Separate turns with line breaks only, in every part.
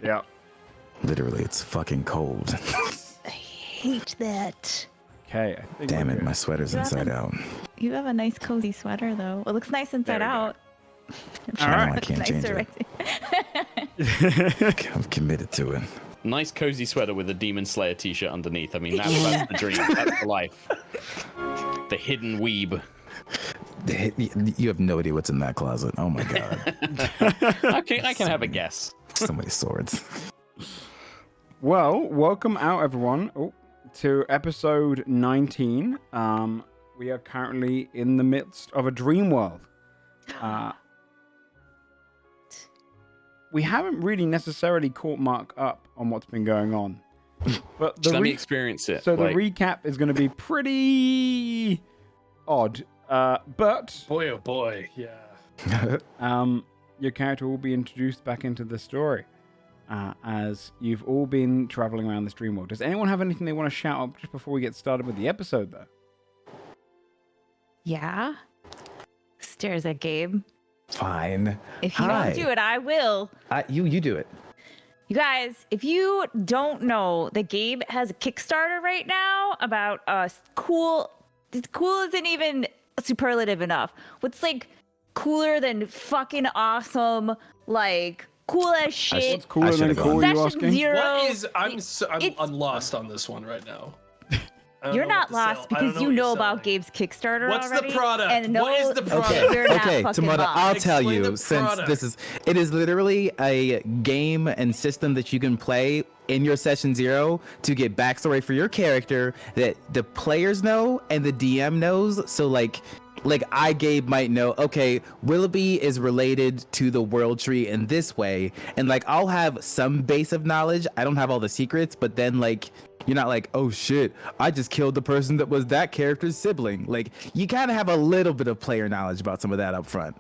Yeah.
Literally, it's fucking cold.
I hate that.
Okay. I think
Damn
we're
it,
good.
my sweater's
You
inside
haven't-
out.
You have a nice cozy sweater though. It looks nice inside
There we go.
out.
All right.
I can't change it.
Right.
I'm committed to it.
Nice cozy sweater with a Demon Slayer t-shirt underneath. I mean, that's the dream. That's the life. The hidden weeb.
You have no idea what's in that closet. Oh my god.
Okay, I can have a guess.
So many swords.
Well, welcome out, everyone, to episode 19. We are currently in the midst of a dream world. We haven't really necessarily caught Mark up on what's been going on. But
Just let me experience it.
So the recap is going to be pretty odd. But
Boy, oh boy, yeah.
your character will be introduced back into the story as you've all been traveling around this dream world. Does anyone have anything they want to shout out just before we get started with the episode, though?
Yeah. Stares at Gabe.
Fine.
If you
Hi.
don't do it, I will.
You do it.
You guys, if you don't know that Gabe has a Kickstarter right now about cool isn't even superlative enough. What's like cooler than fucking awesome, like cool as shit.
What's cooler than
should've
cool,
gone.
you
Session
asking?
zero.
What is? I'm
It's-
lost on this one right now. I don't
You're
know
not
what to sell.
lost
I don't
because you
what
know
you're
about
selling.
Gabe's Kickstarter
What's the
already.
product?
And no,
What is the product?
you're not
Okay,
fucking
Tamara,
lost.
I'll tell
Explain
you,
the
since
product.
it is literally a game and system that you can play in your session 0 to get backstory for your character that the players know and the DM knows. So like Gabe might know, okay, Willoughby is related to the world tree in this way, and like I'll have some base of knowledge. I don't have all the secrets, but then like you're not like, oh shit, I just killed the person that was that character's sibling. Like you kind of have a little bit of player knowledge about some of that up front.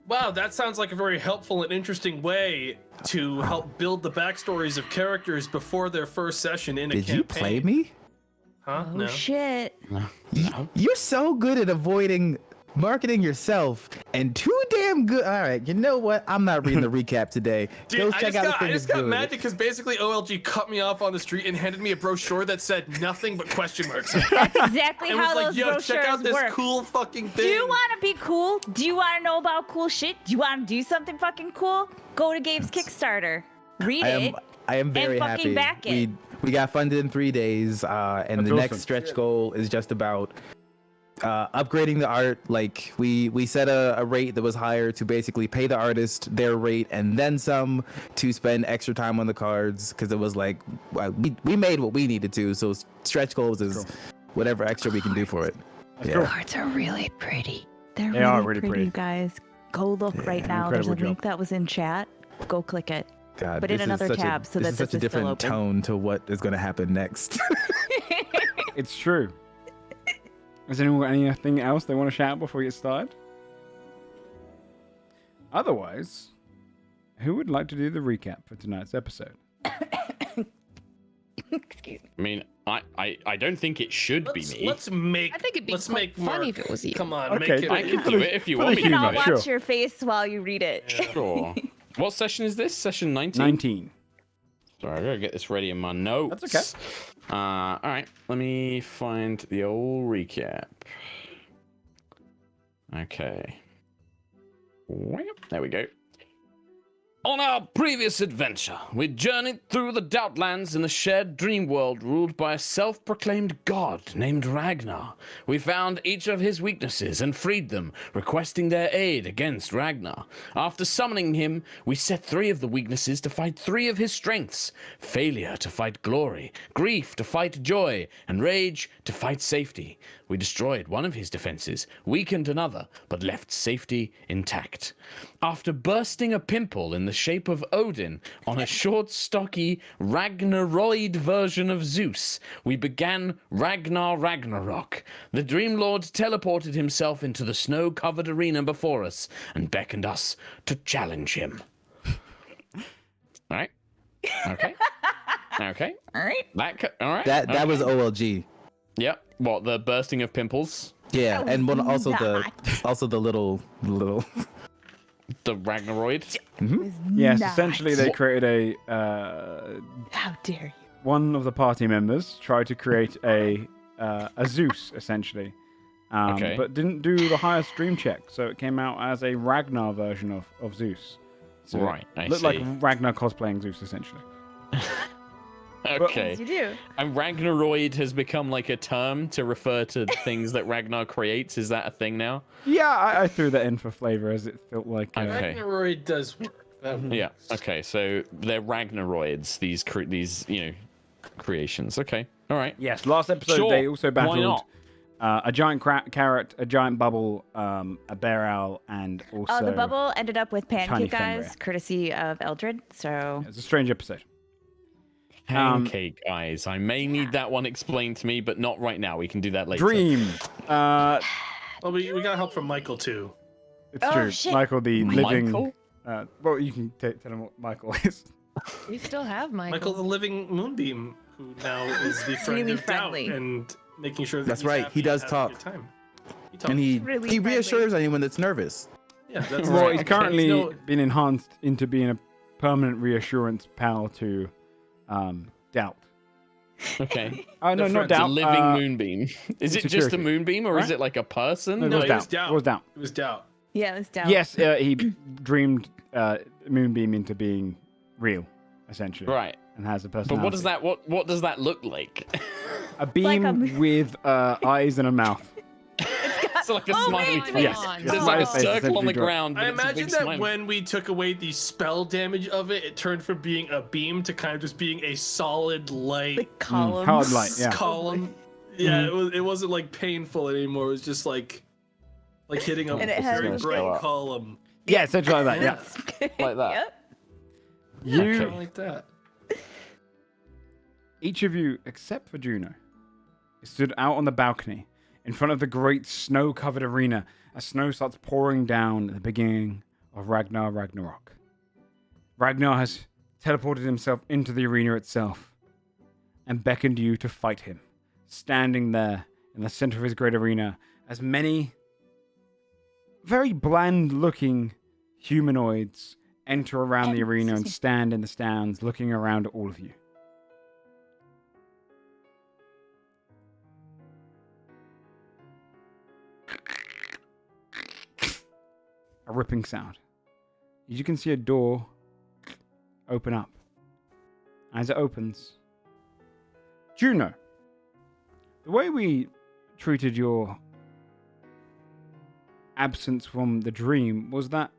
Wow, that sounds like a very helpful and interesting way to help build the backstories of characters before their first session in a
Did
campaign.
you play me?
Huh?
Oh
No.
shit.
You're so good at avoiding marketing yourself and too damn good. All right, you know what? I'm not reading the recap today.
Dude,
Go
I
check
just
out
got,
the
I
thing
just
that's
got
good.
mad because basically OLG cut me off on the street and handed me a brochure that said nothing but question marks.
That's exactly
And
how
was like,
those
yo,
brochures
check out this
work.
cool fucking
Do
thing.
you want to be cool? Do you want to know about cool shit? Do you want to do something fucking cool? Go to Gabe's Kickstarter. Read it.
I am very
and fucking
happy.
back it.
We got funded in 3 days, and
That's
the next
awesome.
stretch goal is just about upgrading the art. Like we set a rate that was higher to basically pay the artist their rate and then some to spend extra time on the cards, because it was like we made what we needed to. So stretch goals is whatever extra we can do for it.
cool.
Cards are really pretty. They're
They are really pretty.
you guys. Go look right now. There's a
Incredible
link
job.
that was in chat. Go click it.
God,
But in
this is
another
such
tab so that
this is such
this
a
is still
different
open.
tone to what is going to happen next.
It's true. Is anyone anything else they want to shout before we get started? Otherwise, who would like to do the recap for tonight's episode?
Excuse me.
I mean, I don't think it should be me.
Let's make.
I think it'd be
let's
quite
make
funny
Mark,
if it was you.
Come on,
Okay,
make it.
I can do it if you
for
want
the
me
We
to.
can all
humor,
watch
sure.
your face while you read it.
Sure. What session is this? Session 19?
19.
Sorry, I gotta get this ready in my notes.
That's okay.
All right, let me find the old recap. Okay. There we go. On our previous adventure, we journeyed through the Doubtlands in a shared dream world ruled by a self-proclaimed god named Ragnar. We found each of his weaknesses and freed them, requesting their aid against Ragnar. After summoning him, we set 3 of the weaknesses to fight 3 of his strengths: failure to fight glory, grief to fight joy, and rage to fight safety. We destroyed one of his defenses, weakened another, but left safety intact. After bursting a pimple in the shape of Odin on a short, stocky, Ragnaroid version of Zeus, we began Ragnar-Ragnarok. The Dream Lord teleported himself into the snow-covered arena before us and beckoned us to challenge him. All right. Okay. Okay.
All right.
All right.
that was OLG.
Yep. What, the bursting of pimples?
Yeah,
That
and
was
also
not.
the little
the Ragnaroid?
Yes,
Not.
essentially they created
How dare you?
one of the party members tried to create a Zeus, essentially.
Okay.
But didn't do the highest stream check, so it came out as a Ragnar version of Zeus. So
Right, I
looked
see.
like Ragnar cosplaying Zeus, essentially.
Okay.
Yes, you do.
And Ragnaroid has become like a term to refer to things that Ragnar creates. Is that a thing now?
Yeah, I threw that in for flavor, as it felt like.
Okay.
Ragnaroid does work.
Yeah. Okay. So they're Ragnaroids. These creations. Okay. All right.
Yes, last episode
Sure,
they also
why
battled
not?
a giant carrot, a giant bubble, a bear owl, and also.
Oh, the bubble ended up with
Tiny
Pancake
Fenrir.
Guys, courtesy of Eldred. So
It's a strange episode.
Pancake eyes. I may need that one explained to me, but not right now. We can do that later.
Dream.
Well, we got help from Michael too.
It's
Oh,
true.
shit.
Michael, the living.
Michael?
Well, you can tell him what Michael is.
We still have Michael.
Michael, the living moonbeam, who now is the friend
Really
of
friendly.
doubt and making sure that
That's
he's
right,
happy
he does
and having a
talk.
good time. He talks.
And he
Really
he
friendly.
reassures anyone that's nervous.
Yeah, that's
Well,
right.
he's currently
No,
been enhanced into being a permanent reassurance pal to Doubt.
Okay.
Oh, no,
The
not
friends,
The
Doubt.
living moonbeam. Is it just a
security,
moonbeam, or is
right?
it like a person?
No, it
No,
was
it
Doubt.
was Doubt.
It was Doubt.
it was doubt.
yeah, it was down.
Yes, he dreamed Moonbeam into being real, essentially.
Right.
And has a personality.
But what does that look like?
A beam
Like a-
with eyes and a mouth.
It's like a
Oh,
smiley
wait,
face.
Yes.
on.
There's
Yes.
like a
Smiley face
circle on the
essentially drawn.
ground. But
I
it's a
imagine
big
that
smiley.
when we took away the spell damage of it, it turned from being a beam to kind of just being a solid light
The columns.
Hard light, yeah.
column. Yeah, it wasn't like painful anymore. It was just like hitting a
And it has
very
the
bright
shape.
column.
Yeah, essentially like that, yeah.
Like that.
Yep.
You,
Kind of like that.
each of you, except for Juno, stood out on the balcony in front of the great snow-covered arena as snow starts pouring down at the beginning of Ragnar-Ragnarok. Ragnar has teleported himself into the arena itself and beckoned you to fight him, standing there in the center of his great arena as many very bland-looking humanoids enter around the arena and stand in the stands looking around at all of you. A ripping sound. You can see a door open up. As it opens, Juno, the way we treated your absence from the dream was that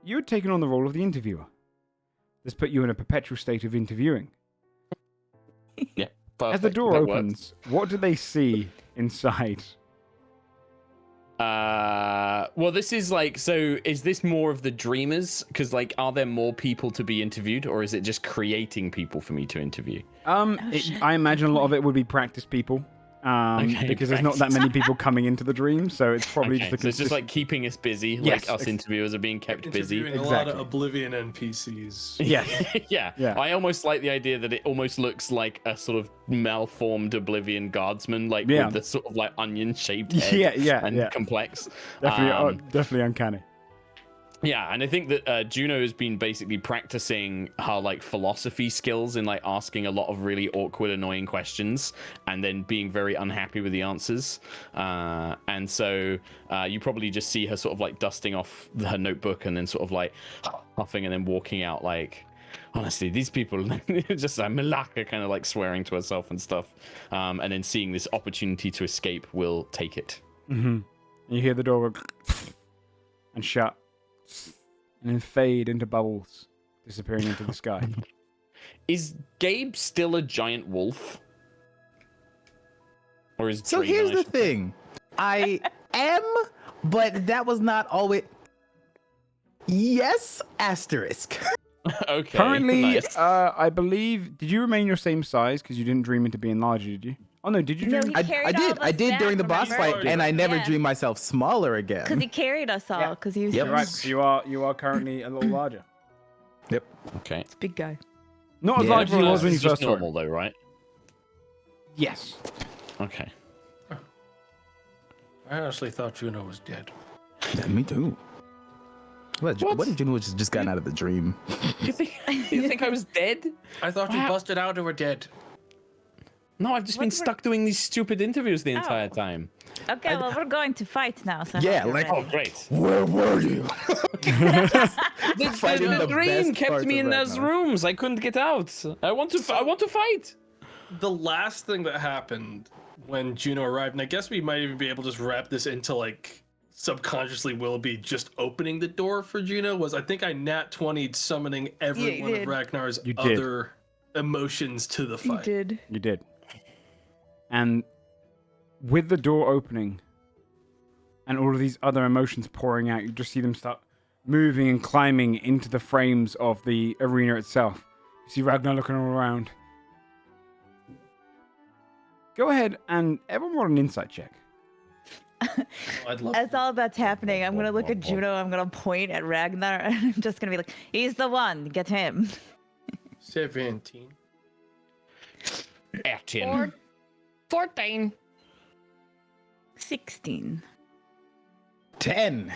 you had taken on the role of the interviewer. This put you in a perpetual state of interviewing.
Yeah.
As the
perfect.
door
That
opens, what do they see inside?
Well, this is like, so is this more of the dreamers? Because like, are there more people to be interviewed, or is it just creating people for me to interview?
I imagine a lot of it would be practice people.
Okay,
because there's not that many people coming into the dream, so it's probably
Okay,
just a
so it's just like keeping us busy,
Yes,
like us interviewers are being kept busy.
Interviewing a lot of
Exactly.
Oblivion NPCs.
Yes.
Yeah.
Yeah.
I almost like the idea that it almost looks like a sort of malformed Oblivion guardsman, like
Yeah.
with the sort of like onion-shaped head
Yeah,
and complex.
definitely uncanny.
Yeah, and I think that Juno has been basically practicing her like philosophy skills in like asking a lot of really awkward, annoying questions, and then being very unhappy with the answers. And so you probably just see her sort of like dusting off her notebook and then sort of like huffing and then walking out like, honestly, these people just Malaka kind of like swearing to herself and stuff. And then seeing this opportunity to escape will take it.
Mm-hmm. You hear the door go and shut, and then fade into bubbles, disappearing into the sky.
Is Gabe still a giant wolf? Or is
So
Draven,
here's
I
the
should-
thing. I am, but that was not always. Yes, asterisk.
Okay.
Currently,
nice.
I believe. Did you remain your same size because you didn't dream into being larger? Did you? Oh no, did you
No,
dream?
he
I
carried all
did.
of
I
us
did
back,
during the boss
remember?
fight, and I never
Yeah.
dreamed myself smaller
Because
again.
he carried us all. Because he was
Yep.
You're right. So you are currently a little larger.
Yep.
Okay.
a big guy.
Not as
Yeah.
large as he was when you
It's just
first saw
normal
him.
though, right?
Yes.
Okay.
I honestly thought Juno was dead.
Yeah, me too. What did Juno just gotten out of the dream?
You think I was dead?
I thought you busted out and were dead.
No, I've just been stuck doing these stupid interviews the entire time.
Okay, well, we're going to fight now. So
Yeah,
hope you're
like-
ready.
Oh, great.
Where were you? Fighting
The
the
dream
best
kept
parts
me
of
in those
Ragnar.
rooms. I couldn't get out. I want to fight.
The last thing that happened when Juno arrived, and I guess we might even be able to just wrap this into like subconsciously will be just opening the door for Juno, was I think I nat 20'd summoning every
you
one of
did.
Ragnar's
You did.
other emotions to the fight.
did.
You did. And with the door opening and all of these other emotions pouring out, you just see them start moving and climbing into the frames of the arena itself. You see Ragnar looking all around. Go ahead and everyone roll an insight check.
I'd love
As all that's happening, I'm gonna look at Juno. I'm gonna point at Ragnar, and I'm just gonna be like, "He's the one. Get him."
17.
18.
14.
16.
10.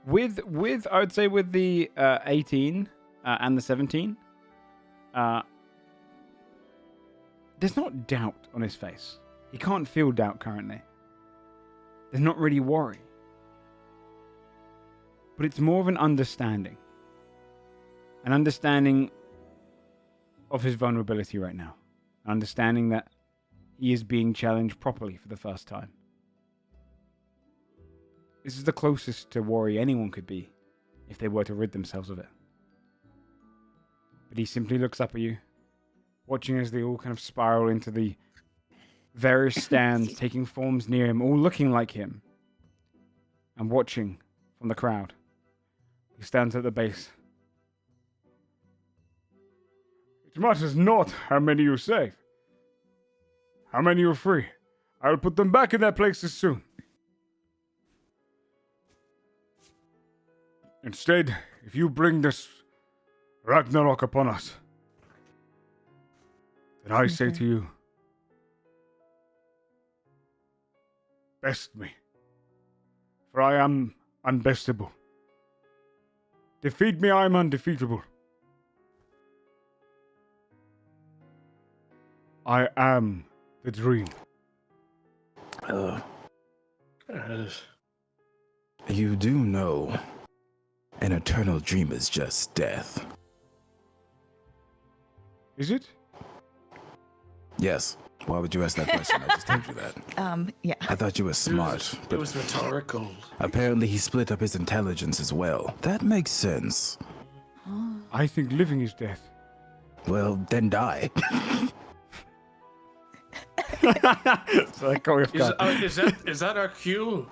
With I would say with the 18 and the 17, there's not doubt on his face. He can't feel doubt currently. There's not really worry. But it's more of an understanding. An understanding of his vulnerability right now. An understanding that he is being challenged properly for the first time. This is the closest to worry anyone could be if they were to rid themselves of it. But he simply looks up at you, watching as they all kind of spiral into the various stands, taking forms near him, all looking like him, and watching from the crowd. He stands at the base. It matters not how many you save, how many you free. I will put them back in their places soon. Instead, if you bring this Ragnarok upon us, then I say to you, best me, for I am unbestable. Defeat me, I am undefeatable. I am the dream.
You do know an eternal dream is just death.
Is it?
Yes. Why would you ask that question? I just told you that.
Yeah.
I thought you were smart,
It
but
was rhetorical.
apparently he split up his intelligence as well. That makes sense.
I think living is death.
Well, then die.
So I got you off guard.
Is that our cue?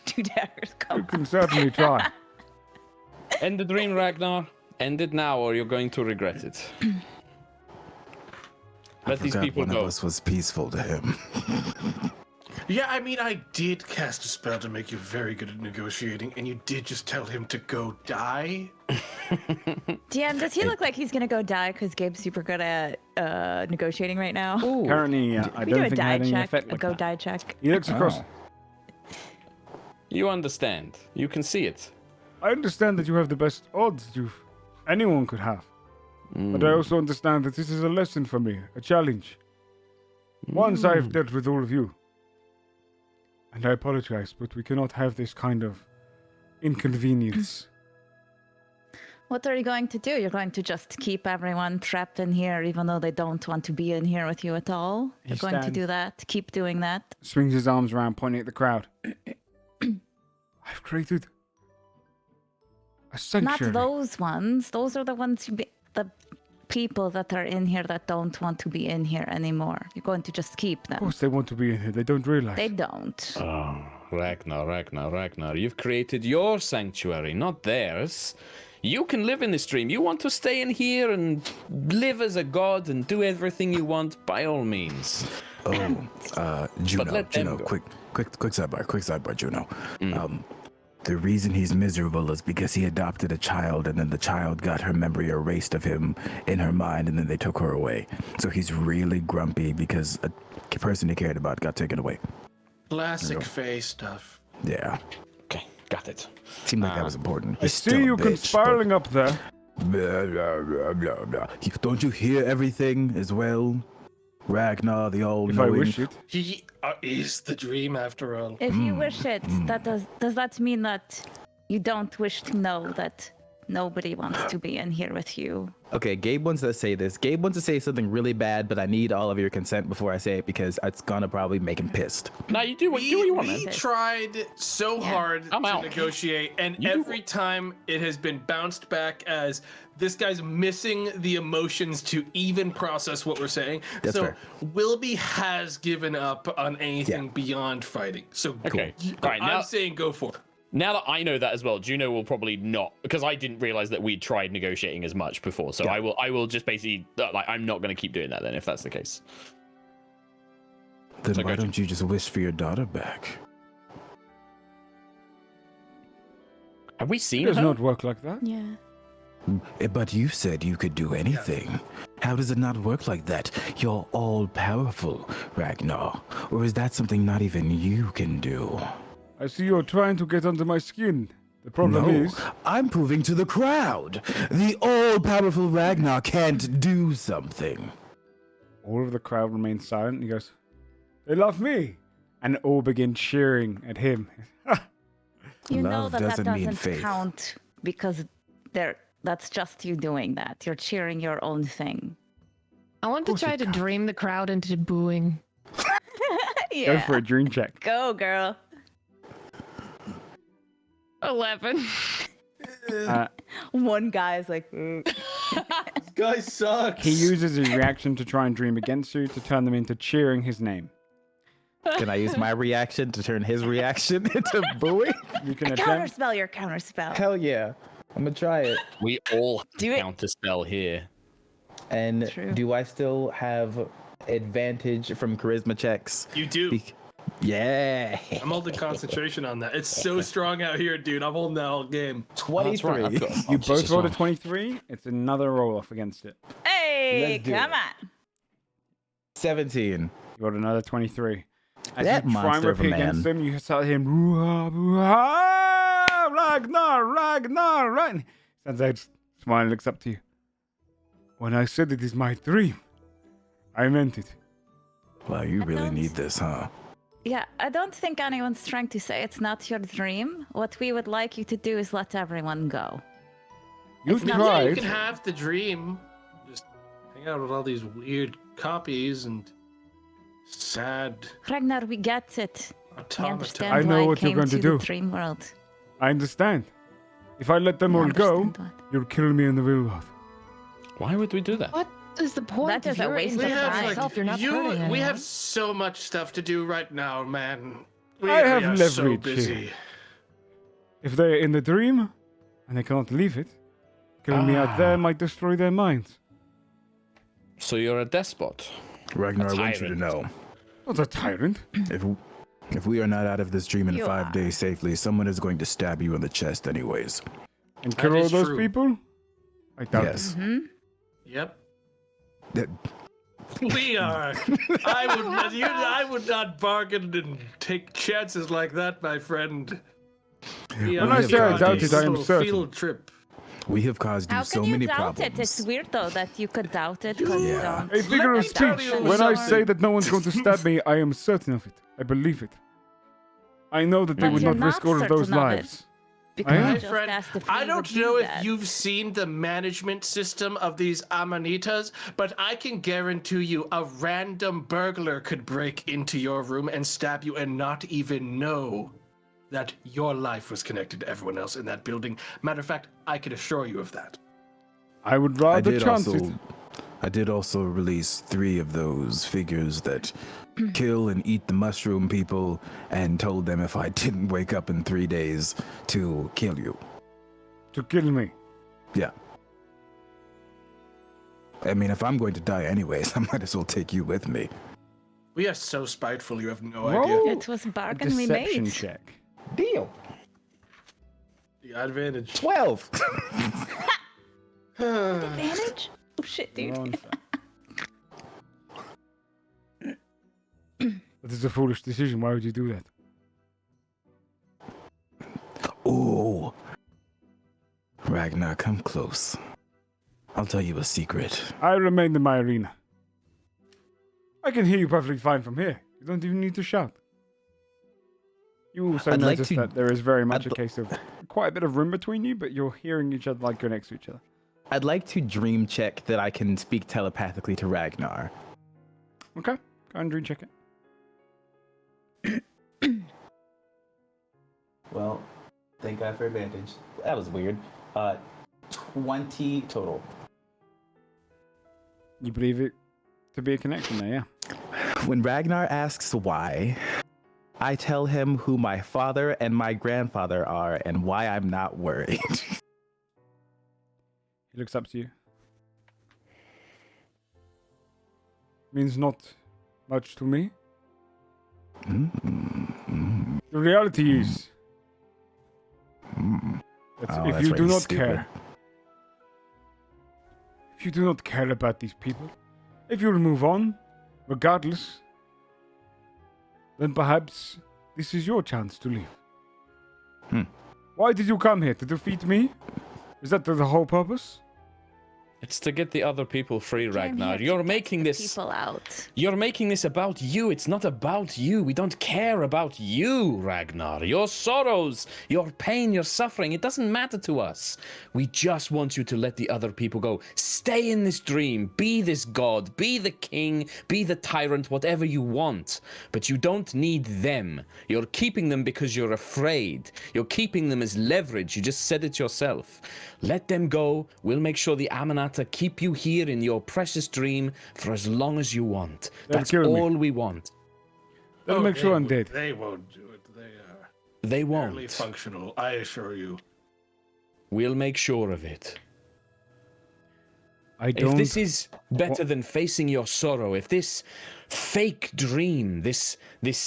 2 daggers
You
come.
can certainly try.
End the dream, Ragnar. End it now, or you're going to regret it.
I
Let these
forgot
people
one
go.
of us was peaceful to him.
Yeah, I mean, I did cast a spell to make you very good at negotiating, and you did just tell him to go die?
DM, does he look like he's gonna go die? Because Gabe's super good at negotiating right now.
Currently, I
we
don't
do a
think I
die
had any
check,
effect
a
like
go
that.
die check.
He looks across.
Oh.
You understand. You can see it.
I understand that you have the best odds anyone could have. But I also understand that this is a lesson for me, a challenge. Once I have dealt with all of you. And I apologize, but we cannot have this kind of inconvenience.
What are you going to do? You're going to just keep everyone trapped in here, even though they don't want to be in here with you at all? You're going to
stands-
do that? Keep doing that?
Swings his arms around, pointing at the crowd. I've created a sanctuary.
Not those ones. Those are the ones, the people that are in here that don't want to be in here anymore. You're going to just keep
Of
them.
course they want to be in here. They don't realize.
They don't.
Oh, Ragnar. You've created your sanctuary, not theirs. You can live in this dream. You want to stay in here and live as a god and do everything you want, by all means.
Juno,
let them
Juno,
go.
quick sidebar, Juno. The reason he's miserable is because he adopted a child, and then the child got her memory erased of him in her mind, and then they took her away. So he's really grumpy because a person he cared about got taken away.
Classic Faye stuff.
Yeah.
Okay. Got it.
Seemed like that was important.
I
He's
see
still a
you
bitch,
conspiring up there.
Blah, blah, blah, blah, blah. Don't you hear everything as well? Ragnar, the
If I
all-knowing.
wish it.
He is the dream after all.
If you wish it, that does that mean that you don't wish to know that nobody wants to be in here with you?
Okay, Gabe wants to say this. Gabe wants to say something really bad, but I need all of your consent before I say it because it's gonna probably make him pissed.
No, you do what you want,
We
man.
tried so hard
I'm
to
out.
negotiate, and
You do
every time it has been bounced back as this guy's missing the emotions to even process what we're saying.
That's
so
fair.
Wilby has given up on anything
Yeah.
beyond fighting. So
Okay. All right, now,
I'm saying go for it.
now that I know that as well, Juno will probably not, because I didn't realize that we'd tried negotiating as much before. So
Yeah.
I will just basically like I'm not going to keep doing that then if that's the case.
Then
So
why
go-
don't you just wish for your daughter back?
Have we
It
seen
does
her?
not work like that.
Yeah.
But you said you could do anything. How does it not work like that? You're all-powerful, Ragnar. Or is that something not even you can do?
I see you're trying to get under my skin. The problem
No,
is,
I'm proving to the crowd. The all-powerful Ragnar can't do something.
all of the crowd remains silent. He goes, "They love me," and all begin cheering at him.
You know
Love
that
doesn't mean
doesn't
faith.
count because that's just you doing that. You're cheering your own thing.
I want to
course
try
it
to
counts.
dream the crowd into booing.
Yeah.
Go for a dream check.
Go, girl.
11.
One guy's like,
This guy sucks.
He uses his reaction to try and dream against you to turn them into cheering his name.
Can I use my reaction to turn his reaction into booing?
You can attempt.
counterspell your counterspell.
Hell yeah. I'm gonna try it.
We all
Do it.
counter spell here.
And
True.
do I still have advantage from charisma checks?
You do.
Yeah.
I'm holding concentration on that. It's so strong out here, dude. I'm holding that all game.
23.
I've got
You
advantage
both
as
rolled a
well.
23. It's another roll off against it.
Hey,
Let's do
come
it.
on.
17.
You rolled another 23. As
That
you try and
monster of a
repeat against
man.
him, you start hearing, "Boo-ha, boo-ha, Ragnar, Ragnar, Ragnar." Stands out, smiling, looks up to you. When I said it is my dream, I meant it.
Wow, you really
don't-
need this, huh?
Yeah, I don't think anyone's trying to say it's not your dream. What we would like you to do is let everyone go.
You
It's not-
Yeah, you
tried.
can have the dream. Just hang out with all these weird copies and sad
Ragnar, we get it. We
automaton.
understand
I know
why
what you're
came
going to
the
do.
dream world.
I understand. If I let them
We
all go,
understand what-
you'll kill me in the real world.
Why would we do that?
What is the point?
That
If
is a
you're
waste
in
of
it
time.
by yourself, you're not hurting
we
anyone.
have so much stuff to do right now, man. We,
I have
we are so
leverage
busy.
here. If they're in the dream and they cannot leave it, killing me out there might destroy their minds.
So you're a despot.
Ragnar, I want you to
tyrant.
know.
Not a tyrant.
If we are not out of this dream in
You
5
are.
days safely, someone is going to stab you in the chest anyways.
And
That
kill all
is
those
true.
people? I doubt
Yes.
Yep.
That-
We are. I would not bargain and take chances like that, my friend. We
When
are
I say I
on
doubt
a
it, I am
little
certain.
Field trip.
We have caused you
How
so
can you
many
doubt
problems.
it? It's weird though that you could doubt it because you
Yeah.
don't.
A figure of
me tell
speech.
you
When I
something.
say that no one's going to stab me, I am certain of it. I believe it. I know that they
But
would
you're
not risk
not
all of those
certain of it.
lives.
Because
I
you
am.
My
just
friend,
asked if
I
we
don't
would do
know if
that.
you've seen the management system of these amanitas, but I can guarantee you a random burglar could break into your room and stab you and not even know that your life was connected to everyone else in that building. Matter of fact, I can assure you of that.
I would
I
rather
did
chance
also,
it.
I did also release 3 of those figures that kill and eat the mushroom people, and told them if I didn't wake up in 3 days to kill you.
To kill me.
Yeah. I mean, if I'm going to die anyways, I might as well take you with me.
We are so spiteful, you have no
Roll
idea.
It was a
a
bargain we
deception
made.
check.
Deal.
The advantage.
12.
Advantage? Oh shit, dude.
Roll on fact. That is a foolish decision. Why would you do that?
Ragnar, come close. I'll tell you a secret.
I remain in my arena. I can hear you perfectly fine from here. You don't even need to shout. You also
I'd like
notice
to-
that there is very much
I'd
a case of quite a bit of room between you, but you're hearing each other like you're next to each other.
I'd like to dream check that I can speak telepathically to Ragnar.
Okay, go and dream check it.
Well, thank God for advantage. That was weird. 20 total.
You believe it to be a connection there, yeah.
When Ragnar asks why, I tell him who my father and my grandfather are and why I'm not worried.
He looks up to you. Means not much to me. The reality is that
Oh,
if
that's
you do
really
not
stupid.
care, if you do not care about these people, if you'll move on, regardless, then perhaps this is your chance to leave. Why did you come here? To defeat me? Is that the whole purpose?
It's to get the other people free,
Came
Ragnar.
here to
You're
get
making
the
this.
people out.
You're making this about you. It's not about you. We don't care about you, Ragnar. Your sorrows, your pain, your suffering, it doesn't matter to us. We just want you to let the other people go. Stay in this dream. Be this god. Be the king. Be the tyrant, whatever you want. But you don't need them. You're keeping them because you're afraid. You're keeping them as leverage. You just said it yourself. Let them go. We'll make sure the Amanata keep you here in your precious dream for as long as you want.
They'll
That's
kill me.
all we want.
That'll make sure I'm dead.
They won't do it. They are
They
barely
won't.
functional, I assure you.
We'll make sure of it.
I don't.
If this is better than facing your sorrow, if this fake dream, this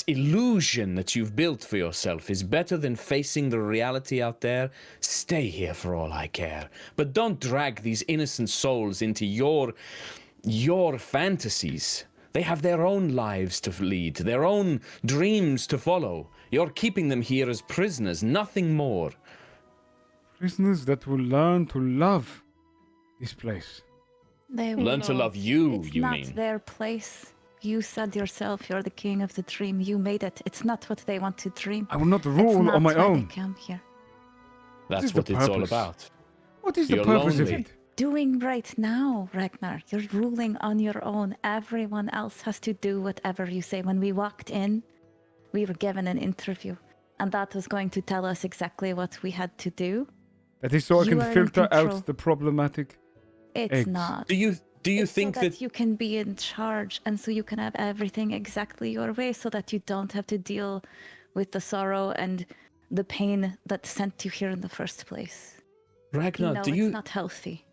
illusion that you've built for yourself is better than facing the reality out there, stay here for all I care. But don't drag these innocent souls into your fantasies. They have their own lives to lead, their own dreams to follow. You're keeping them here as prisoners, nothing more.
Prisoners that will learn to love this place.
They
Learn to
will.
love you,
It's
you
not
mean?
their place. You said yourself you're the king of the dream. You made it. It's not what they want to dream.
I will not
It's
rule
not
on my
why
own.
They come here.
That's
is the
what it's all
purpose?
about.
What is the
You're
purpose of
lonely.
it?
Doing right now, Ragnar. You're ruling on your own. Everyone else has to do whatever you say. When we walked in, we were given an interview, and that was going to tell us exactly what we had to do.
That is so I
You
can
are in
filter
control.
out the problematic.
It's
Eggs.
not.
Do you
It's
think
so that you can be in charge, and so you can have everything exactly your way, so that you don't have to deal with the sorrow and the pain that sent you here in the first place.
Ragnar,
It's not healthy.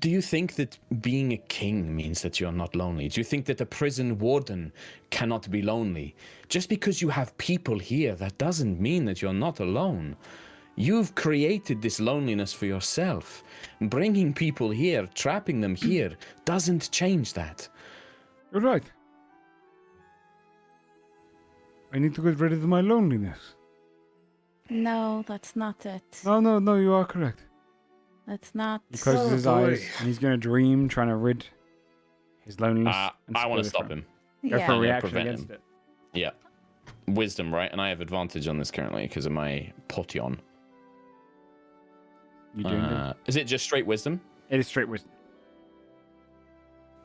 Do you think that being a king means that you're not lonely? Do you think that a prison warden cannot be lonely? Just because you have people here, that doesn't mean that you're not alone. You've created this loneliness for yourself. Bringing people here, trapping them here, doesn't change that.
You're right. I need to get rid of my loneliness.
No, that's not it.
No, you are correct.
That's not.
He closes his eyes and he's going to dream, trying to rid his loneliness. and
I want
spoil
to
it
stop
for
him.
Go
Yeah.
for a
Yeah,
reaction
prevent
against
him.
it.
Yeah. Wisdom, right? And I have advantage on this currently because of my potion.
You do indeed.
Is it just straight wisdom?
It is straight wisdom.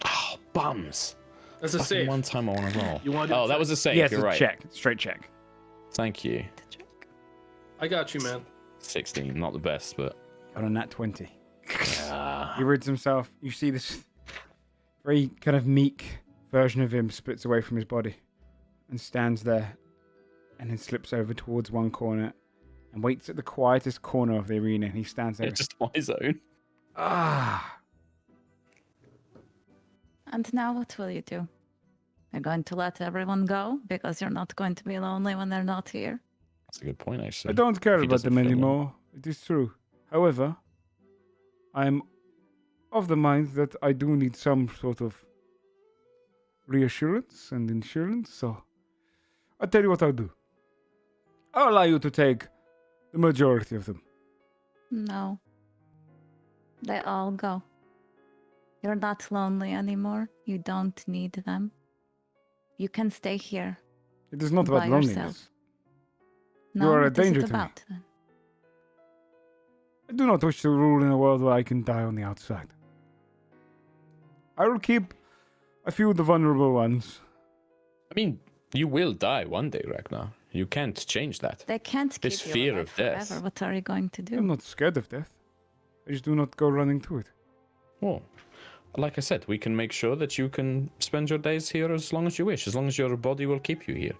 Oh, bums.
That's a
Fucking
save.
one time I want to roll.
You wanna do
Oh,
a
that
check?
was a save.
Yes,
You're
it's
right.
check. Straight check.
Thank you.
I got you, man.
16, not the best, but
Got a nat 20.
uh,
He rids himself. You see this very kind of meek version of him splits away from his body and stands there and then slips over towards one corner and waits at the quietest corner of the arena. And he stands there.
it's just my zone.
Ah.
And now what will you do? You're going to let everyone go because you're not going to be lonely when they're not here.
That's a good point, actually.
I don't care
If he
about
doesn't
them
feel
anymore. It is true. However, I am of the mind that I do need some sort of reassurance and insurance, so I'll tell you what I'll do. I'll allow you to take the majority of them.
No. They all go. You're not lonely anymore. You don't need them. You can stay here.
It is not about
By
loneliness.
yourself.
You
No,
are a
what is
danger
it
to me.
about then?
I do not wish to rule in a world where I can die on the outside. I will keep a few of the vulnerable ones.
I mean, you will die one day, Ragnar. You can't change that.
They can't keep
This
you
fear
alive
of death.
forever. What are you going to do?
I'm not scared of death. I just do not go running to it.
Well, like I said, we can make sure that you can spend your days here as long as you wish, as long as your body will keep you here.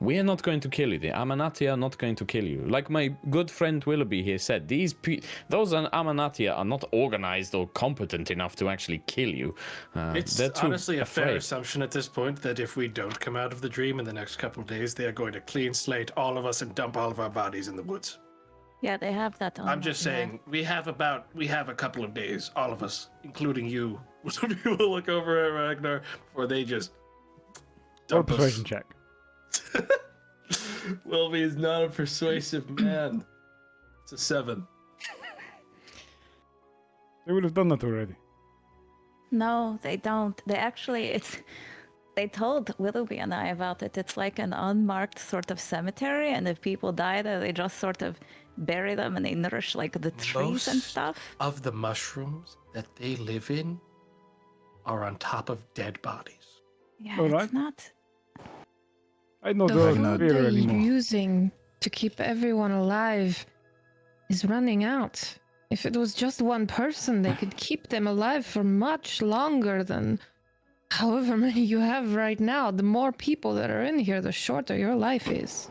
We are not going to kill you. The Amanati are not going to kill you. Like my good friend Willoughby here said, those Amanati are not organized or competent enough to actually kill you.
It's
they're too
honestly a fair
afraid.
assumption at this point that if we don't come out of the dream in the next couple of days, they are going to clean slate all of us and dump all of our bodies in the woods.
Yeah, they have that on.
I'm just saying, we have a couple of days, all of us, including you, we will look over at Ragnar before they just
Roll a
dump us.
persuasion check.
Wilby is not a persuasive man. It's a 7.
They would have done that already.
No, they don't. They told Willoughby and I about it. It's like an unmarked sort of cemetery, and if people die there, they just sort of bury them and they nourish like the trees and
Most
stuff.
of the mushrooms that they live in are on top of dead bodies.
Yeah,
All
it's
right.
not.
I don't
The
know
food
fear
they're
anymore.
using to keep everyone alive is running out. If it was just one person, they could keep them alive for much longer than however many you have right now. The more people that are in here, the shorter your life is.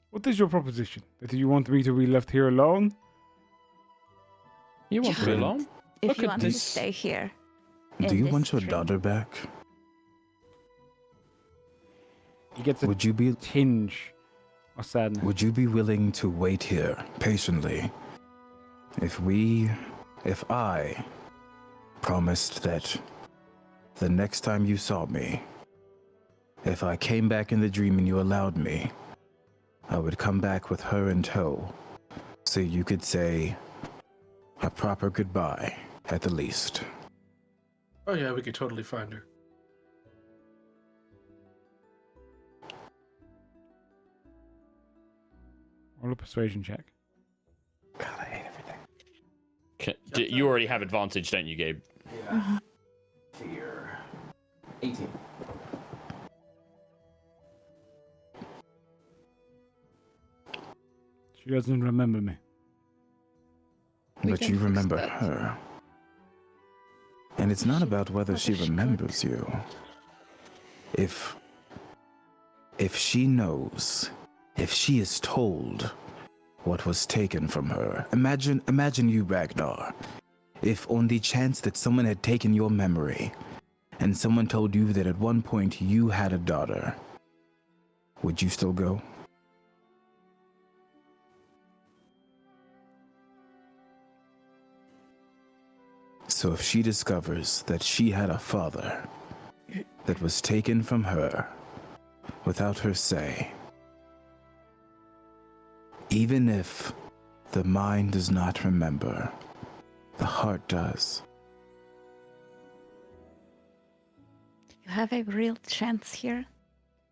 What is your proposition? That you want me to be left here alone?
You want to be alone?
If
Look
you
at
want to
this.
stay here.
Do
in
you
this
want your
dream.
daughter back?
He gets a
Would you be
tinge of sadness.
Would you be willing to wait here patiently if I promised that the next time you saw me, if I came back in the dream and you allowed me, I would come back with her in tow so you could say a proper goodbye at the least?
Oh yeah, we could totally find her.
Roll a persuasion check.
God, I hate everything.
You already have advantage, don't you, Gabe?
Yeah. Fear. 18.
She doesn't remember me.
We
But
can
you
fix
remember
that.
her. And it's not about whether she
Whether she
remembers you. If she knows, if she is told what was taken from her, imagine you, Ragnar. If on the chance that someone had taken your memory, and someone told you that at one point you had a daughter, would you still go? So if she discovers that she had a father that was taken from her without her say, even if the mind does not remember, the heart does.
You have a real chance here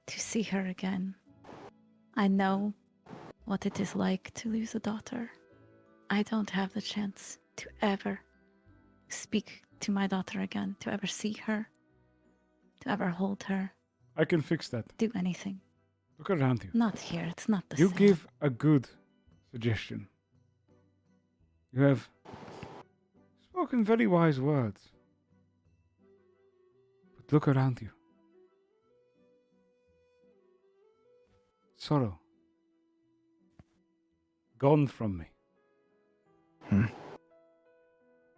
to see her again. I know what it is like to lose a daughter. I don't have the chance to ever speak to my daughter again, to ever see her, to ever hold her,
I can fix that.
do anything.
Look around you.
Not here, it's not the
You
same.
give a good suggestion. You have spoken very wise words. But look around you. Sorrow. Gone from me.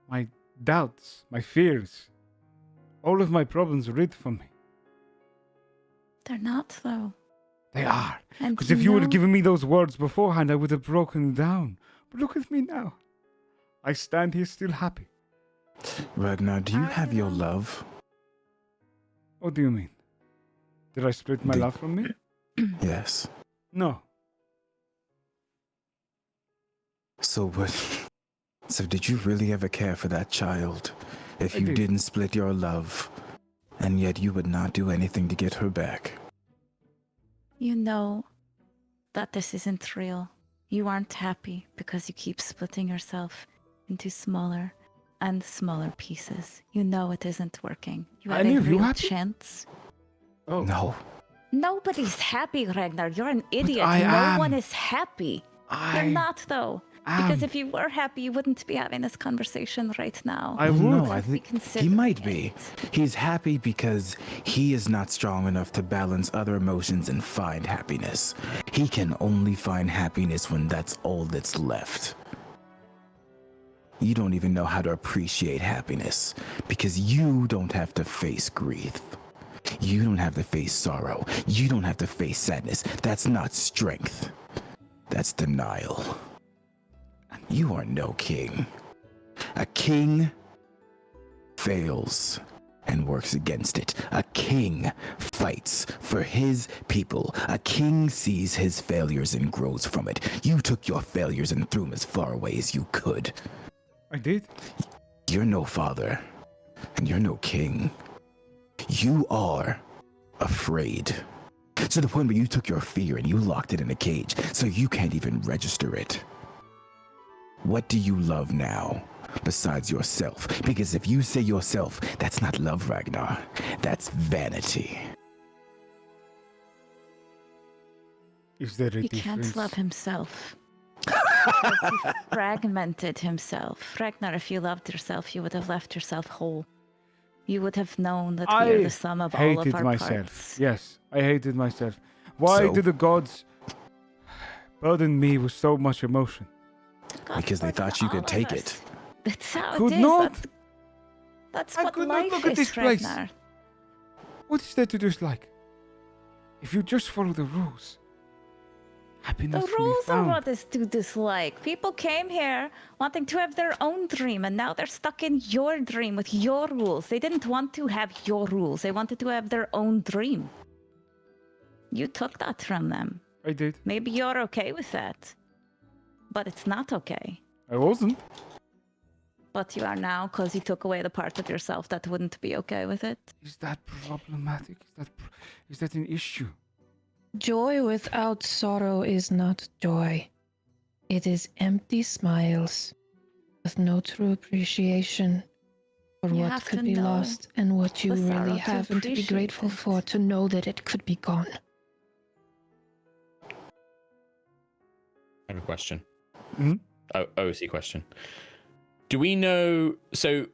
My doubts, my fears, all of my problems rid from me.
They're not, though.
They are.
And
Because if you would have
know-
given me those words beforehand, I would have broken down. But look at me now. I stand here still happy.
Ragnar, do you have your love?
What do you mean? Did I split my
Do-
love from me?
Yes.
No.
So what? So did you really ever care for that child? If
I
you
did.
didn't split your love, and yet you would not do anything to get her back.
You know that this isn't real. You aren't happy because you keep splitting yourself into smaller and smaller pieces. You know it isn't working. You had
Any
a
of you
real
happy?
chance.
Oh,
No.
Nobody's happy, Ragnar. You're an idiot.
I
No
am.
one is happy. You're not, though. Because if you were happy, you wouldn't be having this conversation right now.
I
Oh,
would.
no, I
Be
think he
considering
might be.
it.
He's happy because he is not strong enough to balance other emotions and find happiness. He can only find happiness when that's all that's left. You don't even know how to appreciate happiness because you don't have to face grief. You don't have to face sorrow. You don't have to face sadness. That's not strength. That's denial. You are no king. A king fails and works against it. A king fights for his people. A king sees his failures and grows from it. You took your failures and threw them as far away as you could.
I did.
You're no father, and you're no king. You are afraid. To the point where you took your fear and you locked it in a cage, so you can't even register it. What do you love now, besides yourself? Because if you say yourself, that's not love, Ragnar. That's vanity.
Is there a
He
difference?
can't love himself. Because he fragmented himself. Ragnar, if you loved yourself, you would have left yourself whole. You would have known that we are the sum of all of
hated
our
myself.
parts.
Yes, I hated myself. Why
So?
do the gods burden me with so much emotion?
God
Because they
burden
thought you
all
could
of
take
us.
it.
That's how
Could
it is.
not.
That's
I
what
could not
life
look at
is,
this place.
Ragnar.
What is there to dislike? If you just follow the rules,
The
happiness will be
rules are
found.
what is to dislike. People came here wanting to have their own dream, and now they're stuck in your dream with your rules. They didn't want to have your rules. They wanted to have their own dream. You took that from them.
I did.
Maybe you're okay with that. But it's not okay.
I wasn't.
But you are now because you took away the part of yourself that wouldn't be okay with it.
Is that problematic? Is that an issue?
Joy without sorrow is not joy. It is empty smiles with no true appreciation for
You
what
have
could
to
be
know
lost and what you
the sorrow
really
to
have and to be
appreciate
grateful
it.
for, to know that it could be gone.
I have a question.
Mhm.
OC question. Do we know? So,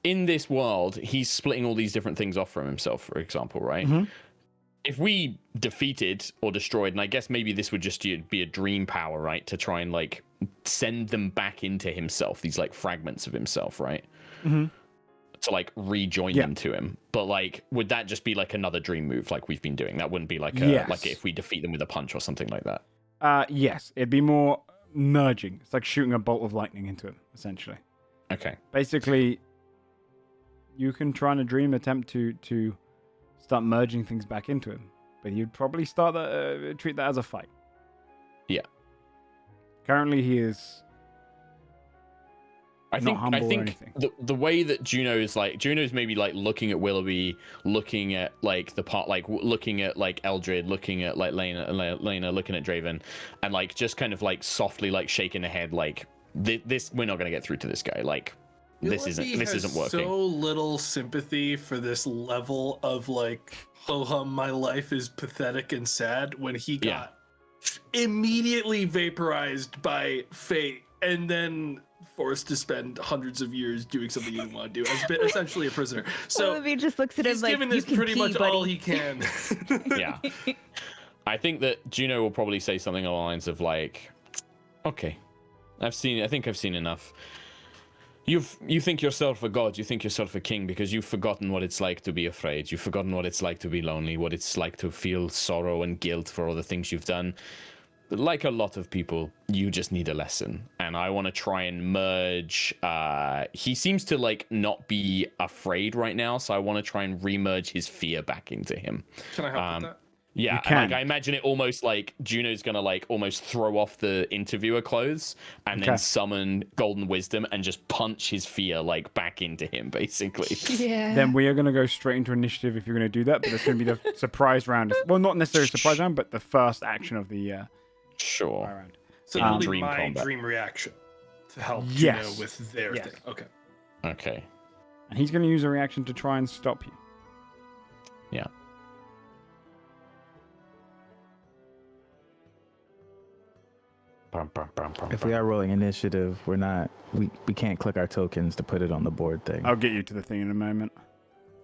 in this world, he's splitting all these different things off from himself, for example, right?
Mhm.
If we defeated or destroyed, and I guess maybe this would just be a dream power, right? To try and like send them back into himself, these like fragments of himself, right?
Mhm.
To like rejoin
Yeah.
them to him. But like, would that just be like another dream move, like we've been doing? That wouldn't be like
Yes.
like if we defeat them with a punch or something like that.
Yes, it'd be more merging. It's like shooting a bolt of lightning into him, essentially.
Okay.
Basically, you can try in a dream attempt to start merging things back into him, but you'd probably start treat that as a fight.
Yeah.
Currently, he is
I
not humble or
think
anything.
the way that Juno's maybe like looking at Willoughby, looking at like the part, like looking at like Eldred, looking at like Lena, looking at Draven, and like just kind of like softly like shaking her head, like this we're not gonna get through to this guy. Like this
Willoughby
isn't
has
working.
so little sympathy for this level of like, ho hum, my life is pathetic and sad when he got immediately vaporized by fate and then forced to spend hundreds of years doing something he didn't want to do, as essentially a prisoner. So
Willoughby just looks at him
he's
like,
given
you
this
can
pretty
pee,
much
buddy.
all he can.
Yeah. I think that Juno will probably say something along the lines of like, okay, I think I've seen enough. You think yourself a god, you think yourself a king because you've forgotten what it's like to be afraid. You've forgotten what it's like to be lonely, what it's like to feel sorrow and guilt for all the things you've done. But like a lot of people, you just need a lesson. And I want to try and merge. He seems to like not be afraid right now, so I want to try and remerge his fear back into him.
Can I help with that?
Yeah,
You
and,
can.
like I imagine it almost like Juno's gonna like almost throw off the interviewer clothes and
Okay.
then summon Golden Wisdom and just punch his fear like back into him, basically.
Yeah.
Then we are going to go straight into initiative if you're going to do that, but it's going to be the surprise round. Well, not necessarily a surprise round, but the first action of the
Sure.
round.
So
In
that'll be
dream
my
combat.
dream reaction to help
Yes.
Juno with their
Yes.
thing. Okay.
Okay.
And he's going to use a reaction to try and stop you.
Yeah.
If we are rolling initiative, we can't click our tokens to put it on the board thing.
I'll get you to the thing in a moment.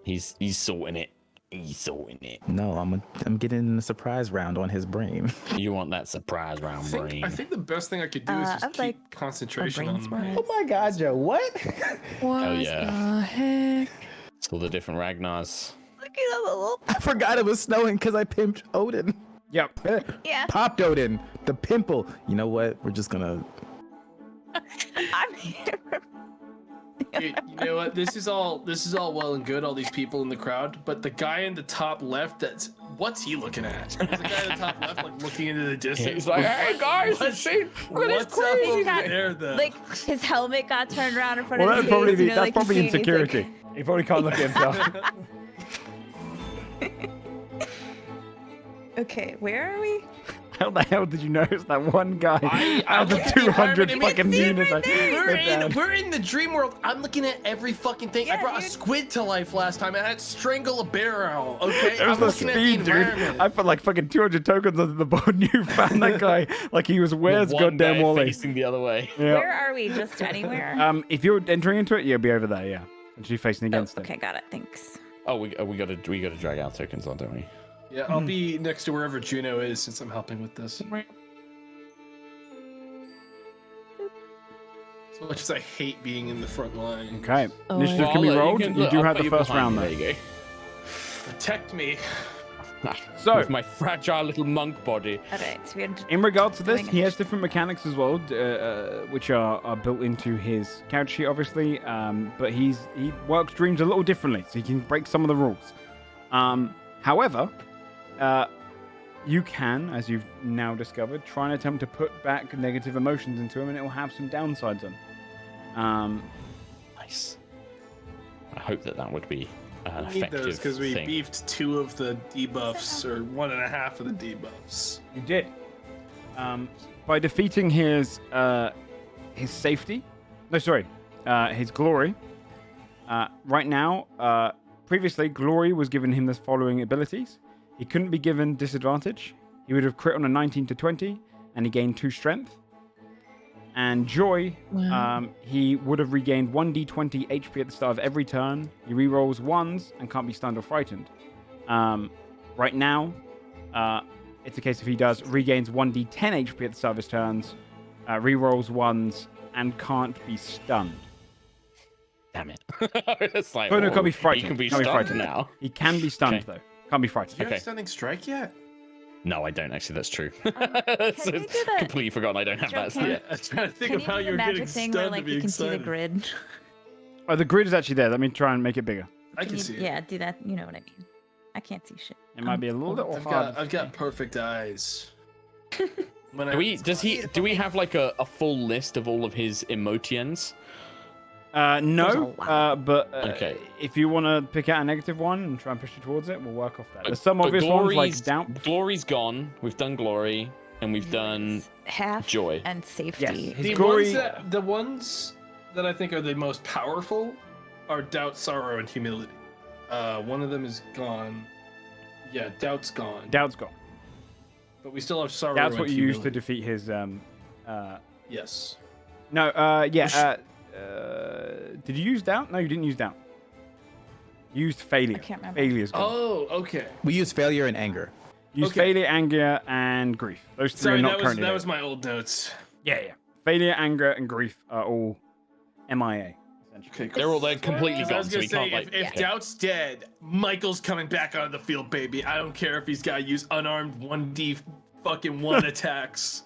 He's sorting it. He's sorting it.
No, I'm getting a surprise round on his brain.
You want that surprise round brain.
I think the best thing I could do is just
I'd
keep
like
concentration
brain
on
spread.
my.
Oh my god, Joe, what?
What
yeah.
the heck?
It's all the different Ragnars.
Look at the little.
I forgot it was snowing because I pimped Odin.
Yep.
Yeah.
Popped Odin, the pimple. You know what? We're just gonna.
I'm here.
You know what? This is all well and good. All these people in the crowd, but the guy in the top left. What's he looking at? There's a guy in the top left, like looking into the distance.
He's like, hey guys,
What-
see? Look at this
What's up over
got-
there, though?
Like his helmet got turned around in front
Well,
of
that's
his
probably
face. You know,
that's
like
probably
he's seeing- he's like-
insecurity. He probably can't look at himself.
Okay, where are we?
How the hell did you notice that one guy
I
out of the
looked at the
200
environment,
fucking
see it
units?
right there.
we're in the dream world. I'm looking at every fucking thing. I
Yeah,
brought a
dude.
squid to life last time. I had to strangle a barrel. Okay,
It was
I'm
the
looking
speed,
at the
dude.
environment.
I put like fucking 200 tokens on the board and you found that guy like he was where's
The one
goddamn
guy
Wally.
facing the other way.
Yeah.
Where are we? Just anywhere?
If you're entering into it, you'll be over there, yeah. And she's facing
Oh,
against him.
okay, got it. Thanks.
Oh, we gotta drag out tokens on, don't we?
Yeah, I'll be next to wherever Juno is since I'm helping with this. As much as I hate being in the front line.
Okay.
Oh,
Initiative
yeah.
can be
Well,
rolled.
can-
You
look,
do
I'll
have
put
the
you
first
behind
round
me.
though.
There you
Protect me.
go.
So,
With my fragile little monk body.
All right, so we had
in regards to this,
Doing
he has different mechanics as well, which are built into his character sheet, obviously. But he works dreams a little differently, so he can break some of the rules. However, you can, as you've now discovered, try and attempt to put back negative emotions into him, and it will have some downsides on.
Nice. I hope that would be an
We need
effective
those because we
thing.
beefed 2 of the debuffs, or 1.5 of the debuffs.
You did. By defeating his safety. No, sorry. His glory. Right now, previously, glory was given him the following abilities. He couldn't be given disadvantage. He would have crit on a 19 to 20, and he gained 2 strength. And joy,
Wow.
he would have regained 1d20 HP at the start of every turn. He rerolls 1s and can't be stunned or frightened. Right now, it's a case if he does regains 1d10 HP at the start of his turns, rerolls 1s, and can't be stunned.
Damn it. It's like,
Oh, no, can't be
he
frightened.
can be
Can't be
stunned
frightened.
now.
He can be stunned
Okay.
though. Can't be
Do
frightened.
you
Okay.
have Stunning Strike yet?
No, I don't actually. That's true.
Can
It's
you do that?
completely forgotten I don't have that.
Can-
Yeah, I was trying to think
Can
of
you
how
do
you
the
were
magic
getting
thing
stunned
where
to
like
be
you can see the
excited.
grid?
Oh, the grid is actually there. Let me try and make it bigger.
I can
you-
see it.
Yeah, do that. You know what I mean. I can't see shit.
It might be a little
I've
hard.
got perfect eyes. When
Do we have like a full list of all of his emotions?
No,
There's a lot.
but
Okay.
if you want to pick out a negative one and try and push you towards it, we'll work off that. There's some
But
obvious ones like doubt.
Glory's gone. We've done glory, and we've done
half
joy.
and safety.
Yes. His
the
glory.
the ones that I think are the most powerful are doubt, sorrow, and humility. One of them is gone. Yeah, doubt's gone.
Doubt's gone.
But we still have sorrow.
Doubt's
and
what you use to
humility.
defeat his.
Yes.
No, yeah. Did you use doubt? No, you didn't use doubt. You used failure.
I can't remember.
Failure's gone.
Oh, okay.
We use failure and anger.
Use
okay.
failure, anger, and grief. Those 3
Sorry,
are not
that was
currently
that
there.
was my old notes.
Yeah. Failure, anger, and grief are all MIA. Essentially.
Okay,
They're all there completely
I
gone,
was
so
gonna
we
say,
can't like.
if Doubt's dead, Michael's coming back onto the field, baby. I don't care if he's got to use unarmed 1d fucking 1 attacks.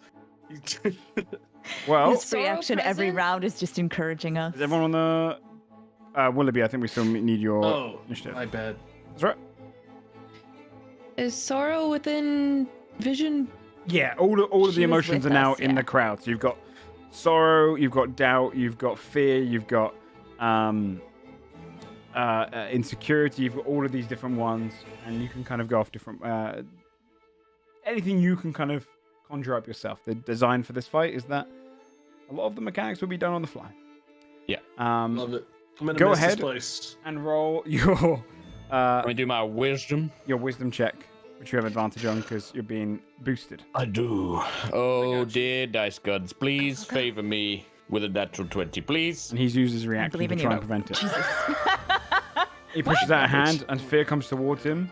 Well,
His reaction
Sorrow
every
present?
round is just encouraging us.
is everyone on the Willoughby? I think we still need your
Oh,
initiative.
my bad.
That's right.
Is sorrow within vision?
Yeah, all of
She
the
was
emotions
with
are now
us,
in
yeah.
the crowd. So you've got sorrow, you've got doubt, you've got fear, you've got insecurity. You've got all of these different ones, and you can kind of go off different. Anything you can kind of conjure up yourself. The design for this fight is that a lot of the mechanics will be done on the fly.
Yeah.
Love it. I'm gonna
Go
miss
ahead.
this place.
And roll your
Let me do my wisdom.
wisdom check, which you have advantage on because you're being boosted.
I do. Oh, dear dice gods, please favor me with a natural 20, please.
And he's used his reaction
believe
to
in
try
you.
and prevent it.
Jesus.
He pushes out a hand, and fear comes towards him,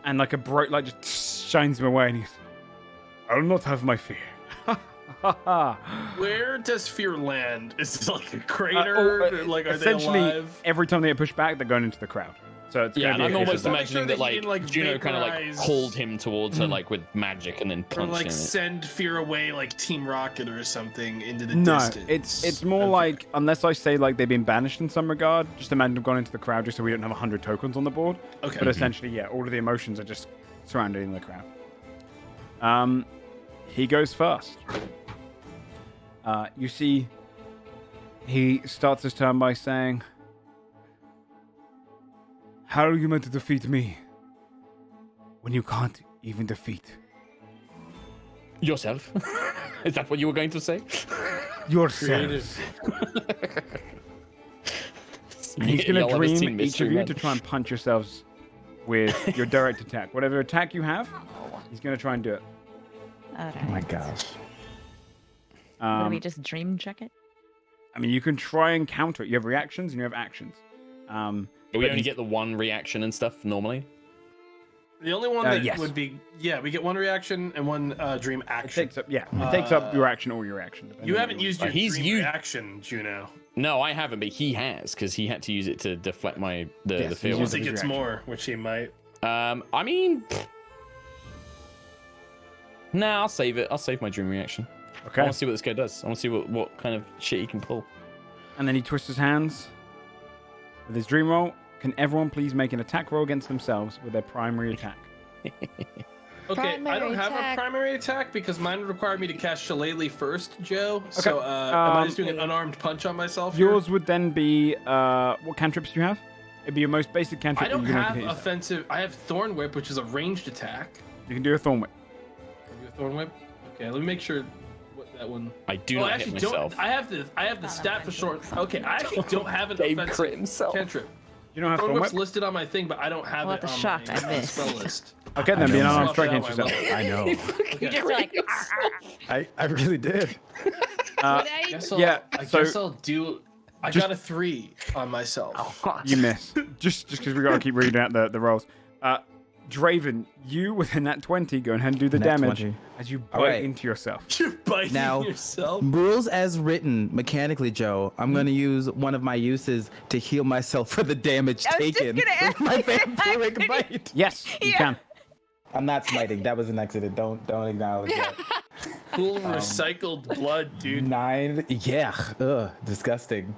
and like a bright light just shines him away, and he's, I'll not have my fear.
Where does fear land? Is it like a crater? Like, are they
essentially,
alive?
every time they get pushed back, they're going into the crowd. So it's
Yeah,
going
and
to
I'm
be a case
almost
of that.
imagining
Make
that
sure that he
like
didn't, like,
Juno kind of like
vaporize-
pulled him towards her like with magic and then
Or
punched
like
him.
send fear away like Team Rocket or something into the
No,
distance.
it's more
Okay.
like, unless I say like they've been banished in some regard, just imagine them gone into the crowd just so we don't have 100 tokens on the board.
Okay.
But essentially, yeah, all of the emotions are just surrounding the crowd. He goes first. You see, he starts his turn by saying, how are you meant to defeat me when you can't even defeat
Yourself? Is that what you were going to say?
yourselves? And he's going
Y'all
to
have a
dream
team
each
mystery,
of you
man.
to try and punch yourselves with your direct attack. Whatever attack you have, he's going to try and do it.
All right.
Oh my gosh.
What do we just dream check it?
I mean, you can try and counter it. You have reactions and you have actions.
We
but
only
he's-
get the one reaction and stuff normally.
The only one that
yes.
would be we get one reaction and one dream
It
action.
takes up, it takes up your action or your action. depending
You
on
haven't
what
used your
He's
dream
used-
reaction, Juno.
No, I haven't, but he has because he had to use it to deflect the
Yes,
field.
he's
Once he
his
gets
reaction.
more, which he might.
I mean, nah, I'll save it. I'll save my dream reaction. I
Okay.
want to see what this guy does. I want to see what kind of shit he can pull.
And then he twists his hands with his dream roll. Can everyone please make an attack roll against themselves with their primary attack?
Okay, I
Primary
don't have
attack.
a primary attack because mine would require me to cast Shillelagh first, Joe. So am I just doing an unarmed punch on myself here?
Yours would then be what cantrips do you have? It'd be your most basic cantrip.
I don't
that you can
have
hit yourself.
offensive. I have Thorn Whip, which is a ranged attack.
You can do a thorn whip.
Can I do a Thorn Whip? Okay, let me make sure what that one.
I do
Oh, I
not hit
actually
myself.
don't. I have the stat for short. Okay, I actually don't have an
Dave
offensive
crit himself.
cantrip.
You don't have
Thorn
thorn
Whip's
whip?
listed on my thing, but I don't have
Well,
it
the
on
shock,
my
I missed.
spell list.
Okay, then be an unarmed
Swap
strike
that
against
one,
yourself.
well.
I know.
You just like,
I really did.
Yeah,
I
so-
guess I'll do. I
Just-
got a 3 on myself.
You miss. just because we got to keep reading out the rolls. Draven, you within that 20, go ahead and do the
Nat
damage
20.
as you
All
bite
right.
into yourself.
You're biting
Now-
yourself.
Rules as written mechanically, Joe. I'm going to use one of my uses to heal myself for the damage
I was just
taken
gonna
with my
ask you
vampiric
that.
bite.
Yes, you
Yeah.
can.
I'm not smiting. That was an accident. Don't acknowledge that.
Cool recycled blood, dude.
9. Yeah. Ugh. Disgusting.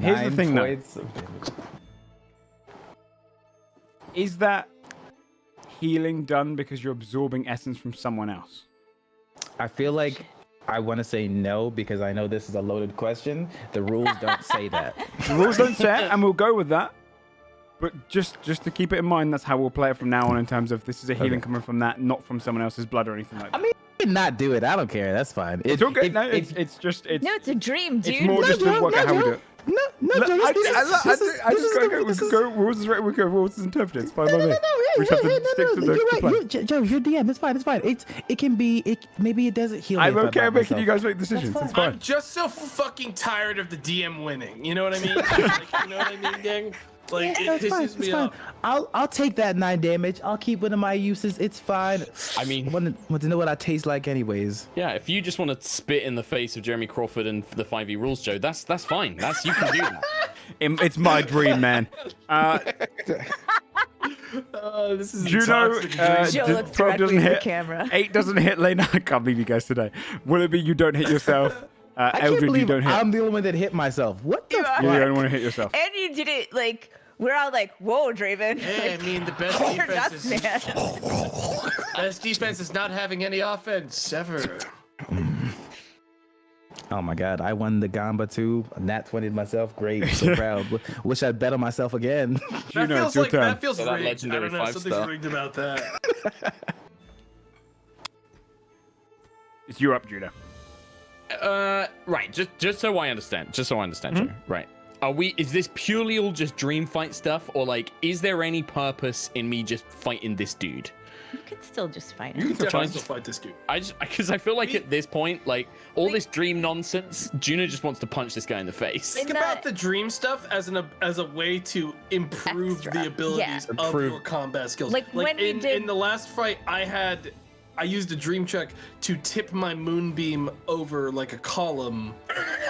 Here's the
9
thing, though.
points of damage.
Is that healing done because you're absorbing essence from someone else?
I feel like I want to say no because I know this is a loaded question. The rules don't say that.
The rules don't say it, and we'll go with that. But just to keep it in mind, that's how we'll play it from now on in terms of this is a healing
Okay.
coming from that, not from someone else's blood or anything like that.
I mean, you can not do it. I don't care. That's fine.
It's all good.
If-
No,
if-
it's just
no, it's a dream, dude.
it's more just to work out how we do it.
No,
Look,
Joe,
I
this is-
just
this is-
go,
this is-
we can go rules is right, we go rules is interpreted. It's fine by me.
No,
We just have to
no,
stick to the
you're right.
plan.
Joe, you're DM. It's fine. It's fine. It can be. Maybe it doesn't heal. me
I'm
if I
okay
bite
making you
myself.
guys make decisions. It's
I'm
fine.
just so fucking tired of the DM winning. You know what I mean? Like, you know what I mean, gang? Like,
Yeah,
it
it's fine.
pisses me
It's fine.
off.
I'll take that 9 damage. I'll keep one of my uses. It's fine.
I mean-
want to know what I taste like, anyways.
Yeah, if you just want to spit in the face of Jeremy Crawford and the 5e rules, Joe, that's fine. You can do that.
It's my dream, man.
This is a
Juno,
toxic
uh,
dream.
Joe
d-
looks
12
directly
doesn't
at the
hit.
camera.
8 doesn't hit. Lena, I can't believe you guys today. Will it be you don't hit yourself?
I can't
Eldred, you
believe
don't hit.
I'm the only one that hit myself. What the?
You are.
fuck?
You're the only one to hit yourself.
And you did it like we're all like, "Whoa, Draven!"
Hey, I mean, the best
You're
defense
nuts,
is
man.
best defense is not having any offense ever.
Oh my god, I won the Gamba too. Nat 20'd myself. Great, so proud. Wish I'd bet on myself again.
That
Juno,
feels
it's your
like
turn.
that feels
So that
rigged. I
legendary
don't know.
5
Something's
star.
rigged about that.
It's you up, Juno.
Right. Just so I understand. Joe. Right. Is this purely all just dream fight stuff, or like, is there any purpose in me just fighting this dude?
You can still just fight
You
him.
can definitely
Trying
still
to-
fight this dude.
Because I feel like at this point, like all this dream nonsense, Juno just wants to punch this guy in the face.
Think
In
about
the-
the dream stuff as a way to improve
Extra,
the abilities
yeah.
of your combat skills.
Like, when we did-
in the last fight, I used a dream check to tip my moonbeam over like a column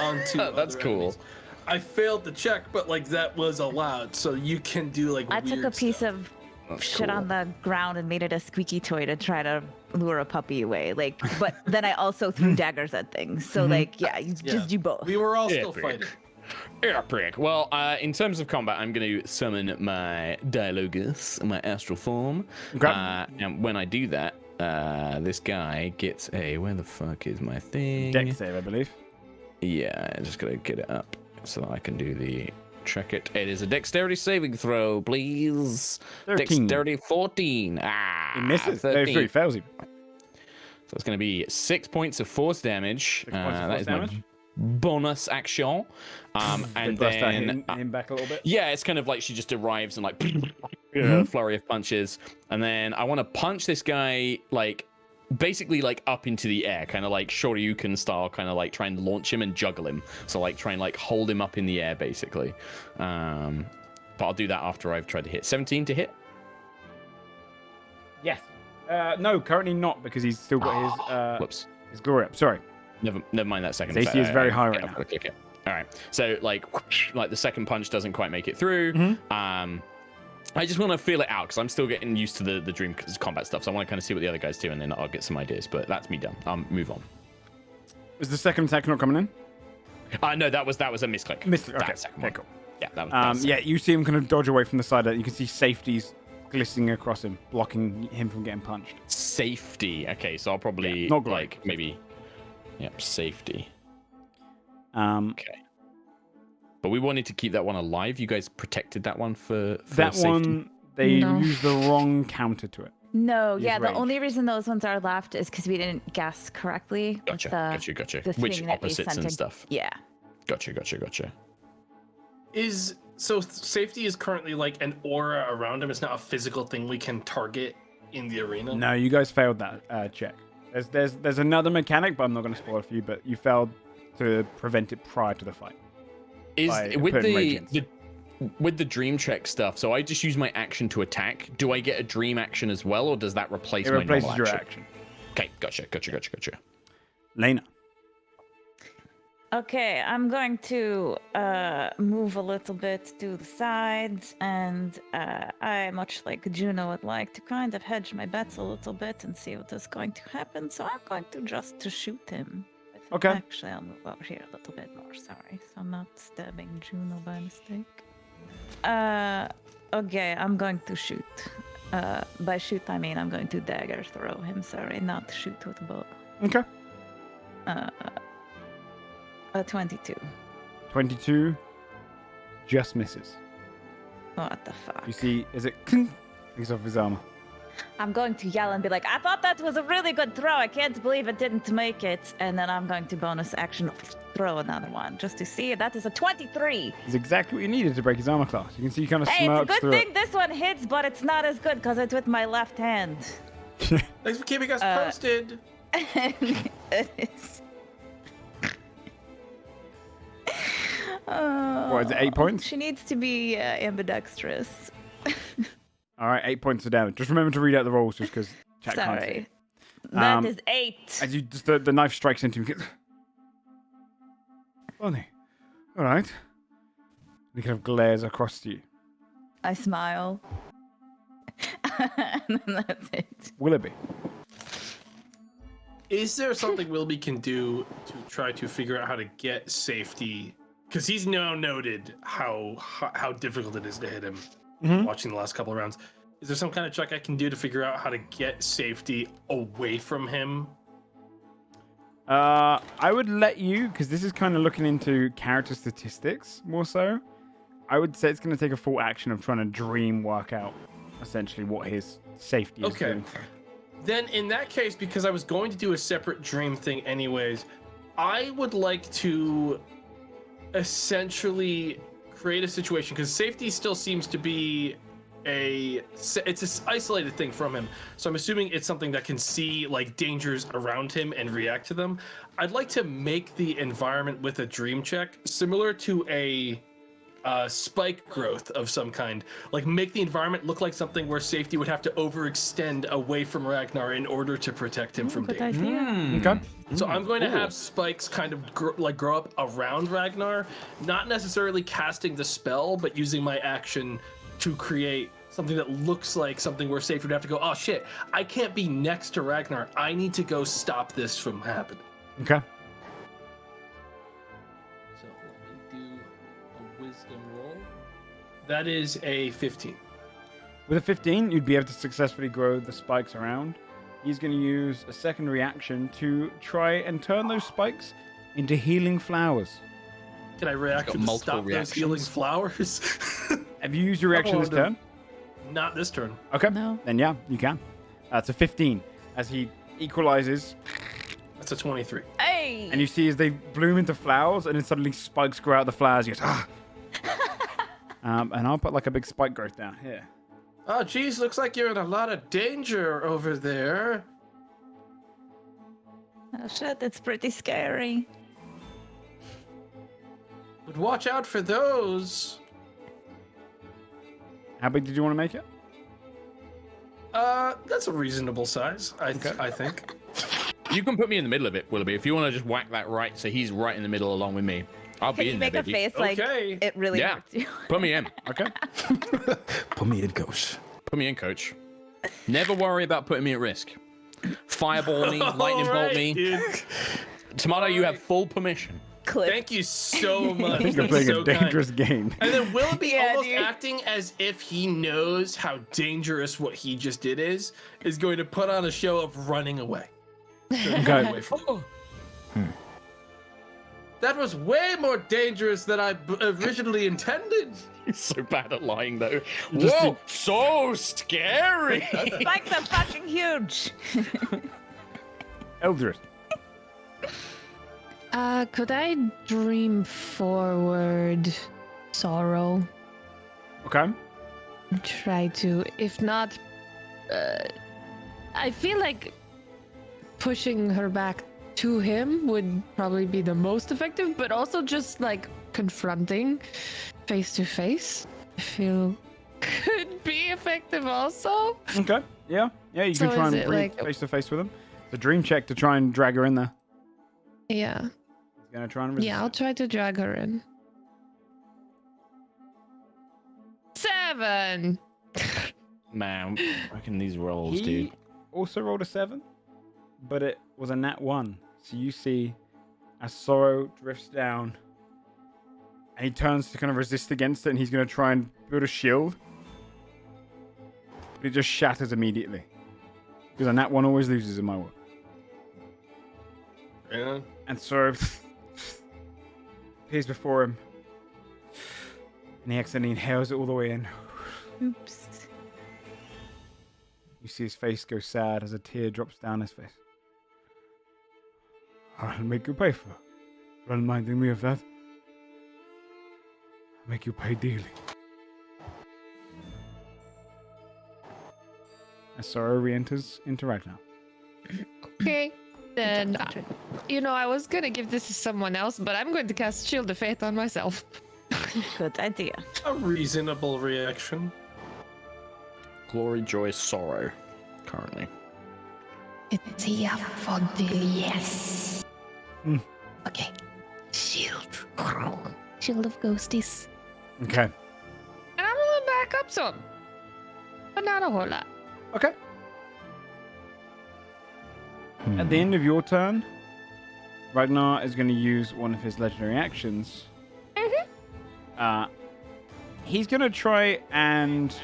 onto.
That's
other
cool.
enemies. I failed the check, but like that was allowed, so you can do like.
I took a
weird
piece
stuff.
of
That's
shit
cool.
on the ground and made it a squeaky toy to try to lure a puppy away. Like, but then I also threw daggers at things. So like, yeah, you just do both.
We were all
Yeah,
still
prick.
fighting.
Epic. Well, in terms of combat, I'm going to summon my Dialogus, my astral form.
Okay.
And when I do that, this guy gets a... Where the fuck is my thing?
Deck save, I believe.
Yeah, I just got to get it up so that I can do the... Check it. It is a dexterity saving throw, please.
13.
Dexterity 14. Ah,
He misses.
13.
No, he fails you.
So it's going to be 6 points of force damage.
6 points of
That
force
is
damage.
my bonus action. And
Burst out
then...
him back a little bit.
Yeah, it's kind of like she just arrives and like flurry of punches, and then I want to punch this guy like basically like up into the air, kind of like Shoryuken style, kind of like try and launch him and juggle him. So like try and like hold him up in the air basically. But I'll do that after I've tried to hit. 17 to hit.
Yes. No, currently not because he's still got
Whoops.
his glory up. Sorry.
Never mind that second.
His AC is very high right
I've
now.
got to click it. All right. So like the second punch doesn't quite make it through.
Mm-hmm.
I just want to feel it out because I'm still getting used to the dream combat stuff. So I want to kind of see what the other guys do, and then I'll get some ideas. But that's me done. Move on.
Is the second attack not coming in?
No, that was a misclick.
Misclick. Okay.
That second
Okay,
one.
cool.
Yeah, that was.
Yeah, you see him kind of dodge away from the side. You can see safeties glistening across him, blocking him from getting punched.
Safety. Okay, so I'll probably
not glory.
like maybe. Yep, safety.
Okay.
But we wanted to keep that one alive. You guys protected that one for
That
safety?
one, they
No.
used the wrong counter to it.
No,
Use
yeah, the
range.
only reason those ones are left is because we didn't guess correctly. with
Gotcha.
the
Which
thing that they
opposites
sent
and
in.
stuff.
Yeah.
Gotcha.
So safety is currently like an aura around him. It's not a physical thing we can target in the arena.
No, you guys failed that check. There's another mechanic, but I'm not going to spoil it for you. But you failed to prevent it prior to the fight.
Is
by
with
putting
the,
radiance.
with the dream check stuff, so I just use my action to attack. Do I get a dream action as well, or does that replace
It
my
replaces
normal
your
action? Okay, gotcha.
Lena.
Okay, I'm going to move a little bit to the sides, and I, much like Juno, would like to kind of hedge my bets a little bit and see what is going to happen. So I'm going to just to shoot him.
Okay.
Actually, I'll move over here a little bit more. Sorry, so I'm not stabbing Juno by mistake. Okay, I'm going to shoot. By shoot, I mean I'm going to dagger throw him. Sorry, not shoot with a bow.
Okay.
A 22.
22 just misses.
What the fuck?
You see, is it clink? He's off his armor.
I'm going to yell and be like, I thought that was a really good throw. I can't believe it didn't make it. And then I'm going to bonus action throw another one just to see. That is a 23.
It's exactly what you needed to break his armor class. You can see he kind of
Hey, it's a
smirks
good
through
thing this one hits, but it's not as good because it's with my left hand.
Thanks for keeping us posted.
It is. Oh,
What, is it 8 points?
She needs to be ambidextrous.
All right, 8 points of damage. Just remember to read out the rolls just because chat can't see.
Sorry. That
Um,
is 8.
As you just the knife strikes into him. Funny. All right. He kind of glares across to you.
I smile. And then that's it.
Willoughby.
Is there something Wilby can do to try to figure out how to get safety because he's now noted how difficult it is to hit him.
Mhm.
Watching the last couple of rounds, is there some kind of check I can do to figure out how to get safety away from him?
I would let you, because this is kind of looking into character statistics more so. I would say it's going to take a full action of trying to dream work out essentially what his safety is
Okay.
doing.
Then in that case, because I was going to do a separate dream thing anyways, I would like to essentially create a situation, because safety still seems to be it's an isolated thing from him. So I'm assuming it's something that can see like dangers around him and react to them. I'd like to make the environment with a dream check similar to a spike growth of some kind. Like make the environment look like something where safety would have to overextend away from Ragnar in order to protect him from
Good
danger.
idea.
Okay.
So I'm going to have spikes kind of grow up around Ragnar, not necessarily casting the spell, but using my action to create something that looks like something where Safe would have to go, oh shit, I can't be next to Ragnar. I need to go stop this from happening.
Okay.
So let me do a wisdom roll. That is a 15.
With a 15, you'd be able to successfully grow the spikes around. He's going to use a second reaction to try and turn those spikes into healing flowers.
Can I react
got
to
multiple
stop those healing
reactions.
flowers?
Have you used your reaction this turn?
Not this turn.
Okay.
No.
Then yeah, you can. It's a 15 as he equalizes,
That's a 23.
Hey!
and you see as they bloom into flowers, and then suddenly spikes grow out of the flowers. You goes, ah. And I'll put like a big spike growth down here.
Oh, geez, looks like you're in a lot of danger over there.
Oh shit, that's pretty scary.
But watch out for those.
How big did you want to make it?
That's a reasonable size, I think.
You can put me in the middle of it, Willoughby, if you want to just whack that right so he's right in the middle along with me. I'll
Can
be
you
in there,
make a
baby.
face like
Okay.
it really
Yeah.
hurts you?
Put me in.
Okay.
Put me in, coach.
Put me in, coach. Never worry about putting me at risk. Fireball me, lightning bolt
Alright,
me.
dude.
Tomato, you have full permission.
Clip.
Thank you so much.
I think you're
That's
playing
so
a
kind.
dangerous game.
And then Willoughby
Yeah,
almost
dude.
acting as if he knows how dangerous what he just did is going to put on a show of running away.
Okay.
Away from him. That was way more dangerous than I originally intended.
He's so bad at lying, though.
Just
Whoa, so scary.
Spikes are fucking huge.
Eldritch.
Could I dream forward sorrow?
Okay.
Try to, if not, I feel like pushing her back to him would probably be the most effective, but also just like confronting face to face, I feel could be effective also.
Okay. Yeah. Yeah, you
So
can try
is
and
it
breathe
like-
face to face with him. It's a dream check to try and drag her in there.
Yeah.
He's going to try and resist.
Yeah, I'll try to drag her in. 7.
Man, reckon these rolls,
He
dude.
also rolled a 7, but it was a nat 1. So you see as Sorrow drifts down and he turns to kind of resist against it, and he's going to try and build a shield. But it just shatters immediately. Because a nat 1 always loses in my world.
Yeah.
And Sorrow appears before him. And he accidentally inhales it all the way in.
Oops.
You see his face go sad as a tear drops down his face. I'll make you pay for reminding me of that. I'll make you pay dearly. As Sorrow re-enters into Ragnar.
Okay. Then, I was gonna give this to someone else, but I'm going to cast Shield of Faith on myself.
Good idea.
A reasonable reaction.
Glory, joy, sorrow. Currently.
It's a yes.
Hmm.
Okay. Shield. Shield of Ghosties.
Okay.
And I'm gonna back up some. But not a whole lot.
Okay. At the end of your turn, Ragnar is going to use one of his legendary actions He's gonna try and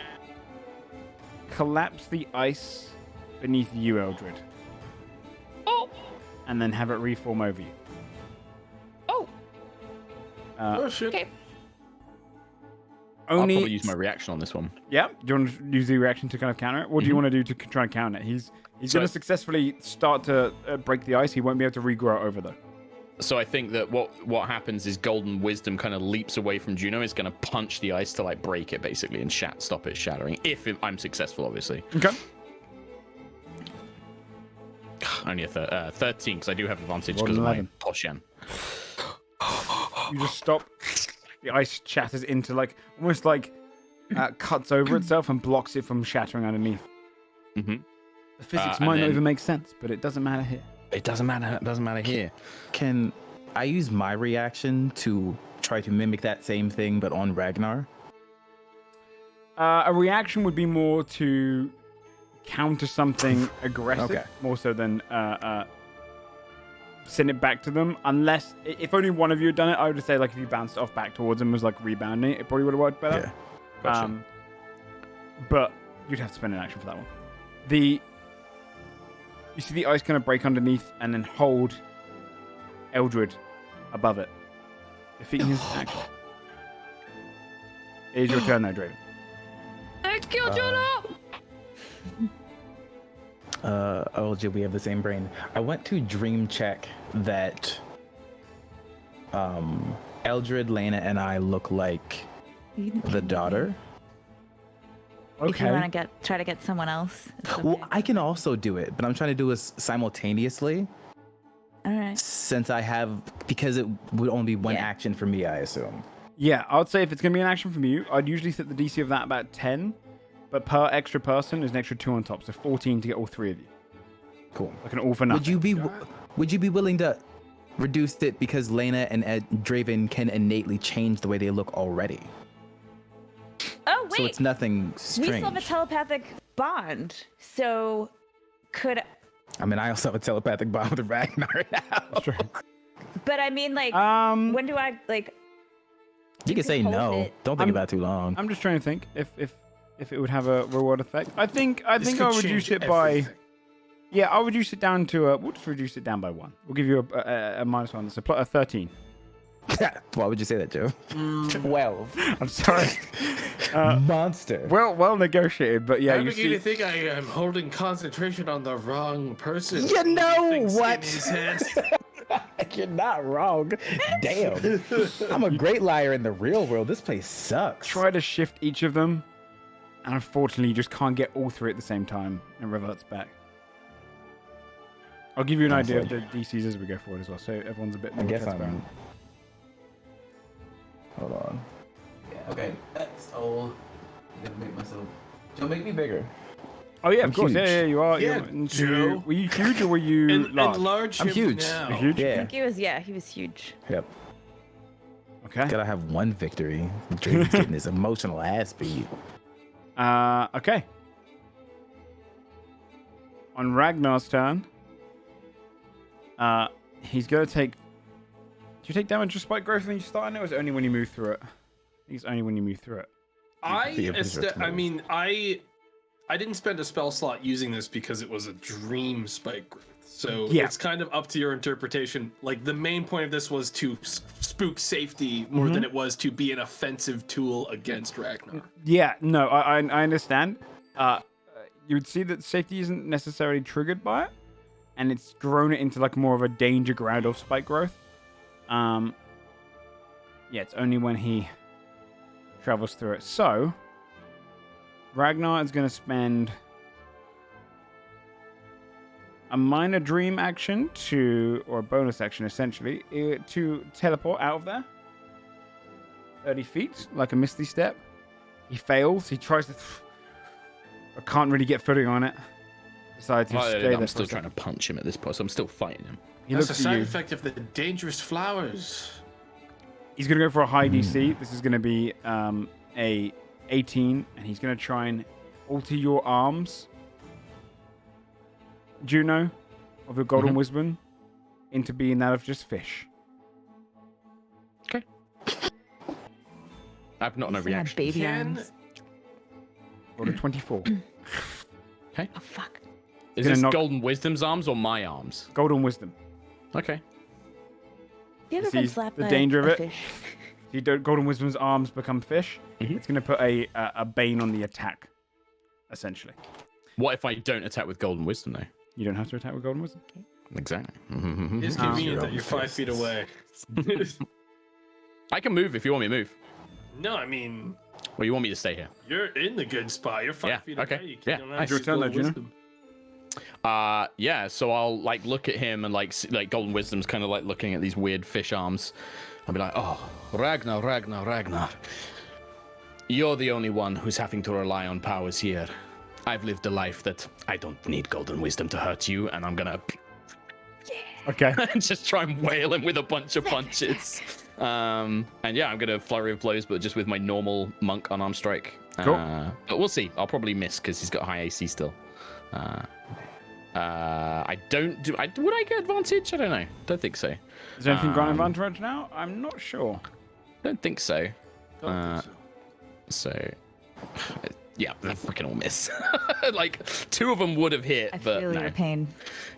collapse the ice beneath you, Eldred.
Oh,
And then have it reform over you.
oh,
Oh shit.
okay.
I'll
Only
probably use my reaction on this one.
Yeah. Do you want to use the reaction to kind of counter it? What do you want to do to try and counter it? He's
So
going to successfully start to break the ice. He won't be able to regrow it over though.
So I think that what happens is Golden Wisdom kind of leaps away from Juno. Is going to punch the ice to like break it basically and stop it shattering. If I'm successful, obviously.
Okay.
Only a 13 because I do have advantage
Roll
because of my
11.
Poshan.
You just stop. The ice shatters into like almost like cuts over itself and blocks it from shattering underneath.
Mm-hmm.
The physics
and
might not
then-
even make sense, but it doesn't matter here.
It doesn't matter. It doesn't matter here.
Can I use my reaction to try to mimic that same thing, but on Ragnar?
A reaction would be more to counter something aggressive,
Okay.
more so than send it back to them. Unless, if only one of you had done it, I would say like if you bounced it off back towards them was like rebounding, it probably would have worked better.
Yeah.
Gotcha.
But you'd have to spend an action for that one. You see the ice kind of break underneath and then hold Eldred above it, defeating his action. It is your turn now, Draven.
Thank you, Juno.
Oh, Jill, we have the same brain. I went to dream check that Eldred, Lena, and I look like the daughter.
If you want to try to get someone else. it's
Well,
okay.
I can also do it, but I'm trying to do it simultaneously
All right.
since because it would only be one
Yeah.
action for me, I assume.
Yeah, I would say if it's going to be an action from you, I'd usually set the DC of that about 10, but per extra person is an extra 2 on top, so 14 to get all 3 of you.
Cool.
Like an all for nothing.
Would you be willing to reduce it because Lena and Draven can innately change the way they look already?
Oh, wait.
So it's nothing
We still have a
strange.
telepathic bond. So could.
I mean, I also have a telepathic bond with Ragnar now.
Sure.
But I mean, like, when do I, like.
You can say
hold
no.
it.
Don't think about it too long.
I'm just trying to think if it would have a reward effect. I think I'll
This
reduce
could change
it by.
everything.
Yeah, I'll reduce it down to we'll just reduce it down by 1. We'll give you a -1. It's a 13.
Why would you say that, Joe? 12.
I'm sorry.
Monster.
Well negotiated, but yeah,
I'm
you
beginning to
see.
think I am holding concentration on the wrong person.
You know
Things in
what?
his head.
You're not wrong. Damn. I'm a great liar in the real world. This place sucks.
Try to shift each of them, and unfortunately, you just can't get all 3 at the same time, and reverts back. I'll give you an idea of the DCs as we go forward as well, so everyone's a bit more
I guess
transparent.
Hold on. Yeah, okay. That's old. I'm gonna make myself. Don't make me bigger.
Oh yeah,
I'm
of course.
huge.
Yeah, you are.
Yeah,
You're into-
Joe.
Were you huge or were you large?
Enlarge
I'm
him
huge.
now.
You're huge?
I
Yeah.
think he was huge.
Yep.
Okay.
Gotta have one victory. Draven's getting his emotional ass beat.
Okay. On Ragnar's turn, he's gonna take. Do you take damage of spike growth when you start on it, or is it only when you move through it? I think it's only when you move through it.
I
move.
mean, I didn't spend a spell slot using this because it was a dream spike growth. So
Yeah.
it's kind of up to your interpretation. Like the main point of this was to spook safety more than it was to be an offensive tool against Ragnar.
Yeah, no, I understand. You would see that safety isn't necessarily triggered by it, and it's grown it into like more of a danger ground of spike growth. Yeah, it's only when he travels through it. So Ragnar is going to spend a minor dream action or a bonus action essentially, to teleport out of there. 30 feet, like a misty step. He fails. He tries to, but can't really get footing on it. Decides to stay there.
I'm still trying to punch him at this point, so I'm still fighting him.
He
That's a
looks at
side
you.
effect of the dangerous flowers.
He's going to go for a high DC. This is going to be a 18, and he's going to try and alter your arms, Juno, of your golden wisdom, into being that of just fish.
Okay. I've not no
Used to have
reaction.
baby
Can-
arms.
Rolled a 24.
Oh fuck.
Is
Gonna
this
knock-
Golden Wisdom's arms or my arms?
Golden wisdom.
Okay.
You ever
See,
been slapped
the
by
danger
a
of it?
fish?
If you don't, Golden Wisdom's arms become fish,
Mhm.
it's going to put a bane on the attack, essentially.
What if I don't attack with Golden Wisdom though?
You don't have to attack with Golden Wisdom.
Exactly.
It's convenient that you're 5 feet away.
I can move if you want me to move.
No, I mean,
Or you want me to stay here?
you're in the good spot. You're 5
Yeah,
feet
okay.
away. You
Yeah,
don't
nice.
have to
Your turn,
use
though,
Golden
Juno.
Wisdom.
Yeah, so I'll like look at him and like like Golden Wisdom's kind of like looking at these weird fish arms. I'll be like, oh, Ragnar. You're the only one who's having to rely on powers here. I've lived a life that I don't need Golden Wisdom to hurt you, and I'm gonna
Okay.
just try and whale him with a bunch of punches. And yeah, I'm gonna flurry of blows, but just with my normal monk unarmed strike.
Cool.
But we'll see. I'll probably miss because he's got high AC still. I don't do. Would I get advantage? I don't know. Don't think so.
Is there anything granting advantage now? I'm not sure.
Don't think so.
Don't think so.
So, yeah, they freaking all miss. Like 2 of them would have hit,
I
but
feel
no.
your pain.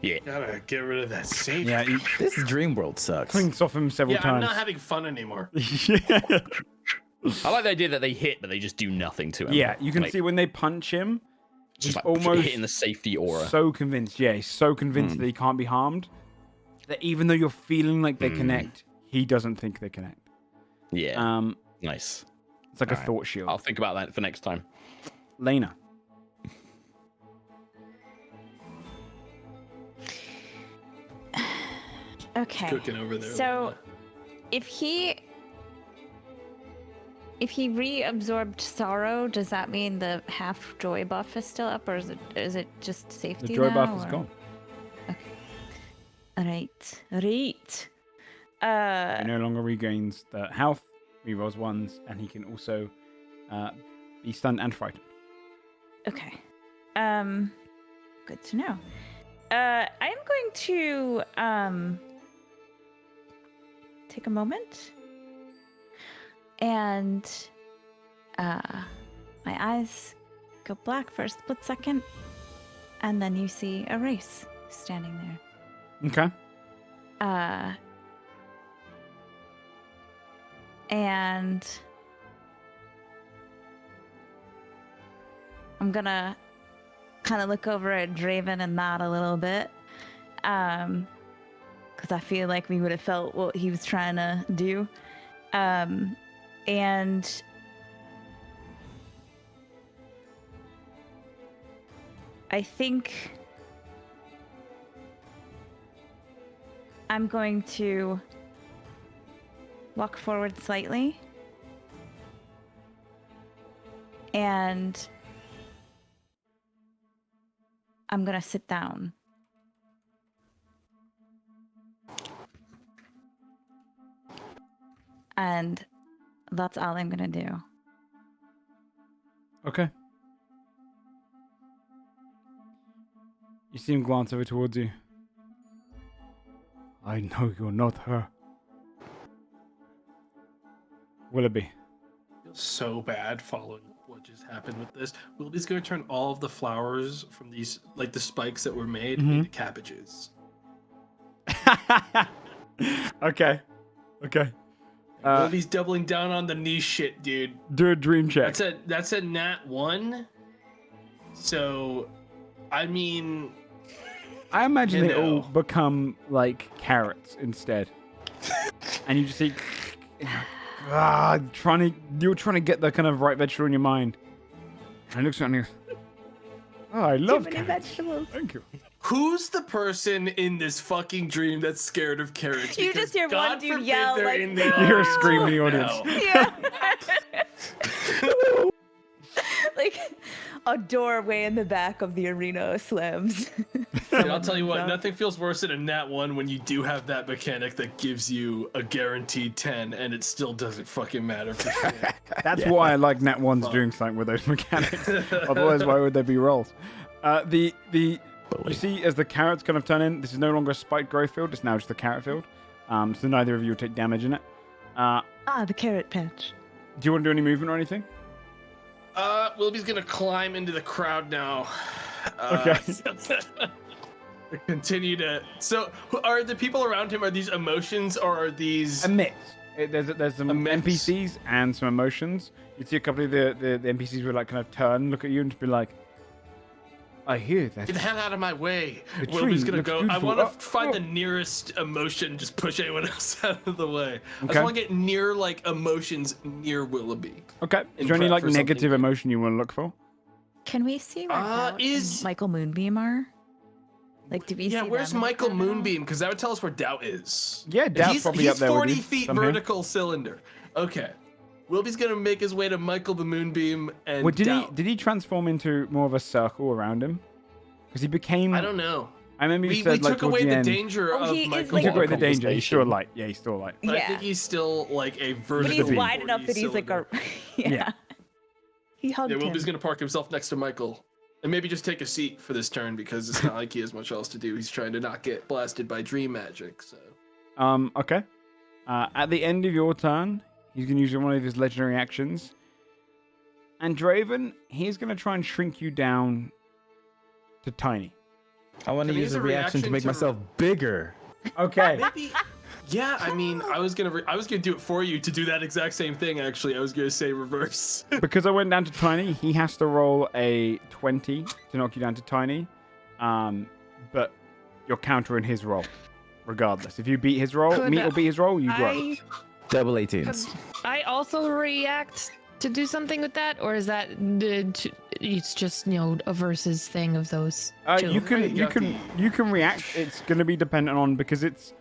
Yeah.
Gotta get rid of that safe.
Yeah, he
This dream world sucks.
clinks off him several
Yeah, I'm
times.
not having fun anymore.
I like the idea that they hit, but they just do nothing to him.
Yeah, you can
Like,
see when they punch him,
just
he's
like
almost
hitting the safety aura.
so convinced. Yeah, he's so convinced that he can't be harmed that even though you're feeling like they connect, he doesn't think they connect.
Yeah. Nice.
It's like a
Alright.
thought shield.
I'll think about that for next time.
Lena.
Okay.
Cooking over there.
So, if he reabsorbed sorrow, does that mean the half joy buff is still up, or is it just safety?
The joy
now,
buff is
or-
gone.
Right. Right.
He no longer regains the health, rerolls ones, and he can also be stunned and frightened.
Okay. Good to know. I'm going to take a moment and my eyes go black for a split second, and then you see a race standing there.
Okay.
And I'm gonna kind of look over at Draven and nod a little bit, because I feel like we would have felt what he was trying to do, and I think I'm going to walk forward slightly and I'm gonna sit down. And that's all I'm gonna do.
Okay. You see him glance over towards you. I know you're not her. Willoughby.
Feels so bad following what just happened with this. Willoughby's gonna turn all of the flowers from these, like the spikes that were made, into cabbages.
Okay. Okay.
Willoughby's doubling down on the niche shit, dude.
Do a dream check.
That's a nat 1. So, I mean,
I imagine
You
they all
know.
become like carrots instead. And you just see you're trying to get the kind of right vegetable in your mind. And he looks around and goes, oh, I love
many
carrots.
vegetables.
Thank you.
who's the person in this fucking dream that's scared of carrots?
You
Because
just hear
God
one dude
forbid
yell,
they're
like,
in the
"No!"
You hear a
audience.
scream in the audience.
No.
Yeah. Like a doorway in the back of the arena slams.
Dude, I'll tell you what, nothing feels worse than a nat 1 when you do have that mechanic that gives you a guaranteed 10 and it still doesn't fucking matter for shit.
That's why I like Nat 1's doing something with those mechanics. Otherwise, why would there be rolls? You see, as the carrots kind of turn in, this is no longer a spiked growth field. It's now just a carrot field. So neither of you will take damage in it.
The carrot patch.
Do you want to do any movement or anything?
Wilby's gonna climb into the crowd now.
Okay.
To continue to. So, are the people around him? Are these emotions or are these?
A mix. There's some
A mix.
NPCs and some emotions. You see a couple of the NPCs will like kind of turn, look at you, and just be like, "I hear that."
Get the hell out of my way.
The
Wilby's
tree
gonna
looks
go. I
beautiful.
want to
Oh,
find
oh.
the nearest emotion. Just push anyone else out of the way. I
Okay.
just want to get near like emotions near Willoughby.
Okay. Is
And
there any
prep
like
for something
negative
good.
emotion you want to look for?
Can we see where Doubt
is-
and Michael Moonbeam are? Like, do we see
Yeah, where's
them in the
Michael
crowd at all?
Moonbeam? Because that would tell us where Doubt is.
Yeah, Doubt's probably up
he's
there with
40
you,
feet
somehow.
vertical cylinder. Okay. Wilby's gonna make his way to Michael the Moonbeam and
Well,
Doubt.
did he transform into more of a circle around him? Because he became.
I don't know.
I remember you
We
said like
took
towards
away the
end,
danger
Oh,
of
he is
Michael.
He
like-
took away the danger. He's still
Conversation.
light. Yeah, he's still light.
But I
Yeah.
think he's still like a
But
vertical.
he's
be.
wide enough that he's like a. Yeah.
Yeah.
He hugged
Yeah,
him.
Wilby's gonna park himself next to Michael. And maybe just take a seat for this turn because it's not like he has much else to do. He's trying to not get blasted by dream magic. So
Okay. At the end of your turn, he's going to use one of his legendary actions. And Draven, he's going to try and shrink you down to tiny.
I want to
Can I
use
use
a
a
reaction to
reaction
make
to-
myself bigger.
Okay.
maybe. Yeah, I mean, I was gonna do it for you to do that exact same thing. Actually, I was gonna say reverse.
Because I went down to tiny, he has to roll a 20 to knock you down to tiny. But you're countering his roll, regardless. If you beat his roll,
Could
meet or beat his roll, you grow.
I,
Double
could
18s.
I also react to do something with that, or is that it's just a versus thing of those? Two?
You can react. It's going to be dependent on because it's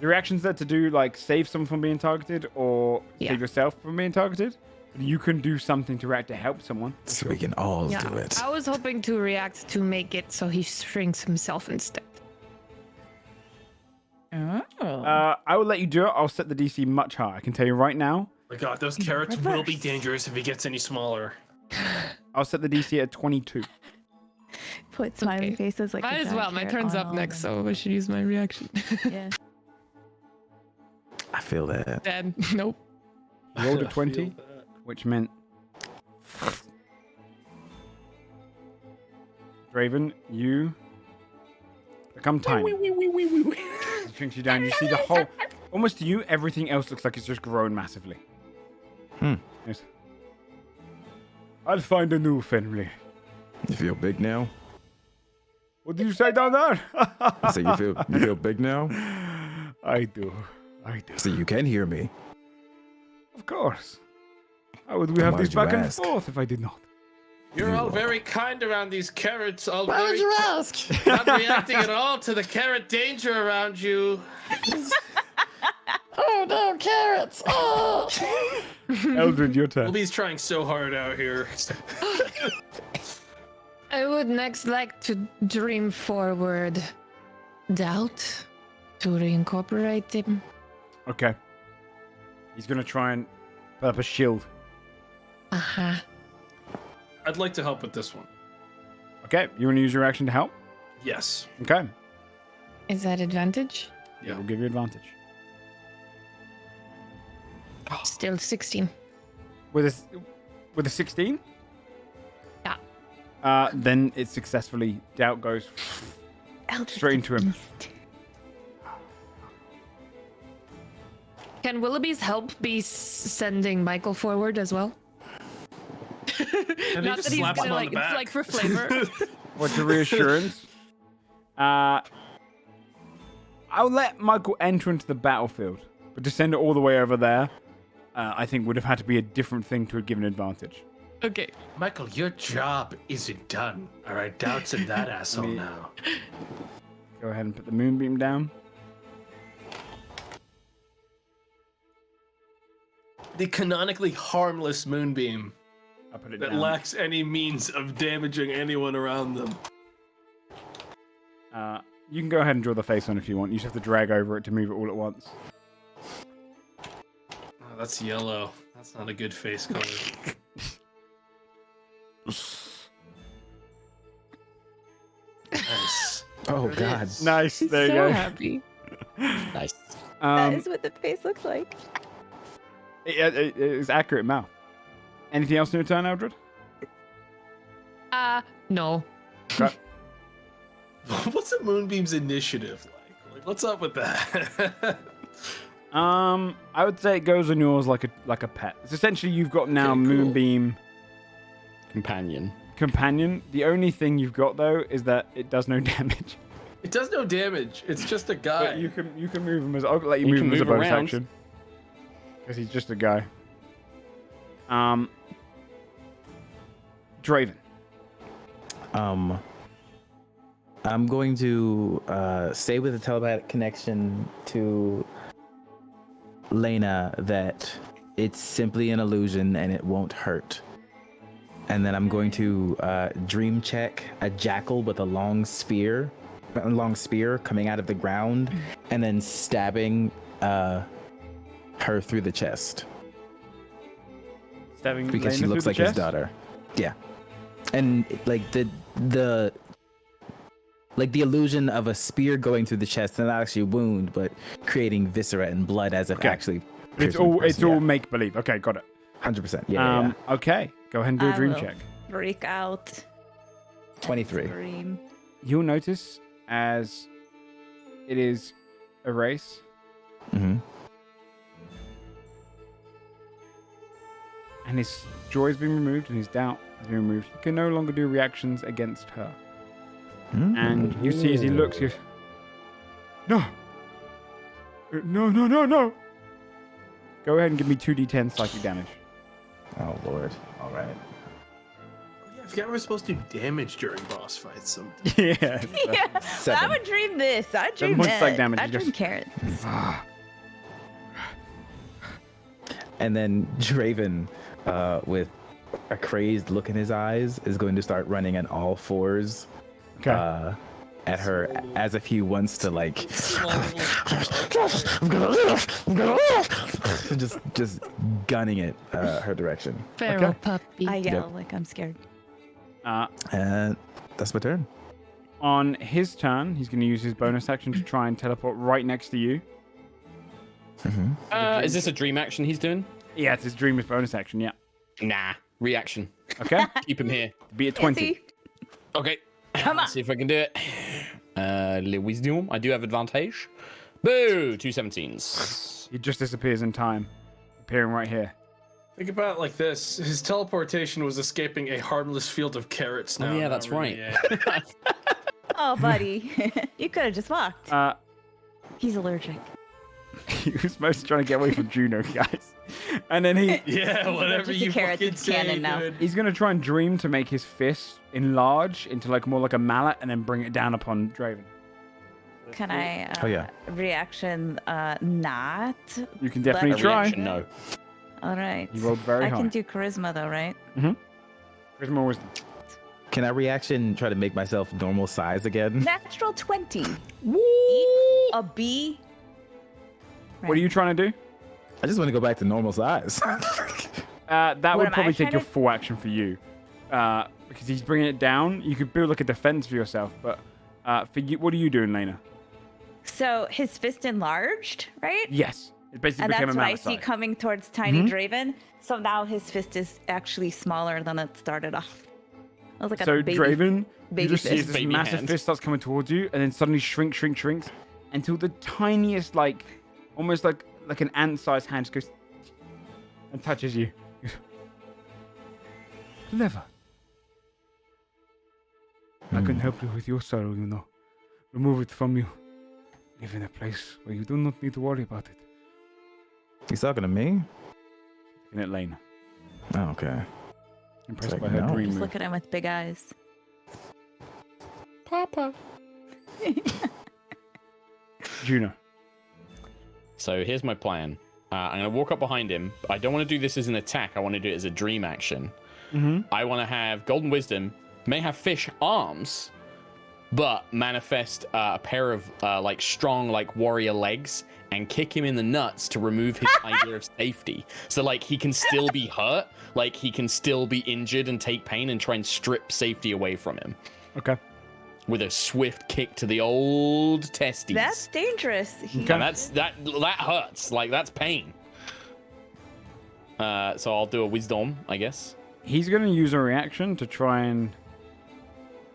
the reactions there to do like save someone from being targeted or
Yeah.
save yourself from being targeted. You can do something to react to help someone.
So we can all
Yeah,
do it.
I was hoping to react to make it so he shrinks himself instead.
Oh.
I will let you do it. I'll set the DC much higher. I can tell you right now.
My God, those carrots will be
Reverse.
dangerous if he gets any smaller.
I'll set the DC at 22.
Put smiley
Okay.
faces like.
Might
a
as well. My
carrot
turn's
on
up
all
next,
of
so I should use my reaction.
them. Yeah.
I feel that.
Dead. Nope.
You rolled a
I
20,
feel that.
which meant Draven, you become tiny. It shrinks you down. You see the whole, almost to you, everything else looks like it's just grown massively. Yes. I'll find a new family.
You feel big now?
What did you say down there?
I say you feel big now?
I do.
So you can hear me.
Of course. How would we have
Why
this
did you
back and
ask?
forth if I did not?
You're all very kind around these carrots. All
Why would
very
you ask?
not reacting at all to the carrot danger around you.
Oh no, carrots! Oh!
Eldred, your turn.
Wilby's trying so hard out here.
I would next like to dream forward Doubt to reincorporate him.
Okay. He's going to try and put up a shield.
Uh-huh.
I'd like to help with this one.
Okay. You want to use your action to help?
Yes.
Okay.
Is that advantage?
Yeah. We'll give you advantage.
Still 16.
With a 16?
Yeah.
Then it successfully, Doubt goes
Eldritch
straight into him.
Beast.
Can Willoughby's help be sending Michael forward as well?
And
Not that he's
slaps him
gonna
on the back.
it's like for flavor.
What's your reassurance? I'll let Michael enter into the battlefield, but to send it all the way over there, I think would have had to be a different thing to have given advantage.
Okay.
Michael, your job isn't done. All right, Doubt's in that asshole
Me-
now.
Go ahead and put the moonbeam down.
The canonically harmless moonbeam
I'll put it
that
down.
lacks any means of damaging anyone around them.
You can go ahead and draw the face on if you want. You just have to drag over it to move it all at once.
Oh, that's yellow. That's not a good face color. Nice.
Oh
it
god.
is.
Nice.
He's
There you
so
go.
happy.
Nice.
That is what the face looks like.
It's accurate mouth. Anything else in your turn, Eldred?
No.
Okay.
What's a Moonbeam's initiative like? Like, what's up with that?
I would say it goes on yours like a pet. It's essentially you've got now
Okay, cool.
Moonbeam
Companion.
The only thing you've got though is that it does no damage.
It does no damage. It's just a guy.
But you can move him as I'll let you
You
move
can
him as a
move
bonus
around.
action. Because he's just a guy. Draven.
I'm going to say with a telepathic connection to Lena that it's simply an illusion and it won't hurt. And then I'm going to dream check a jackal with a long spear coming out of the ground and then stabbing her through the chest
Stabbing
because she
Lena
looks
through
like
the
his
chest?
daughter. Yeah. And like the illusion of a spear going through the chest and not actually a wound, but creating viscera and blood as if
Okay.
actually.
It's
piercing
all
the person,
all
yeah.
make believe. Okay, got it.
100%. Yeah.
Okay, go ahead and do a
I
dream
will
check.
Freak out.
23.
Scream.
You'll notice as it is a race,
Mm-hmm.
and his joy has been removed and his doubt has been removed. He can no longer do reactions against her. And you see as he looks, he goes, No! No! Go ahead and give me 2d10 psychic damage.
Oh Lord. All right.
Yeah, I forgot we're supposed to do damage during boss fights. Sometimes.
Yeah.
Yeah, but I
7.
would dream this. I dream
points
that.
psych damage,
I
you
dream
just-
carrots.
And then Draven, with a crazed look in his eyes, is going to start running on all fours
Okay.
at her as if he wants to like just gunning it her direction.
Feral
Okay.
puppy.
I yell
Yep.
like I'm scared.
And that's my turn.
On his turn, he's going to use his bonus action to try and teleport right next to you.
Is this a dream action he's doing?
Yeah, it's his dreamer's bonus action, yeah.
Nah. Reaction.
Okay?
Keep him here.
Be at 20.
See?
Okay.
Come on.
Let's see if I can do it. Le wisdom. I do have advantage. Boo! 2 17s.
He just disappears in time, appearing right here.
Think about it like this: his teleportation was escaping a harmless field of carrots. Now,
yeah,
not
that's
really,
right.
yeah.
Oh, buddy, you could have just walked. He's allergic.
He was mostly trying to get away from Juno, guys. And then
Yeah, whatever
Just a
you
carrot
fucking
that's
say,
canon now.
dude.
he's going to try and dream to make his fist enlarge into like more like a mallet and then bring it down upon Draven.
Can I?
Oh, yeah.
Reaction? Not.
You can definitely
Let-
try.
Reaction, no.
All right.
You rolled very
I
high.
can do charisma though, right?
Charisma or wisdom.
Can I reaction try to make myself normal size again?
Natural 20. A B.
What are you trying to do?
I just want to go back to normal size.
That
What
would
am I
probably take
trying
your
to-
full action for you. Because he's bringing it down. You could build like a defense for yourself. But for you, what are you doing, Lena?
So his fist enlarged, right?
Yes. It basically
And
became
that's
a
what I
mallet
see
size.
coming towards Tiny Draven. So now his fist is actually smaller than it started off. I was like
So
a baby.
Draven, you
baby
just see
fist.
this
Baby
massive
hand.
fist starts coming towards you, and then suddenly shrinks until the tiniest, like almost like an ant-sized hand just goes and touches you. Clever. I can help you with your sorrow, you know. Remove it from you. Live in a place where you do not need to worry about it.
He's talking to me?
Looking at Lena,
Oh, okay.
impressed
It's
by
like,
her
no.
dream
Just
move.
look at him with big eyes.
Papa.
Juno.
So here's my plan. I'm going to walk up behind him. I don't want to do this as an attack. I want to do it as a dream action. I want to have Golden Wisdom, may have fish arms, but manifest a pair of like strong like warrior legs and kick him in the nuts to remove his idea of safety. So like he can still be hurt, like he can still be injured and take pain and try and strip safety away from him
Okay.
with a swift kick to the old testes.
That's dangerous.
Okay.
And that hurts. Like that's pain. So I'll do a wisdom, I guess.
He's going to use a reaction to try and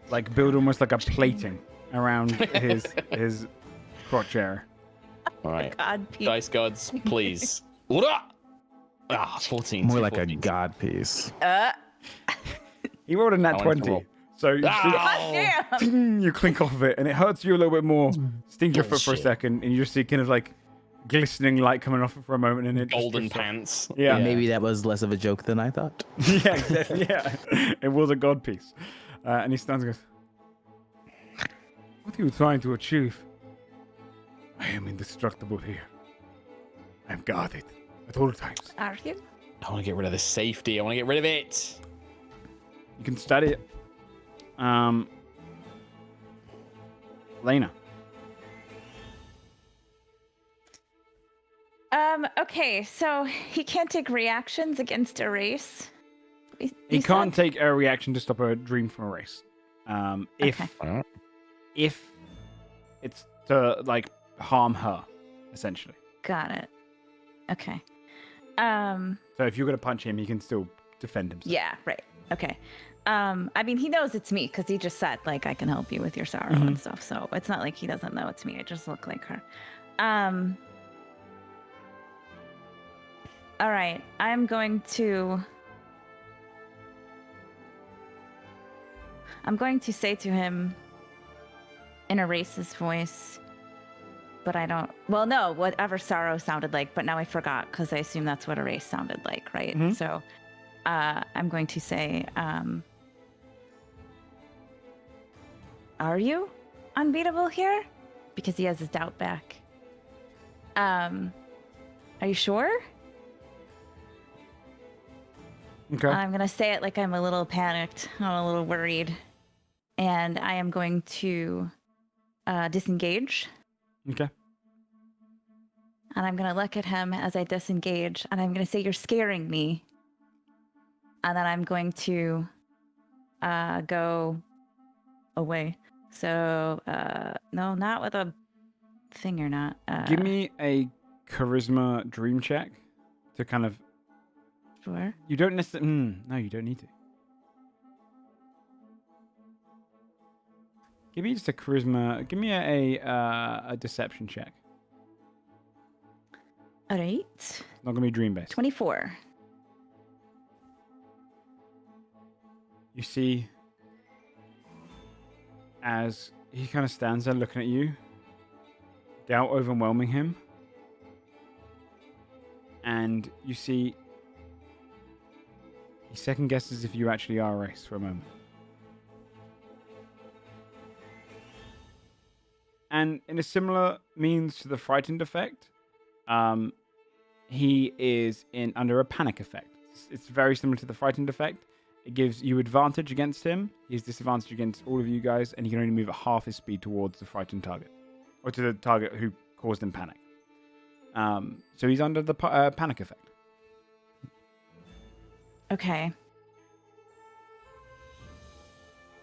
like build almost like a plating around his crotch area.
All right.
God, Pete.
Dice gods, please. 14.
More like
14.
a god piece.
He rolled a nat
I wanted to
20.
roll.
So you,
Ow!
Damn.
you clink off of it, and it hurts you a little bit more. Stings your foot for a
Bullshit.
second, and you just see kind of like glistening light coming off it for a moment, and it just
Golden
drifts off.
pants.
Yeah.
Maybe that was less of a joke than I thought.
Yeah, exactly. Yeah, it was a god piece. And he stands and goes, "What are you trying to achieve? I am indestructible here. I am guarded at all times.
Are you?
I want to get rid of this safety. I want to get rid of it.
You can study it." Lena.
Okay, so he can't take reactions against a race.
He
You
can't
said?
take a reaction to stop a dream from a race. If
Okay.
if it's to like harm her, essentially.
Got it. Okay.
So if you're gonna punch him, he can still defend himself.
Yeah, right. Okay. I mean, he knows it's me because he just said, like, I can help you with your sorrow
Mhm.
and stuff. So it's not like he doesn't know it's me. I just look like her. All right. I'm going to say to him in a racist voice, but I don't. Well, no, whatever sorrow sounded like, but now I forgot because I assume that's what a race sounded like, right?
Mhm.
So I'm going to say, are you unbeatable here? Because he has his doubt back. Are you sure?
Okay.
I'm going to say it like I'm a little panicked. I'm a little worried. And I am going to disengage.
Okay.
And I'm going to look at him as I disengage. And I'm going to say, you're scaring me. And then I'm going to go away. So, no, not with a thing or not.
Give me a charisma dream check to kind of.
Sure.
You don't necessarily. No, you don't need to. Give me just a charisma. Give me a deception check.
All right.
Not gonna be dream based.
24.
You see, as he kind of stands there looking at you, doubt overwhelming him, and you see he second guesses if you actually are a race for a moment. And in a similar means to the frightened effect, he is under a panic effect. It's very similar to the frightened effect. It gives you advantage against him. He has disadvantage against all of you guys, and he can only move at half his speed towards the frightened target, or to the target who caused him panic. So he's under the panic effect.
Okay.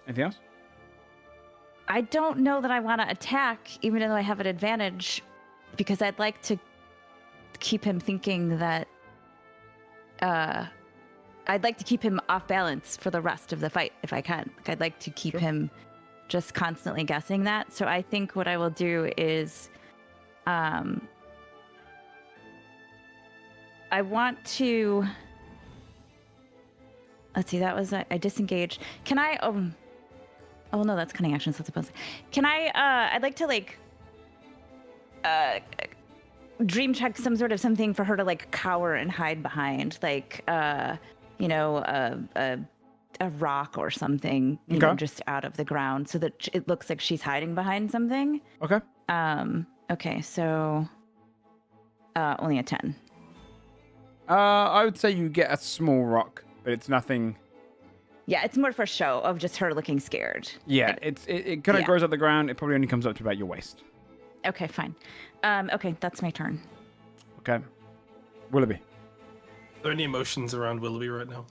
Anything else?
I don't know that I want to attack, even though I have an advantage, because I'd like to keep him thinking that. I'd like to keep him off balance for the rest of the fight, if I can. Like, I'd like to keep him just constantly guessing that. So I think what I will do is, I want to. Let's see. That was I disengaged. Can I? Oh no, that's cunning action. So that's opposed. Can I? I'd like to dream check some sort of something for her to like cower and hide behind, like you know, a rock or something, you know, just out of the ground, so that it looks like she's hiding behind something.
Okay.
Okay, so only a 10.
I would say you get a small rock, but it's nothing.
Yeah, it's more for show of just her looking scared.
Yeah,
Like,
it kind of
yeah.
grows up the ground. It probably only comes up to about your waist.
Okay, fine. Okay, that's my turn.
Okay. Willoughby.
Are there any emotions around Willoughby right now?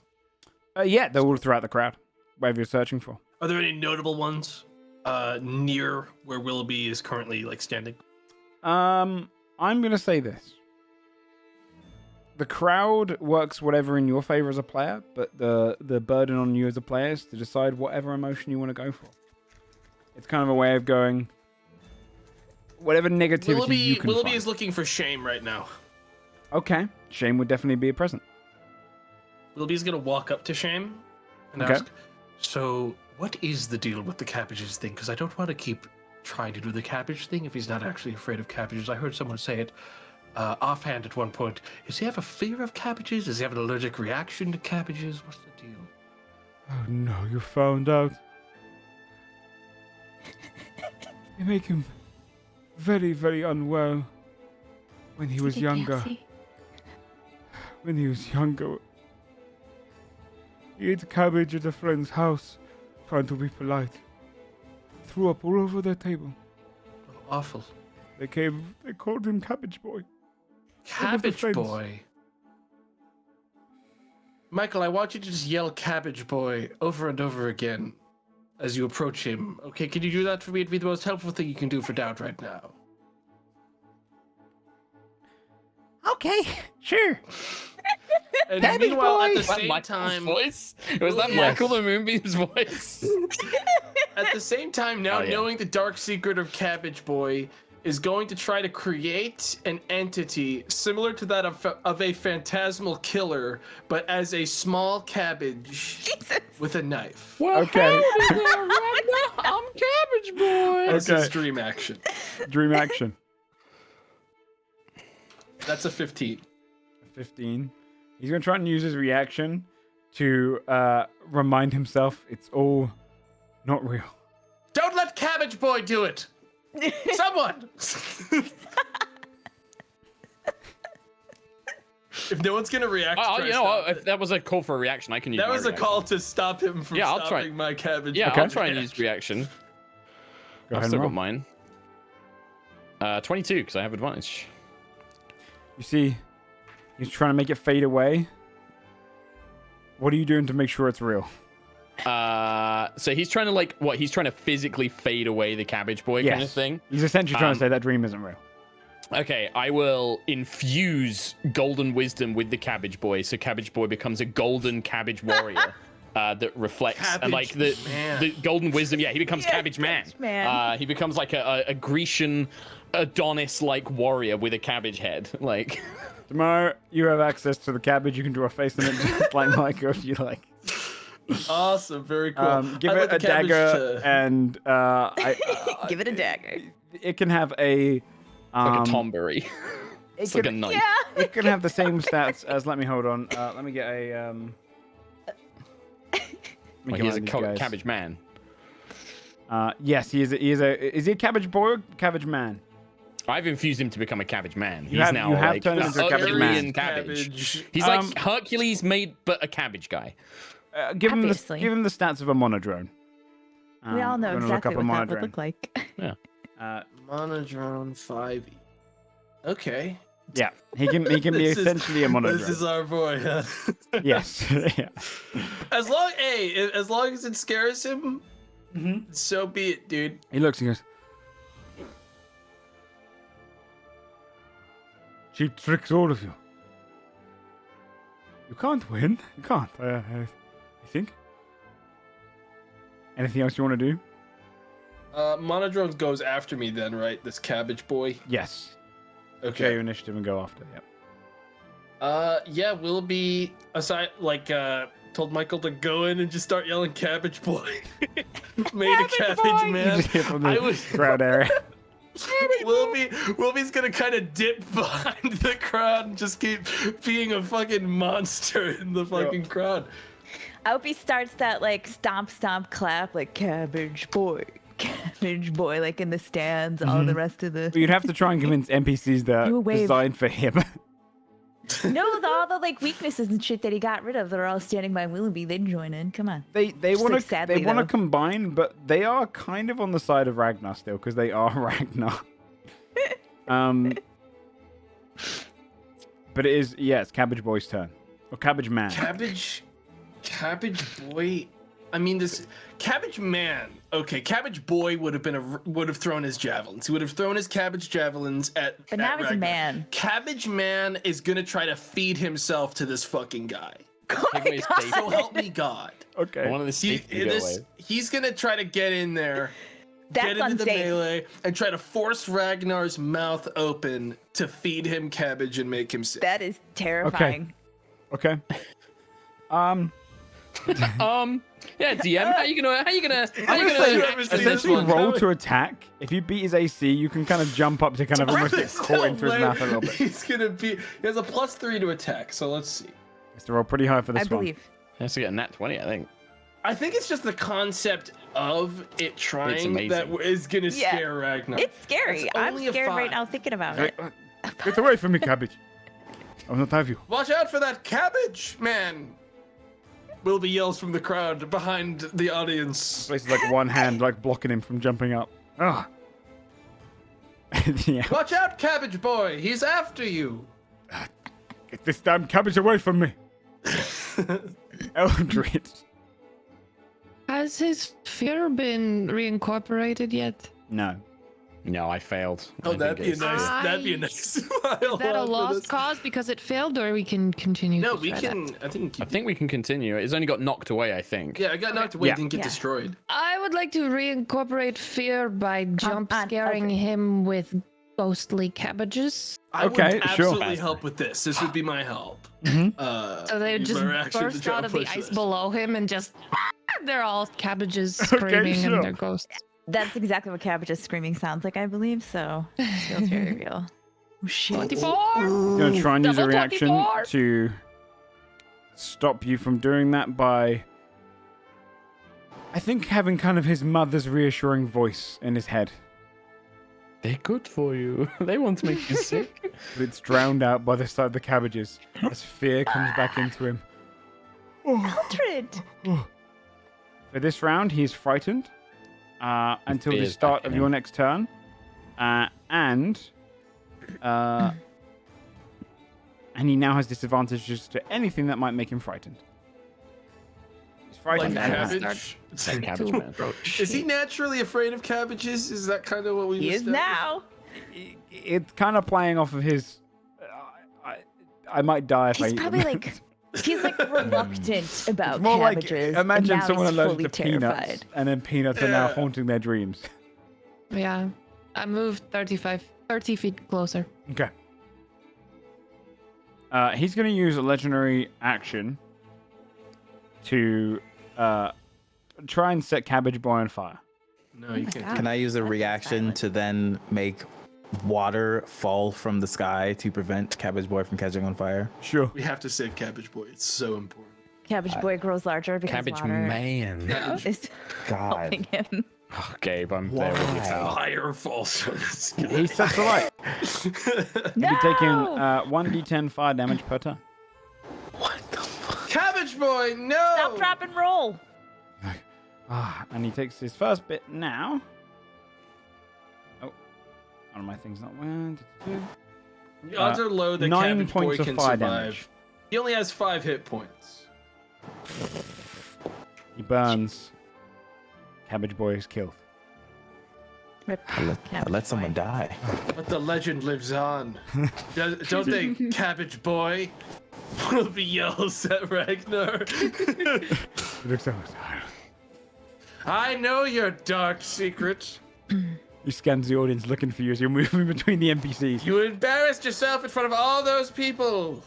Yeah, they're all throughout the crowd. Whatever you're searching for.
Are there any notable ones near where Willoughby is currently like standing?
I'm gonna say this. the crowd works whatever in your favor as a player, but the burden on you as a player is to decide whatever emotion you want to go for. It's kind of a way of going whatever negativity you can
Willoughby
find.
is looking for shame right now.
Okay, shame would definitely be a present.
Willoughby's gonna walk up to Shame and
Okay.
ask, so what is the deal with the cabbages thing? Because I don't want to keep trying to do the cabbage thing if he's not actually afraid of cabbages. I heard someone say it offhand at one point. Does he have a fear of cabbages? Does he have an allergic reaction to cabbages? What's the deal?
Oh no, you found out. You make him very, very unwell when he was younger. When he was younger, he ate cabbage at a friend's house, trying to be polite. Threw up all over their table.
Oh, awful.
They called him Cabbage Boy.
Cabbage
friends.
Boy. Michael, I want you to just yell Cabbage Boy over and over again as you approach him. Okay, can you do that for me? It'd be the most helpful thing you can do for Dowd right now.
Okay, sure.
And
Cabbage
meanwhile,
Boy!
at the
Was that
same
Michael's
time,
voice? Was that
Yes.
Michael the Moonbeam's voice?
at the same time, now
Oh, yeah.
knowing the dark secret of Cabbage Boy is going to try to create an entity similar to that of a phantasmal killer, but as a small cabbage
Jesus.
with a knife.
Well,
Okay.
howdy there, Ragnar. I'm Cabbage Boy.
That's
Okay.
his dream action.
Dream action.
That's a 15.
15. He's going to try and use his reaction to remind himself it's all not real.
Don't let Cabbage Boy do it! Someone! If no one's gonna react,
Oh,
try
you know
stop
what?
it.
If that was a call for a reaction, I can use
That
my
was a
reaction.
call to stop him from
Yeah, I'll try.
stopping my cabbage.
Yeah,
Okay.
I'll try and use reaction.
Go
I've
ahead
still
and
got
roll.
mine. 22, because I have advantage.
You see, he's trying to make it fade away. What are you doing to make sure it's real?
So he's trying to he's trying to physically fade away the Cabbage Boy kind of
Yes.
thing.
He's essentially trying
Um,
to say that dream isn't real.
Okay, I will infuse golden wisdom with the Cabbage Boy, so Cabbage Boy becomes a golden cabbage warrior that reflects and like
Cabbage Man.
the golden wisdom. Yeah, he becomes
Yeah,
Cabbage Man.
Cabbage Man.
He becomes like a Grecian Adonis-like warrior with a cabbage head. Like,
Tomorrow, you have access to the cabbage. You can draw a face on it just like Michael if you like.
Awesome, very cool.
Give
I'd
it
like
a
the cabbage
dagger
to-
and
Give it a dagger.
it can have a
like a Tombury. It's like a knife.
Yeah.
It can have the same stats as. Let me hold on. Let me get a. Let me
Like,
get
he's
one
a
of these guys.
cabbage man.
Yes, he is. Is he a cabbage boy or cabbage man?
I've infused him to become a cabbage man. He's
have-
now
you have
like
turned him into a cabbage
Aryan
man.
cabbage. He's
Um,
like Hercules made, but a cabbage guy.
Give him
Obviously.
give him the stats of a monodrone.
We all know
I'm gonna
exactly
look up
what
a
that would
monodrone.
look like.
Monodrone 5e. Okay.
Yeah, he can be
This is-
essentially a monodrone.
This is our boy. Huh?
Yes. Yeah.
As long as it scares him, so be it, dude.
He looks and goes. Cheap tricks, all of you. You can't win. You can't. I think. Anything else you want to do?
Monodrone goes after me then, right? This cabbage boy.
Yes. Share
Okay.
your initiative and go after. Yep.
Yeah, we'll be aside told Michael to go in and just start yelling cabbage boy. Made a cabbage
You
man.
just hear from
I
the
was
crowd area.
Wilby's gonna kind of dip behind the crowd and just keep being a fucking monster in the fucking crowd.
I hope he starts that like stomp stomp clap like cabbage boy, like in the stands, all the rest of the
But you'd have to try and convince NPCs that
Do a
are
wave.
designed for him.
no, all the like weaknesses and shit that he got rid of. They're all standing by Willoughby. They'd join in. Come on.
They
Just,
want
like,
to
sadly,
they want to
though.
combine, but they are kind of on the side of Ragnar still because they are Ragnar. But it is it's Cabbage Boy's turn or Cabbage Man.
Cabbage boy I mean, this Cabbage Man. Okay, Cabbage Boy would have thrown his javelins. He would have thrown his cabbage javelins at.
But now he's a
Ragnar.
man.
Cabbage Man is gonna try to feed himself to this fucking guy.
Take away his safety.
So help me God.
Okay.
One of the safety go away.
He's gonna try to get in there,
That's
get into the
unsafe.
melee, and try to force Ragnar's mouth open to feed him cabbage and make him sick.
That is terrifying.
Okay.
Yeah, DM. How you gonna
Essentially roll to attack. If you beat his AC, you can kind of jump up to kind of almost get caught into his mouth a little bit.
He has a +3 to attack, so let's see.
He has to roll pretty high for this
I believe.
He has to get a nat 20, I think.
I think it's just the concept of it trying
amazing.
that is gonna
Yeah.
scare Ragnar.
It's scary.
That's
I'm
only a
scared right
5.
now thinking about
One.
it.
Get away from me, Cabbage. I will not have you.
Watch out for that cabbage, man! Will be yells from the crowd behind the audience.
Places like one hand like blocking him from jumping up. Ah. Yeah.
Watch out, Cabbage Boy! He's after you!
Get this damn cabbage away from me. Eldritch.
Has his fear been reincorporated yet?
No.
No, I failed.
Oh,
I
that'd
think
be a
it's-
nice. That'd be a nice smile.
Is that a
for
lost
this.
cause because it failed, or we can continue?
No,
to
we
try
can.
that?
I
I think we can continue. It's only got knocked away, I think.
Yeah, I got knocked away.
Yeah.
Didn't get
Yeah.
destroyed.
I would like to reincorporate fear by jump
on,
scaring
okay.
him with ghostly cabbages.
I
Okay,
would
sure.
absolutely help with this. This would be my help.
So they
use
just
my reaction to
burst
try
out
to
of the
push
ice
this.
below him and just they're all cabbages screaming
sure.
and they're ghosts.
That's exactly what Cabbage's screaming sounds like, I believe. So it feels very real. Oh, shit.
24.
I'm going to try and use a
Double
reaction
24.
to stop you from doing that by, I think, having kind of his mother's reassuring voice in his head.
They're good for you. They won't make you sick.
But it's drowned out by the sight of the cabbages as fear comes back into him.
Mildred.
For this round, he is frightened until the
fear's
start
back
of
in
your
him.
next turn. And he now has disadvantages to anything that might make him frightened. He's
Like
frightened. and
cabbage.
Like Cabbage Man.
Is he naturally afraid of cabbages? Is that kind of what we?
He is now.
it's kind of playing off of his. I might die if I
He's
eat
probably
them.
like, he's like reluctant about
It's more like
cabbages.
imagine
and now
someone
he's
allergic
fully
to peanuts,
terrified.
and then peanuts are now
Yeah.
haunting their dreams.
Yeah. I moved 30 feet closer.
Okay. He's going to use a legendary action to try and set Cabbage Boy on fire.
No, you can't.
Can I use a reaction to then make water fall from the sky to prevent Cabbage Boy from catching on fire?
Sure.
We have to save Cabbage Boy. It's so important.
Cabbage Boy grows larger because
Cabbage
water
Man.
is
God.
helping him.
Oh, Gabe, I'm there with you, pal.
Fire falls from the sky.
He sets the light.
No!
You're taking 1d10 fire damage per turn.
Cabbage Boy, no!
Stop, drop, and roll.
And he takes his first bit now. Oh, one of my things not well.
The odds are low that
9
Cabbage Boy
points of
can
fire
survive.
damage.
He only has 5 hit points.
He burns. Cabbage Boy is killed.
Rip.
I
Cabbage
let someone
Boy.
die.
But the legend lives on. Don't they, Cabbage Boy? Will be yells at Ragnar.
He looks over.
I know your dark secret.
He scans the audience looking for you as you're moving between the NPCs.
You embarrassed yourself in front of all those people.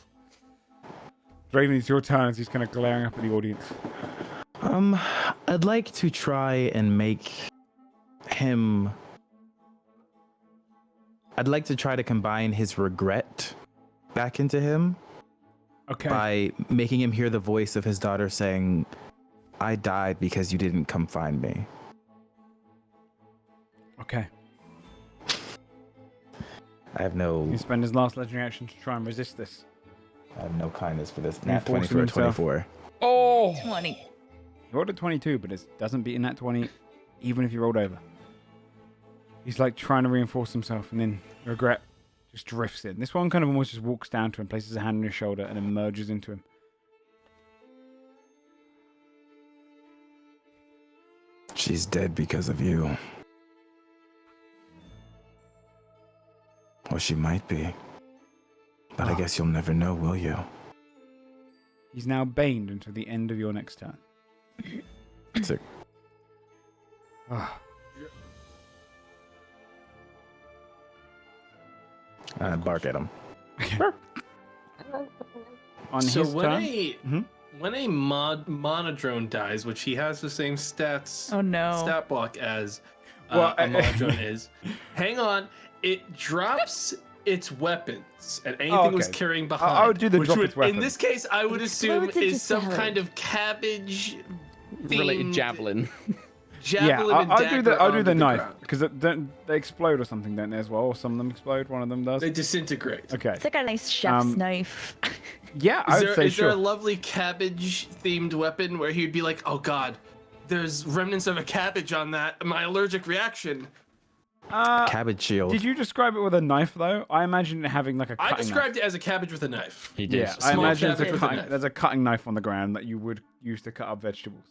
Draven, it's your turn as he's kind of glaring up at the audience.
I'd like to try and make him. I'd like to try to combine his regret back into him
Okay.
by making him hear the voice of his daughter saying, "I died because you didn't come find me."
Okay.
I have no,
He spend his last legendary action to try and resist this.
I have no kindness for this.
He's
Nat 20
forcing
for a
himself.
24.
Oh!
20.
He rolled a 22, but it doesn't beat in that 20, even if you rolled over. He's like trying to reinforce himself, and then regret just drifts in. This one kind of almost just walks down to him, places a hand on his shoulder, and then merges into him.
She's dead because of you. Or she might be. But I guess you'll never know, will you?
He's now baned until the end of your next turn.
Sick.
Ah.
Bark at him.
On
So
his
when
turn.
when a monodrone dies, which he has the same stats
Oh no.
stat block as
Well,
a monodrone is, hang on, it drops its weapons and anything it was
okay.
carrying behind.
I would do the
which
drop
would,
its weapon.
In this case, I would assume
explodes into
is some
salad.
kind of cabbage
Related
themed
javelin.
javelin and
I'll do the
dagger
I'll do
onto
the knife
ground.
because they explode or something, don't they as well? Or some of them explode. One of them does.
They disintegrate.
Okay.
It's like a nice chef's knife.
Yeah, I would say
Is there
sure.
a lovely cabbage themed weapon where he'd be like, oh god, there's remnants of a cabbage on that. My allergic reaction.
Cabbage shield.
Did you describe it with a knife though? I imagine it having like a
I
cutting
described it as a cabbage with a knife.
He did.
Yeah, I
Small
imagine it's a
cabbage with a
cutting,
knife.
there's a cutting knife on the ground that you would use to cut up vegetables.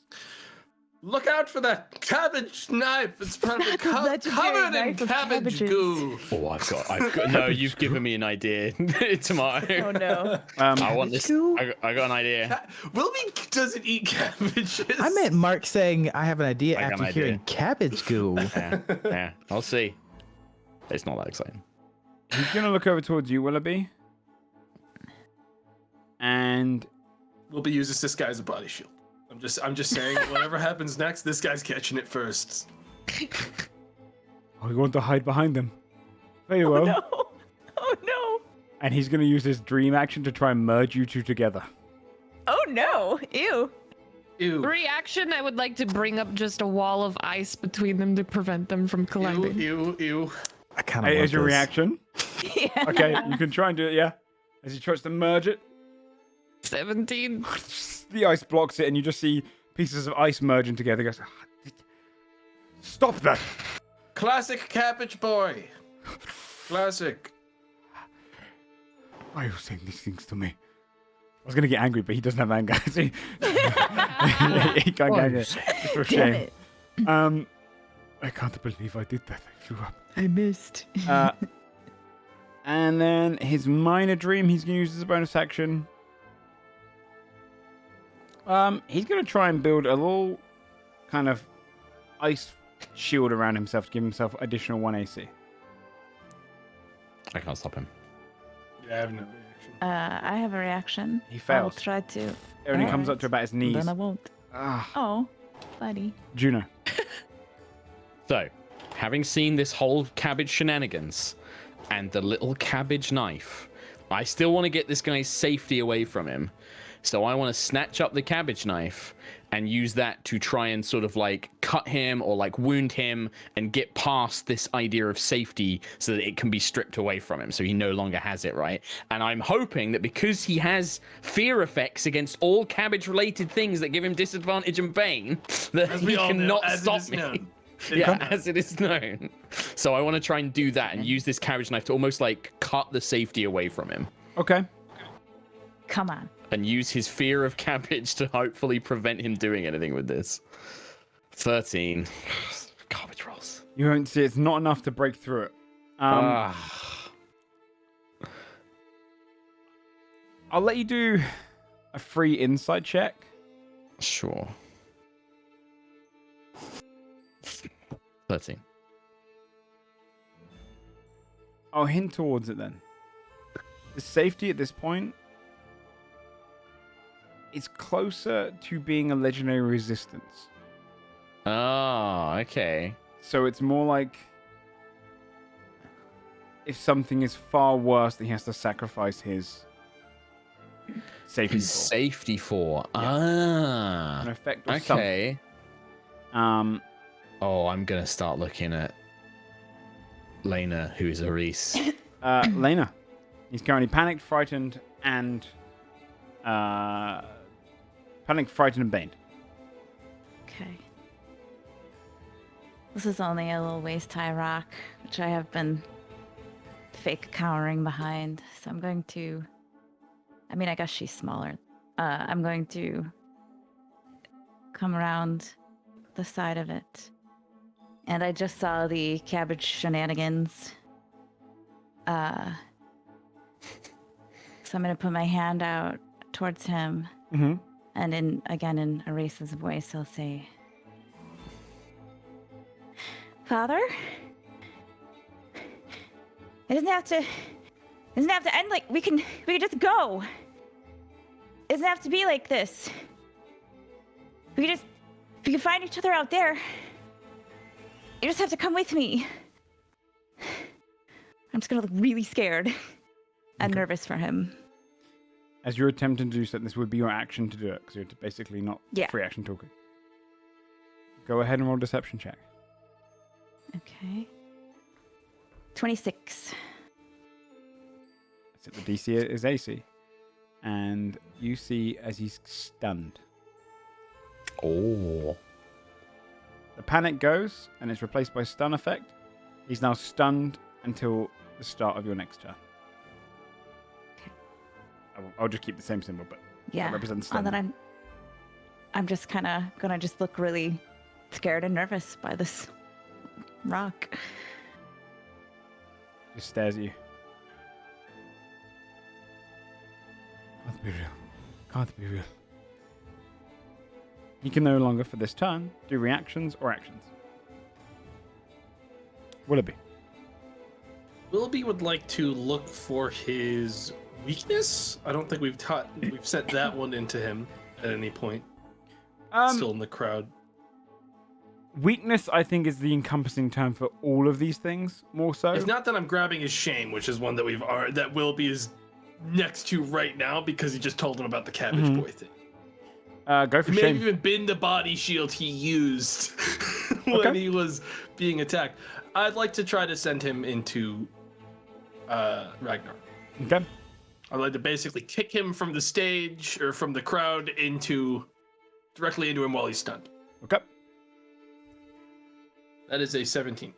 Look out for that cabbage knife. It's probably
Not the legendary
covered in
knife of
cabbage
cabbages.
goo.
Oh, I've got. No, you've given me an idea. Tomato.
Oh no.
I want this.
goo?
I got an idea.
Wilby doesn't eat cabbages.
I meant Mark saying I have an idea
I got
after
an
hearing
idea.
cabbage goo.
Yeah, I'll see. It's not that exciting.
He's gonna look over towards you, Willoughby, and
Wilby uses this guy as a body shield. I'm just saying, whatever happens next, this guy's catching it first.
we want to hide behind them. Very well.
No. Oh no.
And he's gonna use his dream action to try and merge you two together.
Oh no. Ew.
Ew.
Reaction, I would like to bring up just a wall of ice between them to prevent them from
Ew,
colliding.
ew, ew.
I kind of
Hey,
want
as your
this.
reaction.
Yeah.
Okay, you can try and do it. Yeah. As he tries to merge it,
17.
the ice blocks it, and you just see pieces of ice merging together. He goes, stop that!
Classic cabbage boy. Classic.
Why are you saying these things to me? I was gonna get angry, but he doesn't have anger. See? He can't get angry. Just for
Damn
shame.
it.
I can't believe I did that. I flew up.
I missed.
And then his minor dream, he's gonna use as a bonus action. He's gonna try and build a little kind of ice shield around himself to give himself additional 1 AC.
I can't stop him.
Yeah, I have no reaction.
I have a reaction.
He
I'll
fails.
try to.
It only comes up
Alright.
to about his knees.
Then I won't.
Ah,
Oh, buddy.
Juno.
So, having seen this whole cabbage shenanigans and the little cabbage knife, I still want to get this guy's safety away from him. So I want to snatch up the cabbage knife and use that to try and sort of like cut him or like wound him and get past this idea of safety so that it can be stripped away from him so he no longer has it, right? And I'm hoping that because he has fear effects against all cabbage related things that give him disadvantage and pain, that
As
he
we all know,
cannot
as it
stop
is
me.
known.
Yeah, as it is known. So I want to try and do that and use this cabbage knife to almost like cut the safety away from him
Okay.
Come on.
and use his fear of cabbage to hopefully prevent him doing anything with this. 13. Garbage rolls.
You won't see it's not enough to break through it. I'll let you do a free insight check.
Sure. 13.
I'll hint towards it then. The safety at this point is closer to being a legendary resistance.
Oh, okay.
So it's more like if something is far worse, then he has to sacrifice his safety
His
for.
safety for.
An
Ah.
effect or something.
Okay. Oh, I'm going to start looking at Lena, who's a Reese.
Lena. He's currently panicked, frightened, and baned.
Okay. This is only a little waist high rock, which I have been fake cowering behind. So I'm going to. I mean, I guess she's smaller. I'm going to come around the side of it. And I just saw the Cabbage shenanigans. So I'm going to put my hand out towards him.
Mm-hmm.
And in Erase's voice, I'll say, Father? It doesn't have to end like we can just go. It doesn't have to be like this. We can find each other out there. You just have to come with me. I'm just gonna look really scared and nervous for him.
As you're attempting to do something, this would be your action to do it, because you're basically not free action talking. Go ahead and roll deception check.
Okay. 26.
So the DC is AC. And you see as he's stunned.
Oh.
The panic goes, and it's replaced by stun effect. He's now stunned until the start of your next turn.
Okay.
I'll just keep the same symbol, but
Yeah.
that represents stun.
And then I'm just kind of gonna just look really scared and nervous by this rock.
Just stares at you. Can't be real. Can't be real. He can no longer, for this turn, do reactions or actions. Willoughby.
Willoughby would like to look for his weakness. I don't think we've sent that one into him at any point. Still in the crowd.
Weakness, I think, is the encompassing term for all of these things, more so.
If not, then I'm grabbing his shame, which is one that that Willoughby is next to right now because he just told him about the Cabbage Boy thing.
Go for
It may
shame.
have even been the body shield he used when he was being attacked. I'd like to try to send him into Ragnar.
Okay.
I'd like to basically kick him from the stage or from the crowd directly into him while he's stunned.
Okay.
That is a 17.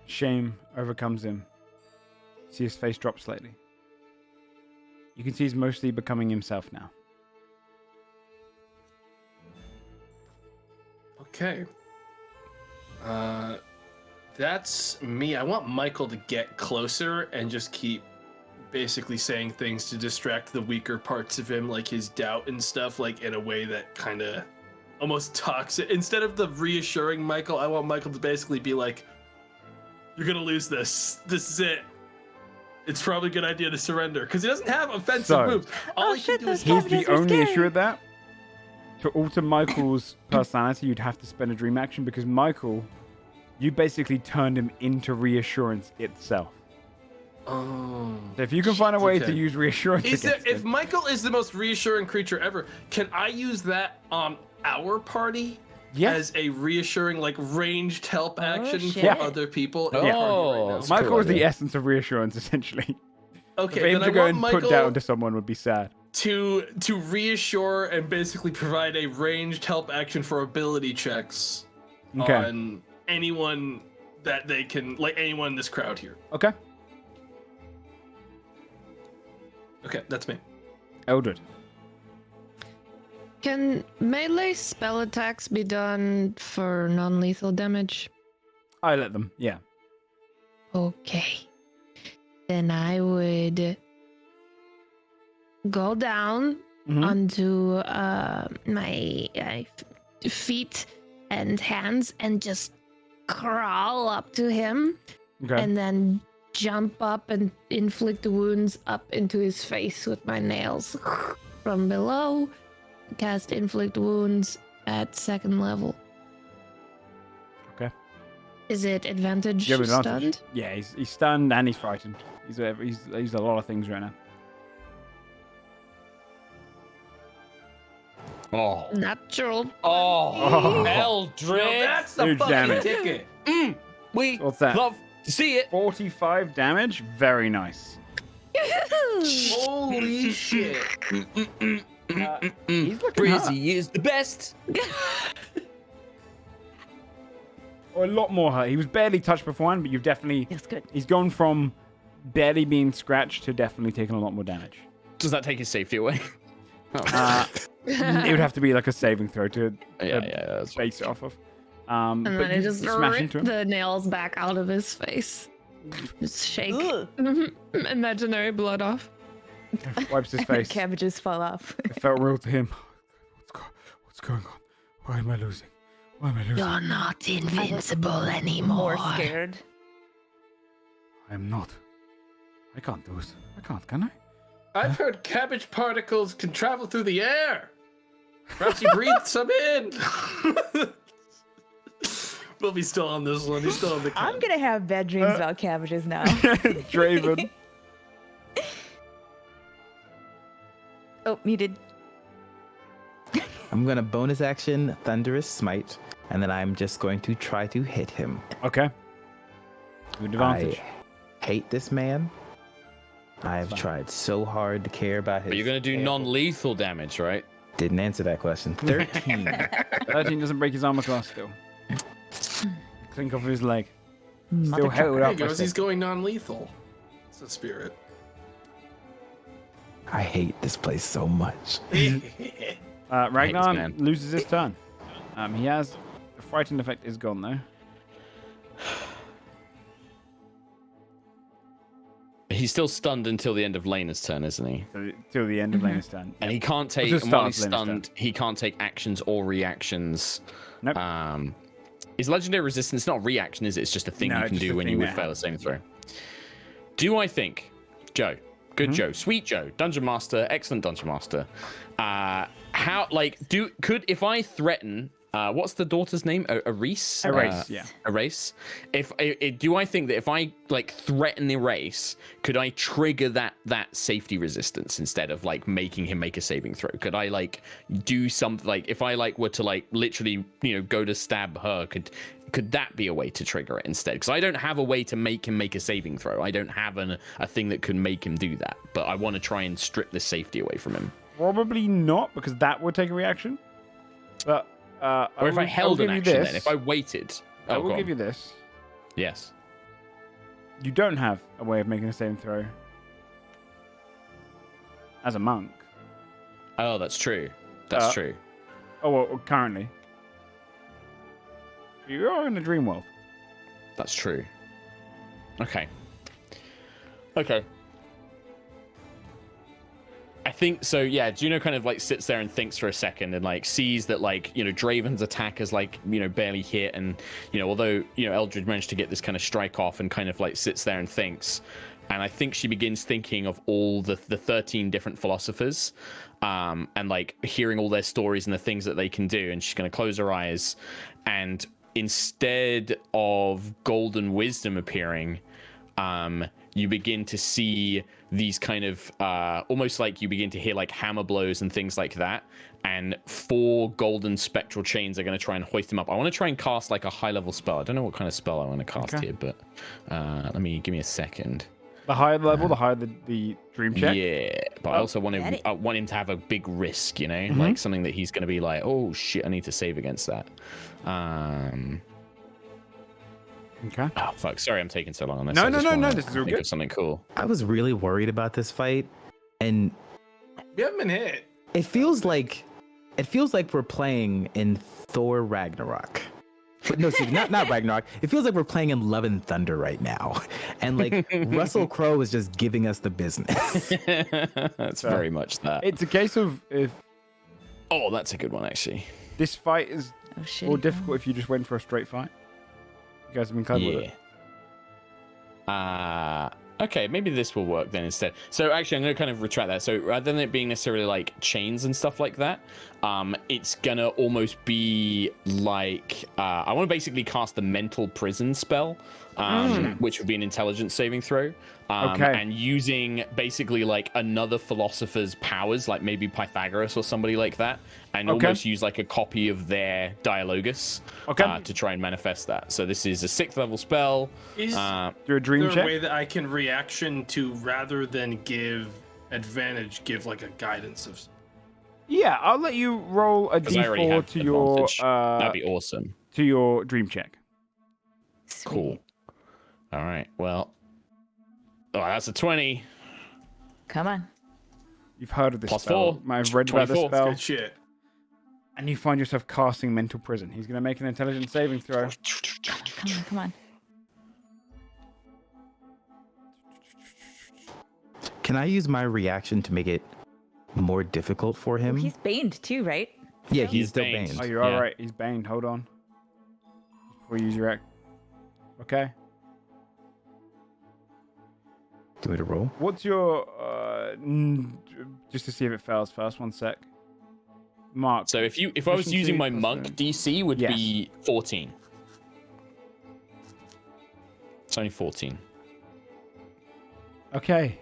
Shame overcomes him. See his face drop slightly. You can see he's mostly becoming himself now.
Okay. That's me. I want Michael to get closer and just keep basically saying things to distract the weaker parts of him, like his doubt and stuff, like in a way that kind of almost toxic. Instead of the reassuring Michael, I want Michael to basically be like, you're going to lose this. This is it. It's probably a good idea to surrender because he doesn't have offensive moves. All he can do is
Here's the only issue with that. To alter Michael's personality, you'd have to spend a dream action because Michael, you basically turned him into reassurance itself.
Oh.
So if you can find a way to use reassurance against
If
him,
Michael is the most reassuring creature ever, can I use that on our party?
Yes.
As a reassuring, like, ranged help action for
shit.
other people in the party right now.
that's
Michael
cool
is the
idea.
essence of reassurance, essentially.
Okay,
For him
then
to
I
go
want
and
Michael
put down to someone would be sad.
to reassure and basically provide a ranged help action for ability checks
Okay.
on anyone that they can, like anyone in this crowd here.
Okay.
Okay, that's me.
Eldred.
Can melee spell attacks be done for non-lethal damage?
I let them, yeah.
Okay. Then I would go down
Mhm.
onto my feet and hands and just crawl up to him
Okay.
and then jump up and inflict wounds up into his face with my nails from below. Cast inflict wounds at 2nd level.
Okay.
Is it advantage
You have advantage.
stunned?
Yeah, he's stunned and he's frightened. He's a lot of things right now.
Oh.
Natural.
Oh. Eldred.
That's the
Huge
fucking
damage.
ticket.
We
What's that?
love to see it.
45 damage. Very nice.
Holy shit.
He's looking hurt.
Brizzy is the best.
Or a lot more hurt. He was barely touched beforehand, but you've definitely...
Feels good.
He's gone from barely being scratched to definitely taking a lot more damage.
Does that take his safety away?
It would have to be like a saving throw to
Yeah, that's
base it off of.
And
But
then I
you
just
smash
rip
into him.
the nails back out of his face. Just shake
Ugh.
imaginary blood off.
Wipes his face.
Cabbages fall off.
It felt real to him. What's going on? Why am I losing? Why am I losing?
You're not invincible anymore.
More scared.
I am not. I can't do it. I can't, can I?
I've heard cabbage particles can travel through the air. Perhaps you breathed some in. We'll be still on this one. He's still on the
I'm gonna have bad dreams about cabbages now.
Draven.
Oh, muted.
I'm gonna bonus action Thunderous Smite, and then I'm just going to try to hit him.
Okay. Good advantage.
I hate this man. I've tried so hard to care about his.
But you're gonna do non-lethal damage, right?
Didn't answer that question. 13.
13 doesn't break his armor class still. Clink off his leg.
Mother
Still held
There
up.
he goes. He's going non-lethal. It's a spirit.
I hate this place so much.
Ragnar
man.
loses his turn. He has the frightened effect is gone though.
He's still stunned until the end of Lena's turn, isn't he?
So till the end of Lena's turn.
And he can't take,
Just
and while
start
he's
of Lena's
stunned, he can't take actions or reactions.
Nope.
Is legendary resistance not a reaction, is it? It's just a thing
No,
you can
just a
do when
thing
you would
that
fail a saving throw. Do I think, Joe, good
Mm-hmm.
Joe, sweet Joe, dungeon master, excellent dungeon master. If I threaten, what's the daughter's name? Erase?
Erase, yeah.
Erase. Do I think that if I threaten Erase, could I trigger that safety resistance instead of making him make a saving throw? Could I do something if I were to literally go to stab her? Could that be a way to trigger it instead? Because I don't have a way to make him make a saving throw. I don't have a thing that could make him do that. But I want to try and strip this safety away from him.
Probably not, because that would take a reaction. But
Or if I held an action, then if I waited.
I will
go
give
on.
you this.
Yes.
You don't have a way of making a saving throw as a monk.
Oh, that's true. That's true.
Oh, well, currently. You are in the dream world.
That's true. Okay. Okay. I think so. Yeah, Juno kind of sits there and thinks for a second and sees that Draven's attack has barely hit, and although Eldred managed to get this kind of strike off and kind of sits there and thinks, and I think she begins thinking of all the 13 different philosophers, and hearing all their stories and the things that they can do, and she's going to close her eyes, and instead of golden wisdom appearing, you begin to see these kind of almost you begin to hear hammer blows and things like that, and 4 golden spectral chains are going to try and hoist him up. I want to try and cast a high level spell. I don't know what kind of spell I want to cast here, but give me a second.
The higher the level, the higher the dream check.
Yeah, but I also want him. I want him to have a big risk, something that he's going to be oh shit, I need to save against that.
Okay.
Oh fuck! Sorry, I'm taking so long on this.
No,
I just
no,
wanna
this is all
think
good.
of something cool.
I was really worried about this fight, and
We haven't been hit.
it feels like we're playing in Thor Ragnarok. But no, see, not Ragnarok. It feels like we're playing in Love and Thunder right now, and Russell Crowe is just giving us the business.
That's very much that.
It's a case of if
Oh, that's a good one actually.
this fight is
Oh shit.
more difficult if you just went for a straight fight. You guys have been clever with it.
Okay, maybe this will work then instead. So actually, I'm going to kind of retract that. So rather than it being necessarily chains and stuff like that, it's going to almost be I want to basically cast the mental prison spell, which would be an intelligence saving throw.
Okay.
And using basically another philosopher's powers, maybe Pythagoras or somebody like that, and almost use a copy of their Dialogus to try and manifest that. So this is a 6th level spell.
Is
Do a dream
there a
check.
way that I can reaction to, rather than give advantage, give a guidance of?
Yeah, I'll let you roll a
'Cause I already
d4
have
to your
advantage. That'd be awesome.
to your dream check.
Cool. All right. Well, that's a 20.
Come on.
You've heard of this
Plus
spell.
4.
Might have read about this
24.
spell.
Good shit.
And you find yourself casting mental prison. He's going to make an intelligence saving throw.
Come on.
Can I use my reaction to make it more difficult for him?
He's baned too, right?
Yeah,
So-
he's still
baned.
banned.
Oh, you're
Yeah.
all right. He's banged. Hold on. Before you use your act. Okay.
Do we to roll?
What's your just to see if it fails first? 1 sec. Mark.
So if I was using my monk DC, would
Yes.
be 14. It's only 14.
Okay.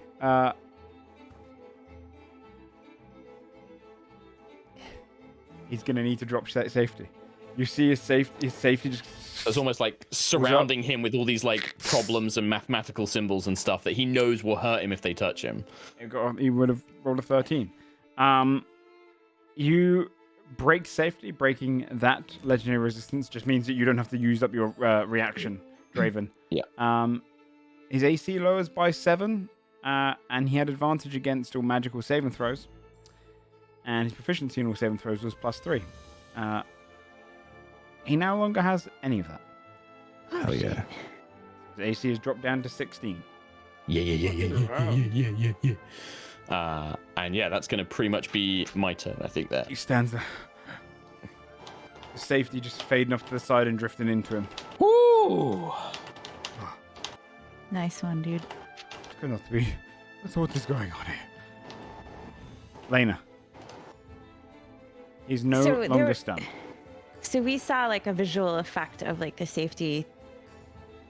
He's gonna need to drop safety. You see his safety just.
It's almost like surrounding him with all these like problems and mathematical symbols and stuff that he knows will hurt him if they touch him.
He would have rolled a 13. You break safety. Breaking that legendary resistance just means that you don't have to use up your reaction, Draven.
Yeah.
His AC lowers by 7, and he had advantage against all magical saving throws. And his proficiency in all saving throws was +3. He no longer has any of that.
Oh yeah.
His AC has dropped down to 16.
Yeah. And yeah, that's going to pretty much be my turn, I think, there.
He stands there. The safety just fading off to the side and drifting into him.
Woo!
Nice one, dude.
It's good not to be. That's what is going on here. Lena. He's no
So
longer stunned.
So we saw like a visual effect of like the safety.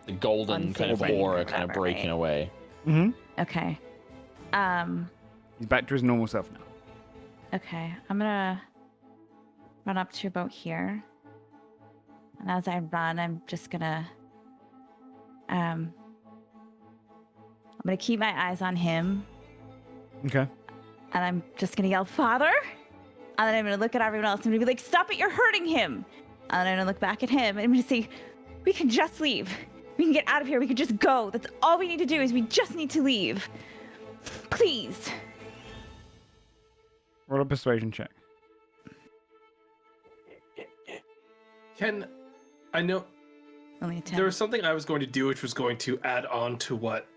The golden kind of
Unsafe
aura
or
kind of
whatever,
breaking
right?
away.
Mm-hmm.
Okay.
He's back to his normal self now.
Okay. I'm gonna run up to about here. And as I run, I'm just gonna I'm gonna keep my eyes on him,
Okay.
and I'm just gonna yell, "Father!" And then I'm gonna look at everyone else and I'm gonna be like, "Stop it, you're hurting him!" And then I'm gonna look back at him and I'm gonna say, "We can just leave. We can get out of here. We can just go. That's all we need to do is we just need to leave. Please."
Roll a persuasion check.
I know
Only a 10.
there was something I was going to do, which was going to add on to what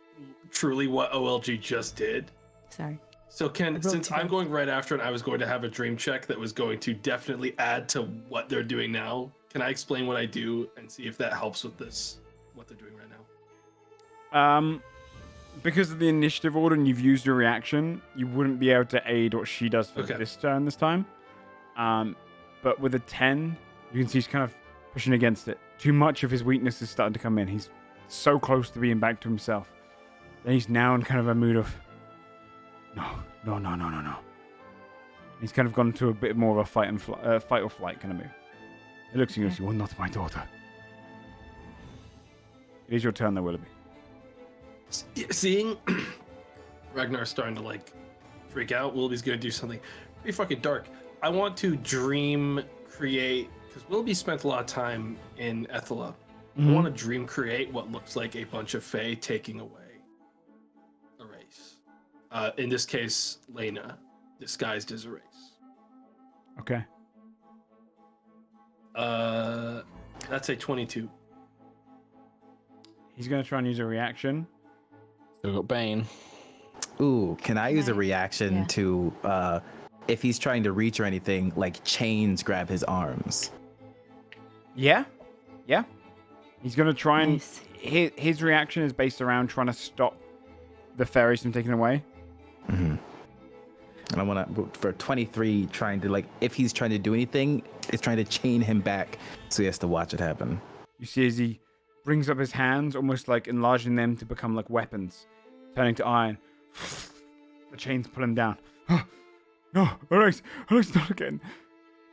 OLG just did.
Sorry.
So Ken,
rolled
since
too
I'm
fast.
going right after, and I was going to have a dream check that was going to definitely add to what they're doing now. Can I explain what I do and see if that helps with this, what they're doing right now?
Because of the initiative order and you've used your reaction, you wouldn't be able to aid what she does for
Okay.
this turn this time. But with a 10, you can see he's kind of pushing against it. Too much of his weakness is starting to come in. He's so close to being back to himself. Then he's now in kind of a mood of, no. He's kind of gone to a bit more of a fight or flight kind of move. He looks at you and goes, "You are not my daughter." It is your turn though, Willoughby.
Seeing Ragnar starting to like freak out, Willoughby's gonna do something pretty fucking dark. I want to dream create, because Willoughby spent a lot of time in Ethela. I want to dream create what looks like a bunch of Fae taking away a race. In this case, Lena, disguised as a race.
Okay.
That's a 22.
He's going to try and use a reaction.
Still got Bane.
Ooh, can I use a
Nice.
reaction
Yeah.
to if he's trying to reach or anything, like chains grab his arms?
Yeah. He's going to try and...
Nice.
His reaction is based around trying to stop the fairies from taking away.
Mm-hmm. And I want to, for 23, trying to, like, if he's trying to do anything, it's trying to chain him back so he has to watch it happen.
You see as he brings up his hands, almost like enlarging them to become like weapons, turning to iron. The chains pull him down. No, Alex, not again.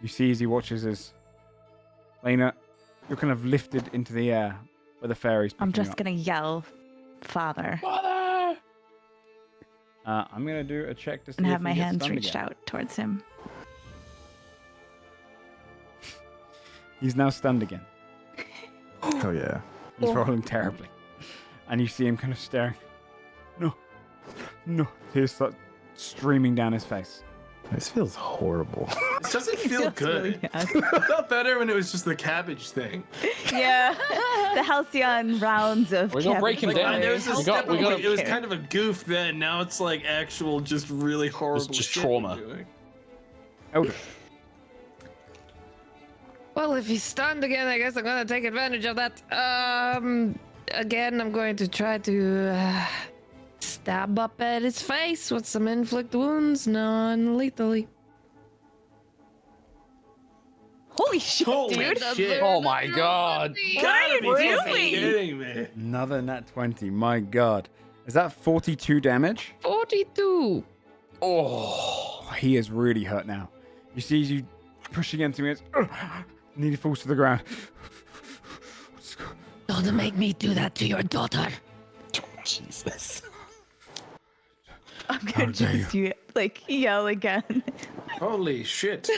You see as he watches as Lena, you're kind of lifted into the air by the fairies.
I'm
picking you
just
up.
gonna yell, "Father!"
Father!
I'm gonna do a check to see
and
if
have
he
my
gets
hands
stunned
reached
again.
out towards him.
He's now stunned again.
Oh, yeah.
He's
Oh.
rolling terribly, and you see him kind of staring. No. Tears start streaming down his face.
This feels horrible.
This doesn't feel
Feels really
good.
bad.
It felt better when it was just the cabbage thing.
Yeah, the halcyon rounds of.
We're gonna break him
cabbage
down.
There was
flowers.
this step of, like, it was kind of a goof then. Now it's like actual, just really horrible.
just
shit
trauma.
we're doing.
Elder.
Well, if he's stunned again, I guess I'm gonna take advantage of that. Again, I'm going to try to stab up at his face with some inflict wounds non-lethally.
Holy shit,
Holy
dude!
shit.
Oh my god.
What are you
Gotta be fucking
doing?
kidding me.
Another nat 20. My god. Is that 42 damage?
42.
Oh.
He is really hurt now. You see you push against him. And he falls to the ground.
Don't make me do that to your daughter.
Jesus.
I'm gonna just like yell again.
Holy shit.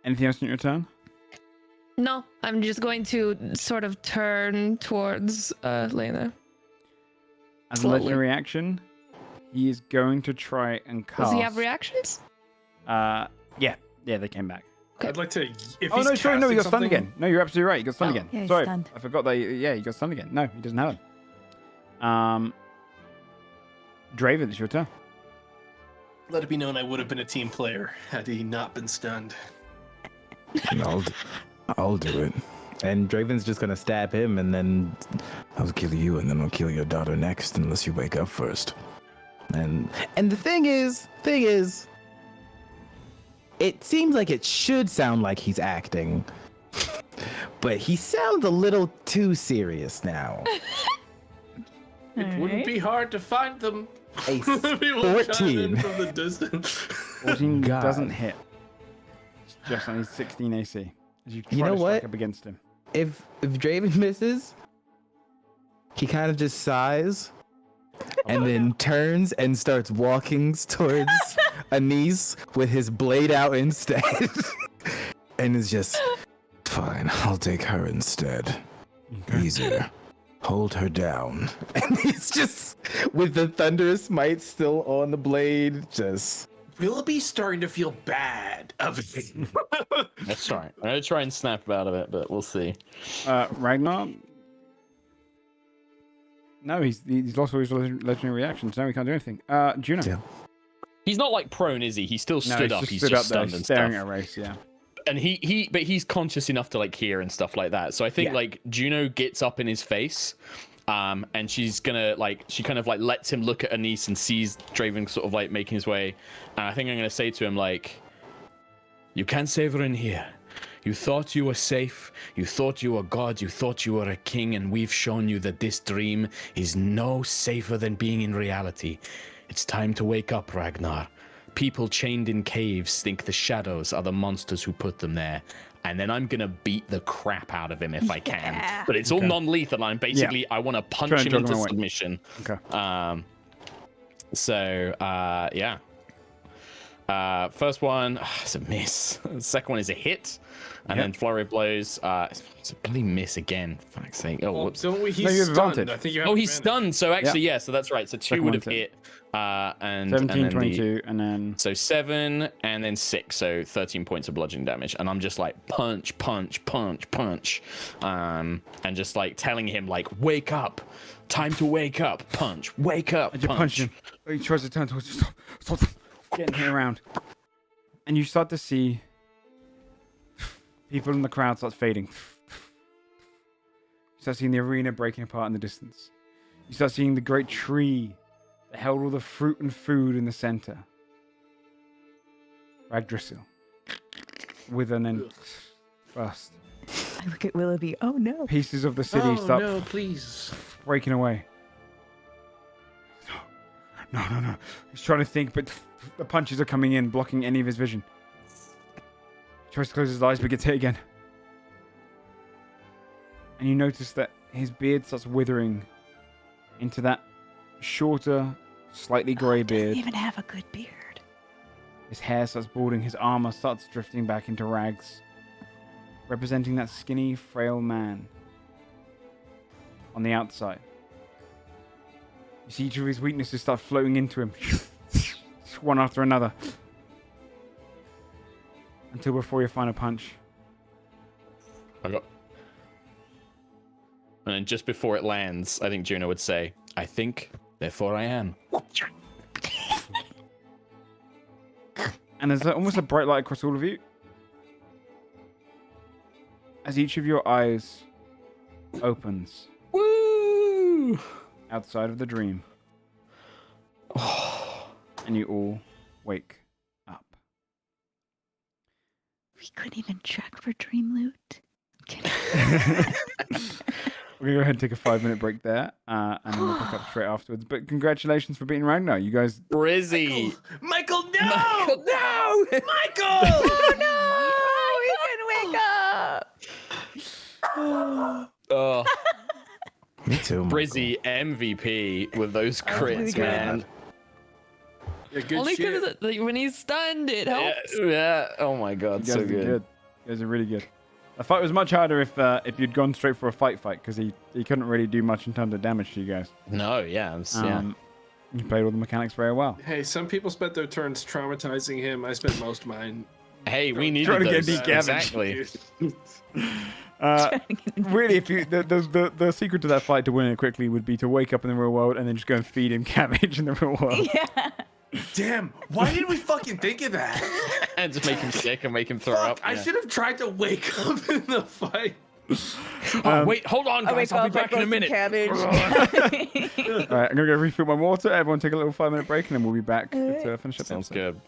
Anything else in your turn?
No, I'm just going to sort of turn towards Lena.
As a
Slowly.
legendary action, he is going to try and cast.
Does he have reactions?
Yeah, they came back.
Okay.
I'd like to. If
Oh
he's
no, sorry, no, he got
casting
stunned
something-
again. No, you're absolutely right. He got stunned again.
Yeah, he's
Sorry,
stunned.
I forgot that. Yeah, he got stunned again. No, he doesn't have it. Draven, it's your turn.
Let it be known I would have been a team player had he not been stunned.
I'll do it. And Draven's just gonna stab him, and then I'll kill you, and then I'll kill your daughter next, unless you wake up first. And the thing is, it seems like it should sound like he's acting, but he sounds a little too serious now.
It wouldn't be hard to find them.
A
People chime in
14.
from the distance.
14
God.
doesn't hit. It's just only 16 AC. As you try
You know
to strike
what?
up against him.
If Draven misses, he kind of just sighs, and then turns and starts walking towards Anise with his blade out instead, and is just fine. I'll take her instead. Easier. Hold her down. And he's just with the thunderous might still on the blade, just.
Willoughby's starting to feel bad.
Let's try. I'm gonna try and snap out of it, but we'll see.
Ragnar? No, he's lost all his legendary reactions. Now he can't do anything. Juno.
Yeah.
He's not like prone, is he? He's still
No,
stood up.
just
He's
stood
just
up there,
stunned and
staring
stuff.
at Race, yeah.
And but he's conscious enough to like hear and stuff like that. So I think
Yeah.
like Juno gets up in his face, and she's gonna she kind of like lets him look at Anise and sees Draven sort of like making his way. And I think I'm gonna say to him like, "You can't save her in here. You thought you were safe. You thought you were God. You thought you were a king, and we've shown you that this dream is no safer than being in reality. It's time to wake up, Ragnar. People chained in caves think the shadows are the monsters who put them there. And then I'm gonna beat the crap out of him if I can.
Yeah.
But it's all non-lethal. I'm basically I want to punch
Trying to
him
jog
into
him away.
submission.
Okay.
Yeah. First one, it's a miss. The second one is a hit. And
Yep.
then flurry of blows. It's a bloody miss again. For fuck's sake. Oh,
Well,
whoops.
don't we?
No, you
He's
have
stunned.
advantage.
I think you have
Oh, he's
advantage.
stunned. So actually, yeah. So that's right. So two
Second
would
one's
have hit. And
17,
and then
22, and then...
so 7 and then 6, so 13 points of bludgeoning damage. And I'm just like punch, and just like telling him like, wake up, time to wake up, punch, wake up,
As you punch him, he tries to turn towards you. Stop. Getting hit around. And you start to see people in the crowd start fading. You start seeing the arena breaking apart in the distance. You start seeing the great tree that held all the fruit and food in the center. Ragdrissil. Wither and first.
I look at Willoughby. Oh no.
Pieces of the city
Oh
start
no, please.
breaking away. No. He's trying to think, but the punches are coming in, blocking any of his vision. He tries to close his eyes, but gets hit again. And you notice that his beard starts withering into that shorter, slightly grey
Doesn't
beard.
even have a good beard.
His hair starts balding, his armor starts drifting back into rags, representing that skinny, frail man on the outside. You see each of his weaknesses start floating into him, one after another, until before your final punch.
I got. And then just before it lands, I think Juno would say, "I think, therefore I am."
And there's almost a bright light across all of you, as each of your eyes opens.
Woo!
Outside of the dream. And you all wake up.
We couldn't even check for dream loot.
We're going to go ahead and take a 5-minute break there, and then we'll pick up straight afterwards. But congratulations for beating Ragnar. You guys...
Brizzy!
Michael, no!
Michael, no!
Michael!
Oh no! He can wake up.
Oh,
Me too.
Brizzy MVP with those crits,
God.
man.
Yeah, good
Only
shit.
because like, when he's stunned, it
Yeah,
helps.
yeah. Oh my god,
You guys
so
are
good.
good. You guys are really good. The fight was much harder if you'd gone straight for a fight, because he couldn't really do much in terms of damage to you guys.
No, yeah, yeah.
You played all the mechanics very well.
Hey, some people spent their turns traumatizing him. I spent most of mine.
Hey, we needed
Trying to get
those.
Cabbage.
Exactly.
Really, if you the secret to that fight to win it quickly would be to wake up in the real world and then just go and feed him cabbage in the real world.
Yeah.
Damn, why did we fucking think of that?
And just make him sick and make him throw
Fuck,
up.
I
yeah.
should have tried to wake up in the fight.
Oh, wait, hold on,
I
guys.
wake
I'll be
up,
back in a minute.
Cabbage.
All right, I'm gonna go refill my water. Everyone, take a little 5-minute break, and then we'll be back to finish up. the
Sounds
episode.
good.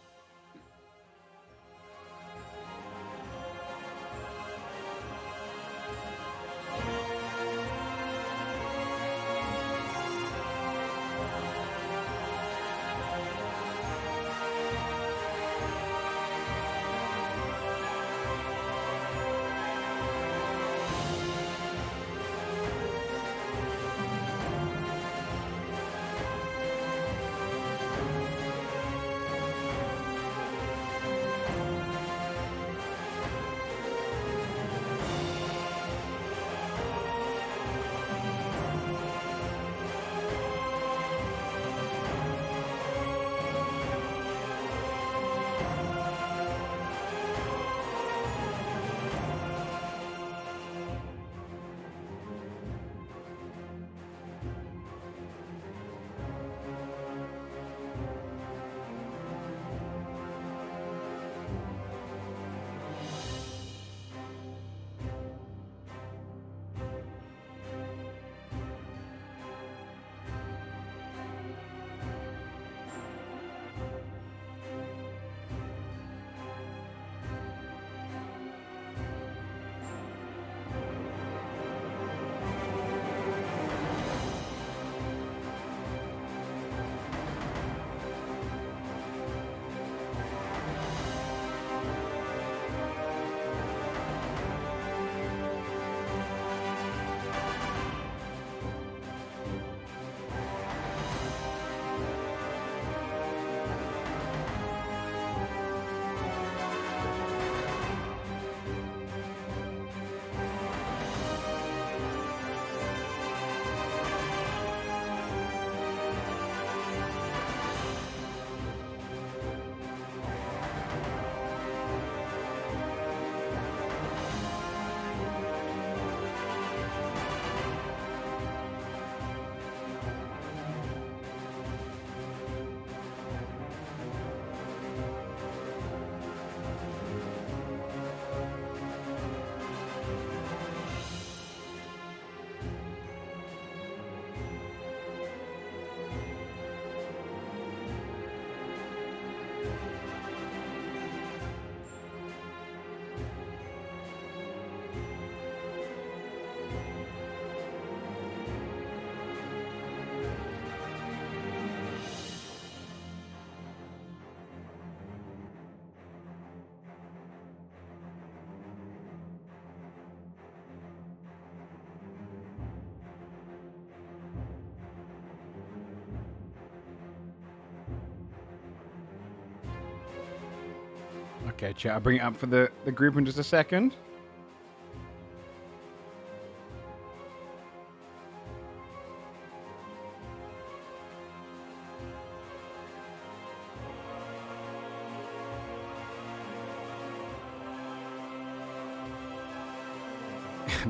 Okay, chat. I'll bring it up for the group in just a second.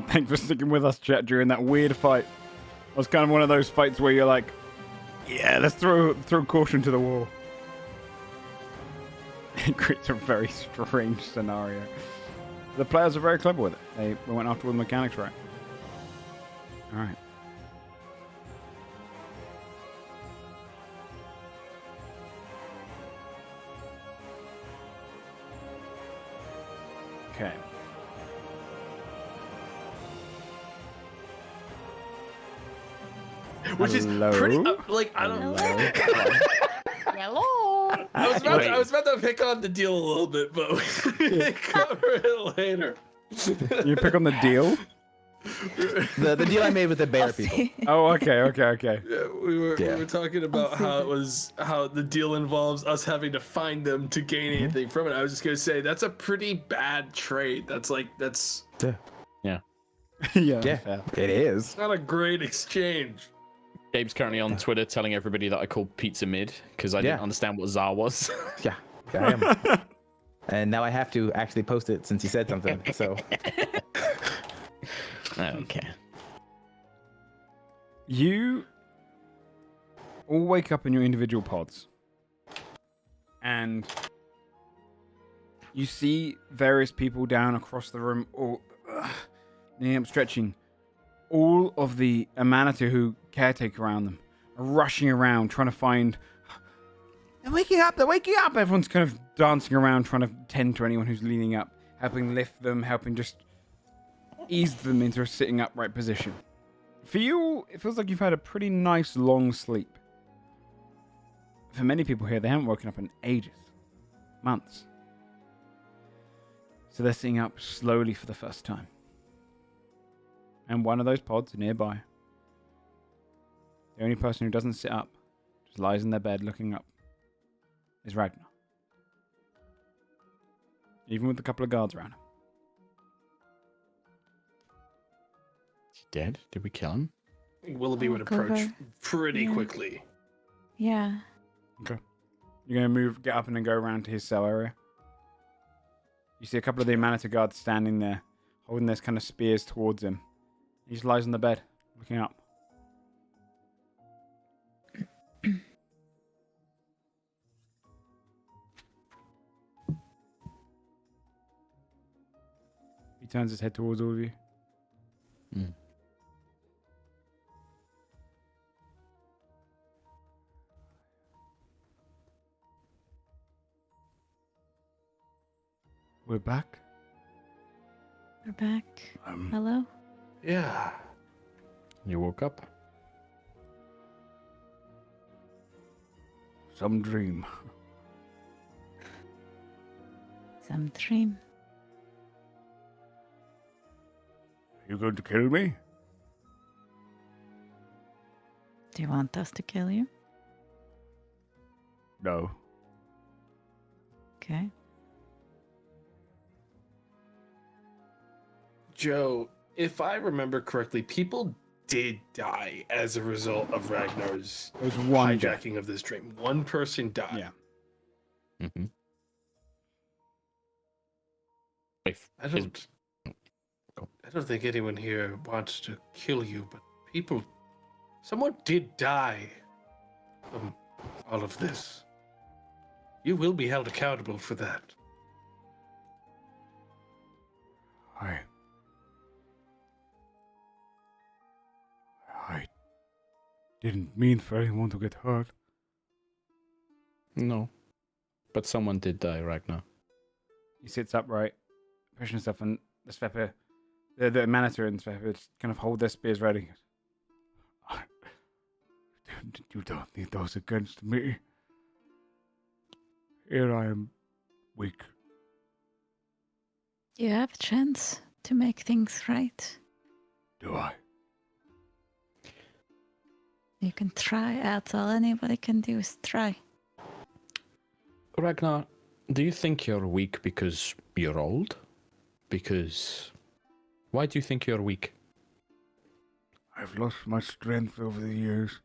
Thanks for sticking with us, chat, during that weird fight. It was kind of one of those fights where you're like, yeah, let's throw caution to the wall. It creates a very strange scenario. The players are very clever with it. They went after all the mechanics right. All right. Okay.
Which is pretty like I don't.
Hello.
I was about to pick on the deal a little bit, but we can cover it later.
You pick on the deal?
The deal I made with the bear people.
Oh, okay.
Yeah, we were talking about how the deal involves us having to find them to gain anything from it. I was just gonna say that's a pretty bad trade. That's
Yeah,
Yeah.
it is.
not a great exchange.
Gabe's currently on Twitter telling everybody that I called pizza mid because I didn't understand what Tsar was.
Yeah, I am. And now I have to actually post it since he said something. So
Okay.
You all wake up in your individual pods, and you see various people down across the room, all nearly up stretching. All of the Amanatu who caretake around them are rushing around trying to find. They're waking up! Everyone's kind of dancing around trying to tend to anyone who's leaning up, helping lift them, helping just ease them into a sitting upright position. For you, it feels like you've had a pretty nice long sleep. For many people here, they haven't woken up in ages. Months. So they're sitting up slowly for the first time. And one of those pods nearby, the only person who doesn't sit up, just lies in their bed looking up, is Ragnar. Even with a couple of guards around him.
Is he dead? Did we kill him?
Willoughby would
Walk over.
approach pretty
Yeah.
quickly.
Yeah.
Okay. You're going to get up and then go around to his cell area. You see a couple of the Amanatu guards standing there, holding their kind of spears towards him. He just lies on the bed, looking up. He turns his head towards all of you.
Mm.
We're back.
We're back. Hello?
Yeah.
You woke up?
Some dream.
Some dream.
You going to kill me?
Do you want us to kill you?
No.
Okay.
Joe, if I remember correctly, people did die as a result of Ragnar's
There's one death.
hijacking of this dream. One person died.
Yeah.
Mm-hmm. Wait,
I don't think anyone here wants to kill you, but someone did die from all of this. You will be held accountable for that.
I didn't mean for anyone to get hurt.
No. But someone did die, Ragnar.
He sits upright, pushing himself, and the Svepa, the Manitou and Svepa just kind of hold their spears ready. You don't need those against me. Here I am, weak.
You have a chance to make things right.
Do I?
You can try. That's all anybody can do is try.
Ragnar, do you think you're weak because you're old? Why do you think you're weak?
I've lost my strength over the years.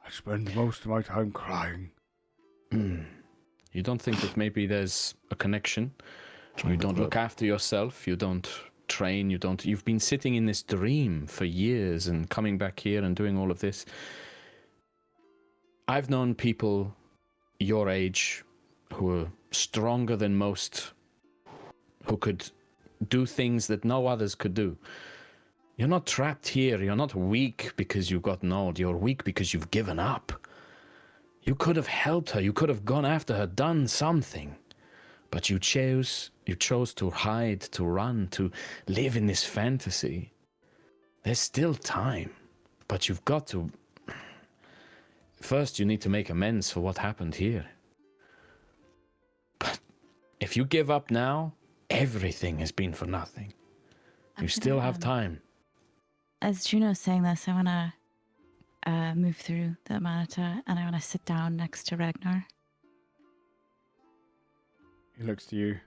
I spend most of my time crying.
You don't think that maybe there's a connection? You don't look after yourself. You don't train, you've been sitting in this dream for years and coming back here and doing all of this. I've known people your age who are stronger than most, who could do things that no others could do. You're not trapped here. You're not weak because you've gotten old. You're weak because you've given up. You could have helped her. You could have gone after her, done something. But you chose to hide, to run, to live in this fantasy. There's still time, but you've got to... First, you need to make amends for what happened here. But if you give up now, everything has been for nothing. You still have time.
As Juno's saying this, I want to move through the monitor and I want to sit down next to Ragnar.
He looks to you.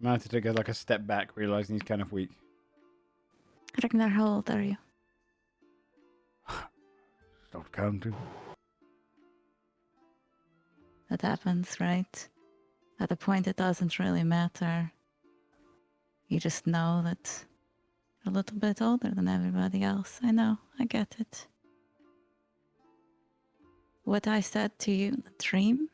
Manata takes like a step back, realizing he's kind of weak.
Ragnar, how old are you?
Stop counting.
That happens, right? At the point it doesn't really matter. You just know that you're a little bit older than everybody else. I know, I get it. What I said to you in the dream,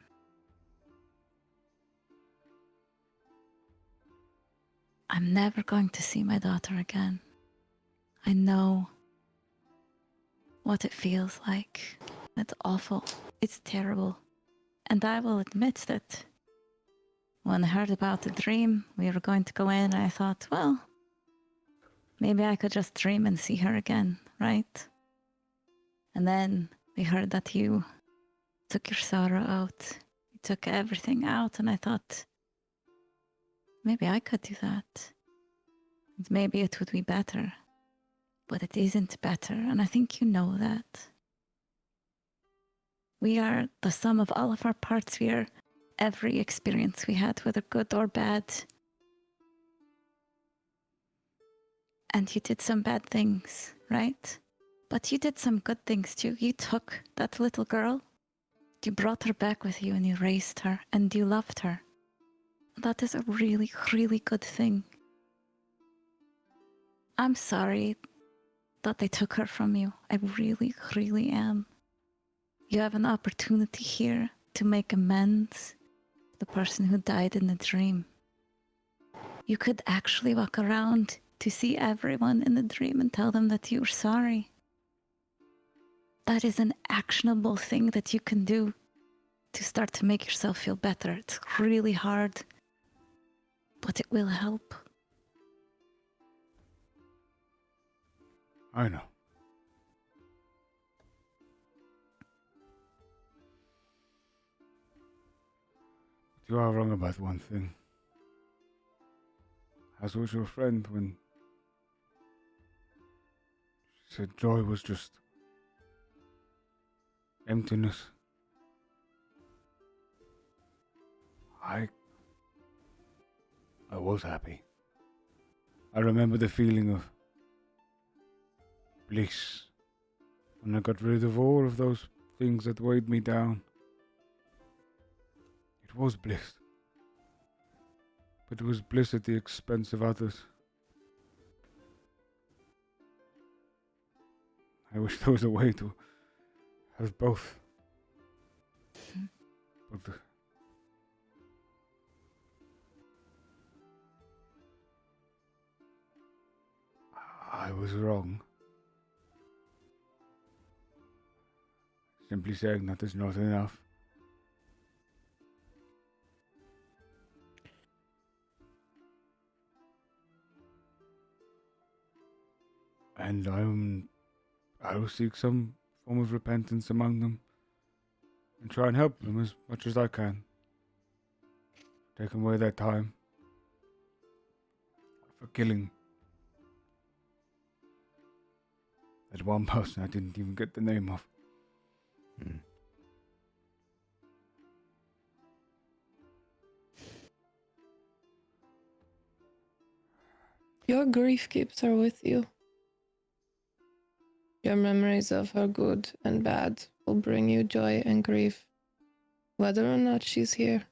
I'm never going to see my daughter again. I know what it feels like. It's awful. It's terrible. And I will admit that when I heard about the dream, we were going to go in, and I thought, well, maybe I could just dream and see her again, right? And then we heard that you took your sorrow out. You took everything out, and I thought, maybe I could do that. And maybe it would be better. But it isn't better, and I think you know that. We are the sum of all of our parts. We are every experience we had, whether good or bad. And you did some bad things, right? But you did some good things too. You took that little girl, you brought her back with you, and you raised her, and you loved her. That is a really, really good thing. I'm sorry that they took her from you. I really, really am. You have an opportunity here to make amends with the person who died in the dream. You could actually walk around to see everyone in the dream and tell them that you're sorry. That is an actionable thing that you can do to start to make yourself feel better. It's really hard, but it will help.
I know. But you are wrong about one thing. As was your friend when she said joy was just emptiness. I was happy. I remember the feeling of bliss when I got rid of all of those things that weighed me down. It was bliss. But it was bliss at the expense of others. I wish there was a way to have both. But I was wrong. Simply saying that is not enough. And I will seek some form of repentance among them and try and help them as much as I can. Taking away their time for killing that one person I didn't even get the name of.
Your grief keeps her with you. Your memories of her good and bad will bring you joy and grief, whether or not she's here.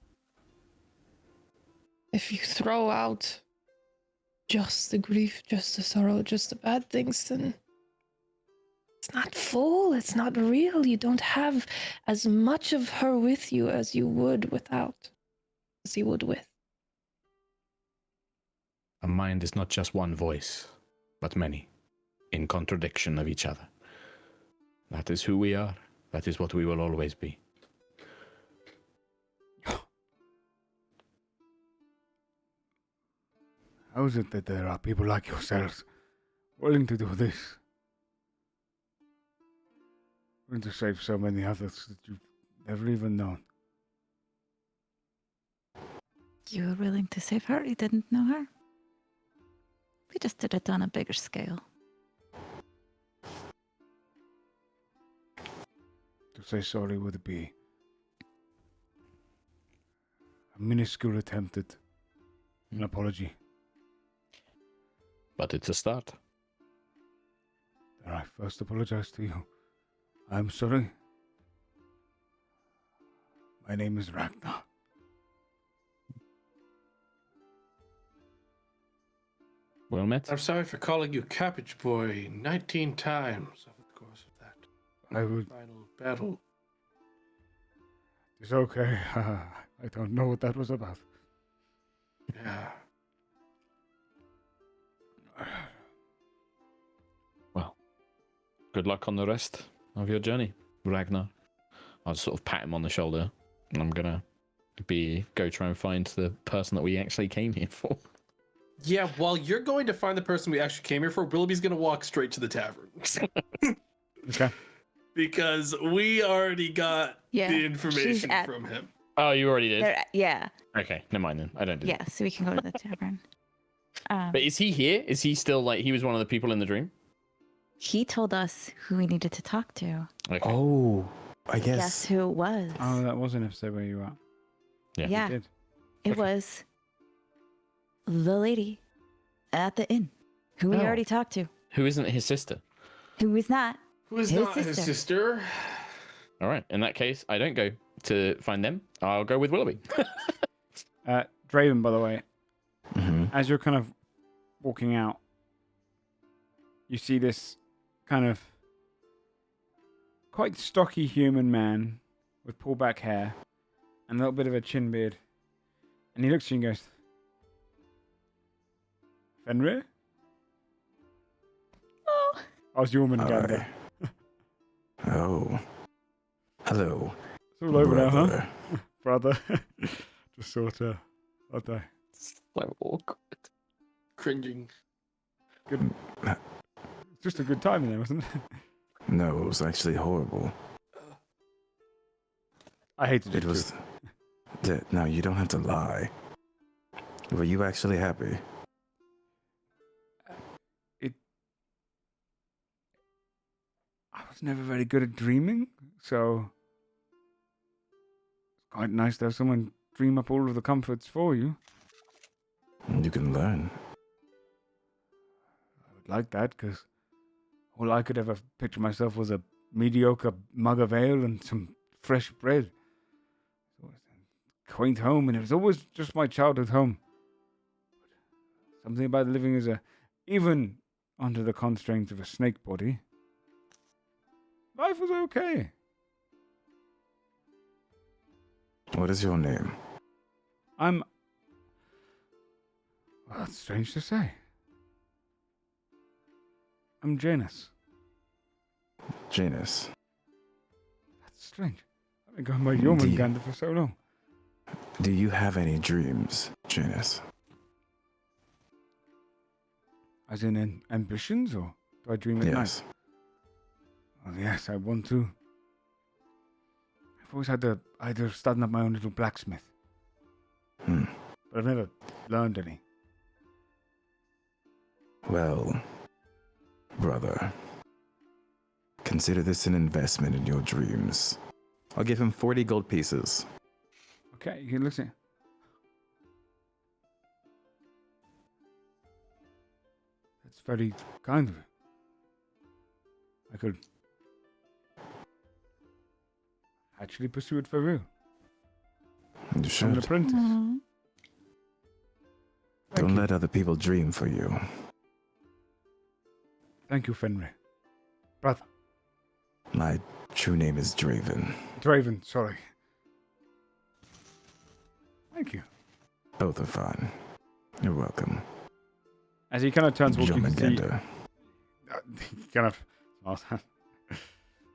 If you throw out just the grief, just the sorrow, just the bad things, then it's not full, it's not real. You don't have as much of her with you as you would without, as you would with.
A mind is not just one voice, but many, in contradiction of each other. That is who we are. That is what we will always be.
How is it that there are people like yourselves willing to do this? Willing to save so many others that you've never even known.
You were willing to save her? You didn't know her? We just did it on a bigger scale.
To say sorry would be a minuscule attempt at an apology.
But it's a start.
Then I first apologize to you. I'm sorry. My name is Ragnar.
Well met.
I'm sorry for calling you Cabbage Boy 19 times over the course of that
I would.
final battle.
It's okay. I don't know what that was about.
Yeah.
Well, good luck on the rest of your journey, Ragnar. I'll sort of pat him on the shoulder, and I'm gonna go try and find the person that we actually came here for.
Yeah, while you're going to find the person we actually came here for, Willoughby's going to walk straight to the tavern.
Okay.
Because we already got
Yeah,
the
she's
information
at-
from him.
Oh, you already did?
Yeah,
Okay, never mind then. I don't do that.
yeah, so we can go to the tavern.
But is he here? Is he still like, he was one of the people in the dream?
He told us who we needed to talk to.
Okay.
Oh, I guess.
Guess who it was?
Oh, that was an episode where you were at.
Yeah.
Yeah,
You did.
it
Okay.
was the lady at the inn who we
Oh.
already talked to.
Who isn't his sister?
Who was not.
Who is
His
not his
sister.
sister?
All right. In that case, I don't go to find them. I'll go with Willoughby.
Draven, by the way,
Mhm.
as you're kind of walking out, you see this kind of quite stocky human man with pulled back hair and a little bit of a chin beard. And he looks at you and goes, Fenrir?
Oh,
Osjormungandr.
Hi. Oh. Hello.
It's all over now, huh?
brother.
Brother. Just sort of. Okay.
So awkward.
Cringing.
Good. It's just a good time in there, wasn't it?
No, it was actually horrible.
I hated it.
It was. No, you don't have to lie. Were you actually happy?
I was never very good at dreaming, so it's quite nice to have someone dream up all of the comforts for you.
You can learn.
I would like that, because all I could ever picture myself was a mediocre mug of ale and some fresh bread. It was a quaint home, and it was always just my childhood home. Something about living as even under the constraints of a snake body, life was okay.
What is your name?
Well, that's strange to say. I'm Janus.
Janus.
That's strange. I've been going by Jormungandr for so long.
Do you have any dreams, Janus?
As in ambitions, or do I dream at night?
Yes.
Well, yes, I want to. I've always had the idea of starting up my own little blacksmith,
Hmm.
but I've never learned any.
Well, brother, consider this an investment in your dreams. I'll give him 40 gold pieces.
Okay, you can listen. That's very kind of you. I could actually pursue it for real.
You
I'm an
should.
apprentice.
Aw.
Thank
Don't
you.
let other people dream for you.
Thank you, Fenrir. Brother.
My true name is Draven.
Draven, sorry. Thank you.
Both are fine. You're welcome.
As he kind of turns towards you, you can see...
Jormungandr.
He kind of smiles.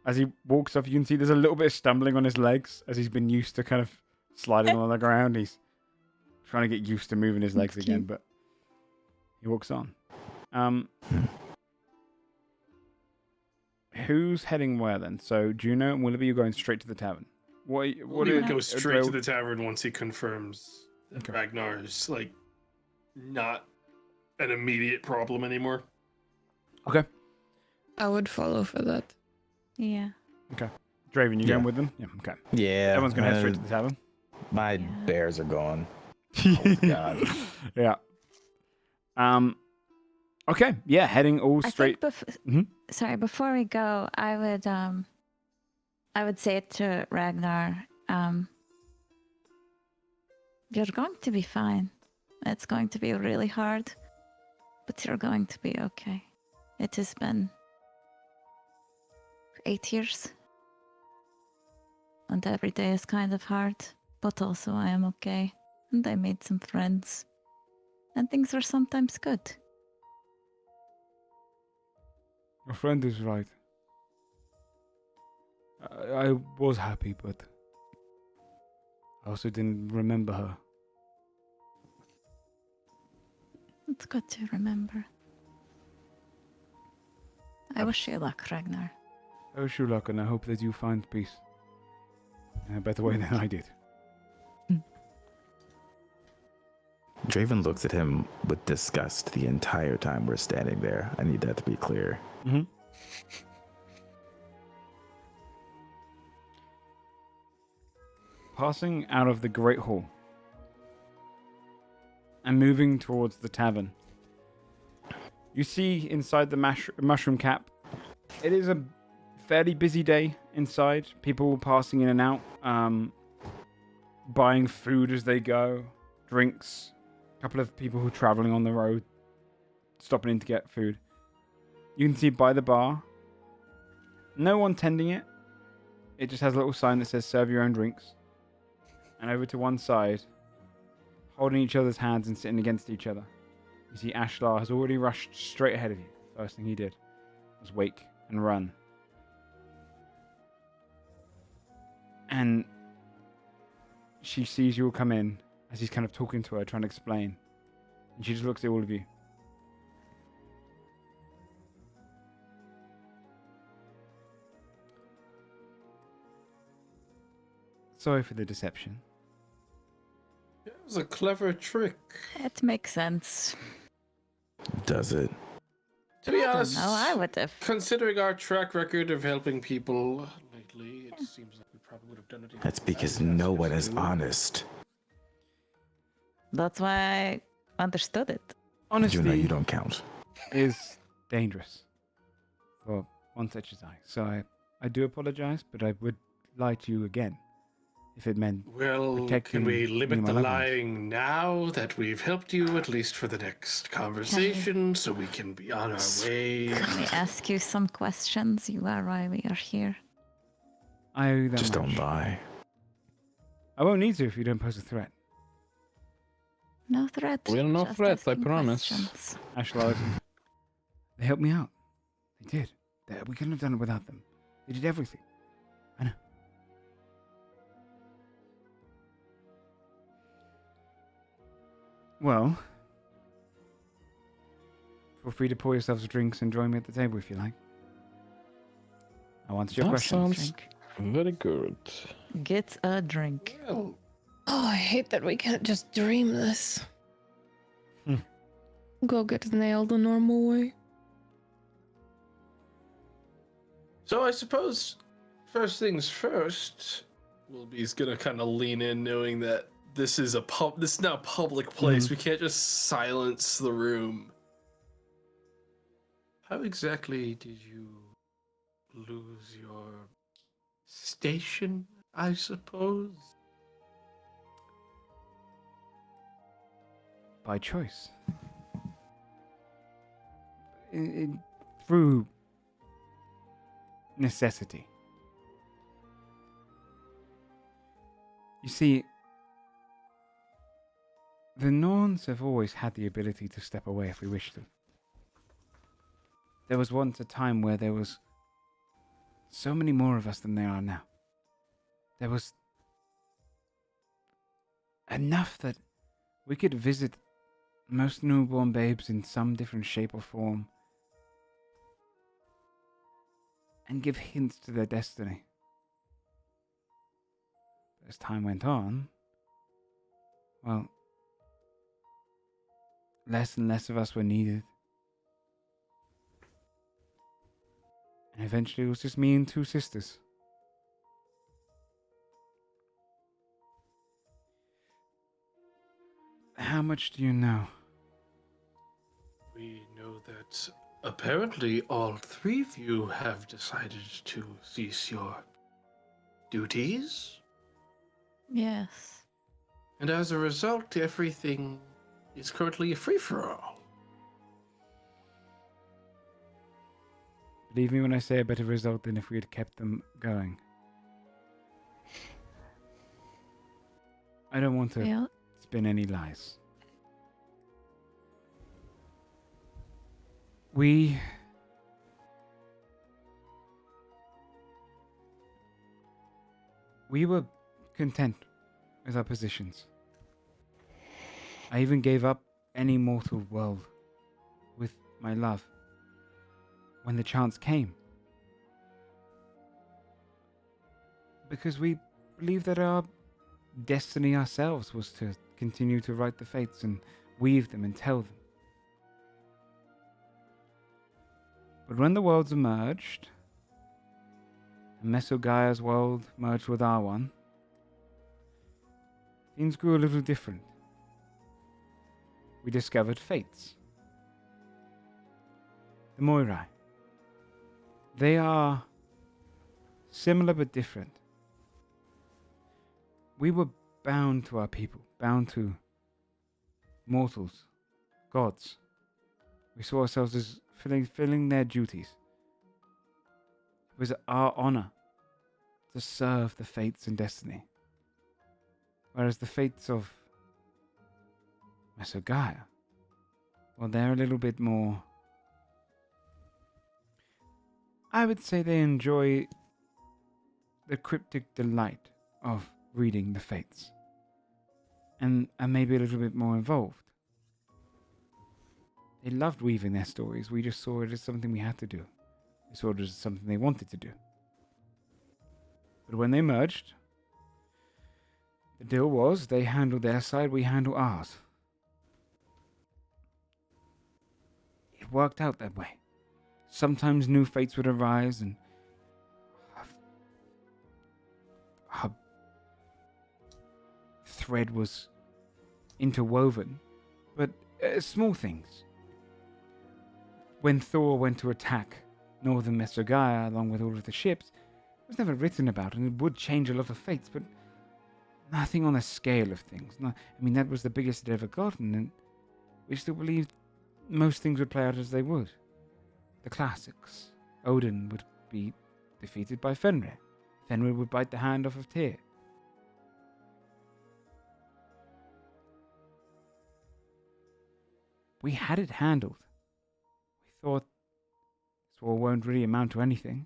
As he walks up, you can see there's a little bit of stumbling on his legs, as he's been used to kind of sliding on the ground. He's trying to get used to moving his legs again, but he walks on. Who's heading where then? So Juno and Willoughby are going straight to the tavern. What
He would
is-
go straight to the tavern once he confirms that
Okay.
Ragnar's like not an immediate problem anymore.
Okay.
I would follow for that.
Yeah.
Draven, you
Yeah.
going with them? Yeah, okay.
Yeah.
Everyone's going to head straight to the tavern.
My
Yeah.
bears are gone. Oh, God.
Yeah. Okay. Yeah, heading all straight. Mhm.
Sorry, before we go, I would say it to Ragnar. You're going to be fine. It's going to be really hard, but you're going to be okay. It has been 8 years, and every day is kind of hard, but also I am okay, and I made some friends, and things are sometimes good.
Your friend is right. I was happy, but I also didn't remember her.
It's good to remember. I wish you luck, Ragnar.
I wish you luck, and I hope that you find peace in a better way than I did.
Draven looks at him with disgust the entire time we're standing there. I need that to be clear.
Mm-hmm. Passing out of the Great Hall and moving towards the tavern, you see inside the mushroom cap, it is a fairly busy day inside. People passing in and out, buying food as they go, drinks. A couple of people who are traveling on the road, stopping in to get food. You can see by the bar, no one tending it. It just has a little sign that says serve your own drinks. And over to one side, holding each other's hands and sitting against each other, you see Ashlar has already rushed straight ahead of you. First thing he did was wake and run. And she sees you all come in as he's kind of talking to her, trying to explain. And she just looks at all of you. Sorry for the deception.
It was a clever trick.
It makes sense.
Does it?
To be
I don't
honest,
know, I would have.
considering our track record of helping people lately, it seems like we probably would have done it.
That's because no one is honest.
That's why I understood it.
Honesty
Juno, you don't count.
is dangerous for one such as I. So I do apologize, but I would lie to you again if it meant
Well,
protecting
can we
me
limit
and
the
my loved ones.
lying now that we've helped you, at least for the next conversation, so we can be on our way?
Can we ask you some questions? You are why we are here.
I owe you that
Just
much.
don't lie.
I won't need to if you don't pose a threat.
No threat.
We're no
just
threats, I
asking
promise.
questions.
Ashlar, they helped me out. They did. We couldn't have done it without them. They did everything. I know. Well, feel free to pour yourselves drinks and join me at the table if you like. I'll answer your
That
questions.
sounds very good.
Get a drink.
Well,
Oh, I hate that we can't just dream this.
Hmm.
Go get nailed the normal way.
so I suppose first things first, Wilby's gonna kind of lean in, knowing that this is this is now a public place. We can't just silence the room. How exactly did you lose your station, I suppose?
by choice. Through necessity. You see, the Norns have always had the ability to step away if we wish to. There was once a time where there was so many more of us than there are now. There was enough that we could visit most newborn babes in some different shape or form and give hints to their destiny. As time went on, well, less and less of us were needed. And eventually it was just me and two sisters. How much do you know?
We know that apparently all three of you have decided to cease your duties.
Yes.
And as a result, everything is currently a free-for-all.
Believe me when I say a better result than if we had kept them going. I don't want to
Yeah.
spin any lies. We were content with our positions. I even gave up any mortal world with my love when the chance came. Because we believed that our destiny ourselves was to continue to write the fates and weave them and tell them. But when the worlds emerged, and Mesogaia's world merged with our one, things grew a little different. We discovered fates. The Moirai. They are similar but different. We were bound to our people, bound to mortals, gods. We saw ourselves as filling their duties. It was our honor to serve the fates and destiny. Whereas the fates of Mesogaia, well, they're a little bit more... I would say they enjoy the cryptic delight of reading the fates. And are maybe a little bit more involved. They loved weaving their stories. We just saw it as something we had to do. We saw it as something they wanted to do. But when they merged, the deal was they handled their side, we handle ours. It worked out that way. Sometimes new fates would arise and a thread was interwoven, but small things. When Thor went to attack northern Mesogaia along with all of the ships, it was never written about, and it would change a lot of fates, but nothing on the scale of things. That was the biggest it ever gotten, and we still believed most things would play out as they would. The classics. Odin would be defeated by Fenrir. Fenrir would bite the hand off of Tyr. We had it handled. We thought this war won't really amount to anything,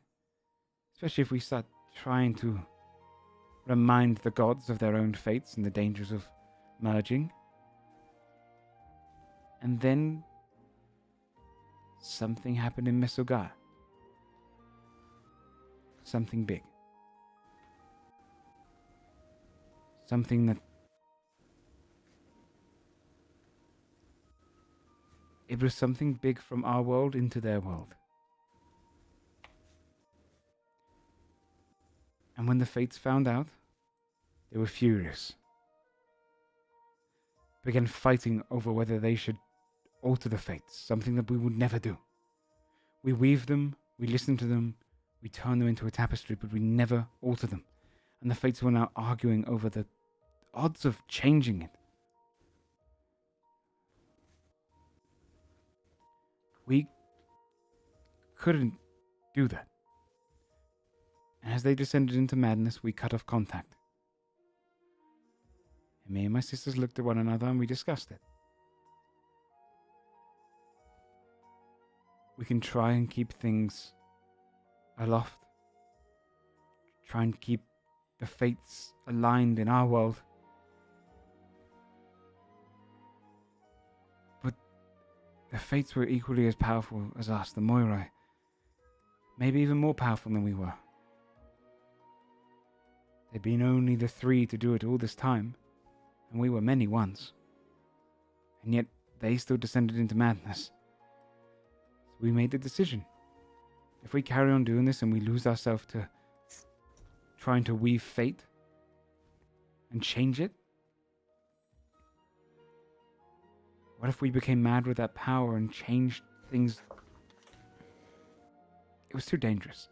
especially if we start trying to remind the gods of their own fates and the dangers of merging. And then something happened in Mesogaia. Something big. Something that... It was something big from our world into their world. And when the fates found out, they were furious. Began fighting over whether they should alter the fates, something that we would never do. We weave them, we listen to them, we turn them into a tapestry, but we never alter them. And the fates were now arguing over the odds of changing it. We couldn't do that. And as they descended into madness, we cut off contact. And me and my sisters looked at one another and we discussed it. We can try and keep things aloft. Try and keep the fates aligned in our world. But the fates were equally as powerful as us, the Moirai. Maybe even more powerful than we were. There'd been only the 3 to do it all this time, and we were many once. And yet they still descended into madness. So we made the decision. If we carry on doing this and we lose ourselves to trying to weave fate and change it, what if we became mad with that power and changed things? It was too dangerous.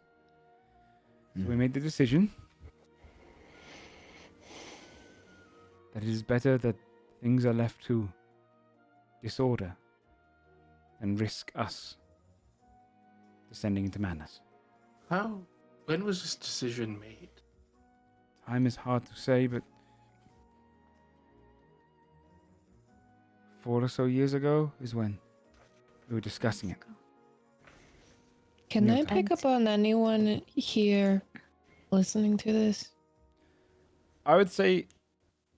So we made the decision that it is better that things are left to disorder than risk us descending into madness.
When was this decision made?
Time is hard to say, but 4 or so years ago is when we were discussing it.
Can
Yeah.
I pick up on anyone here listening to this?
I would say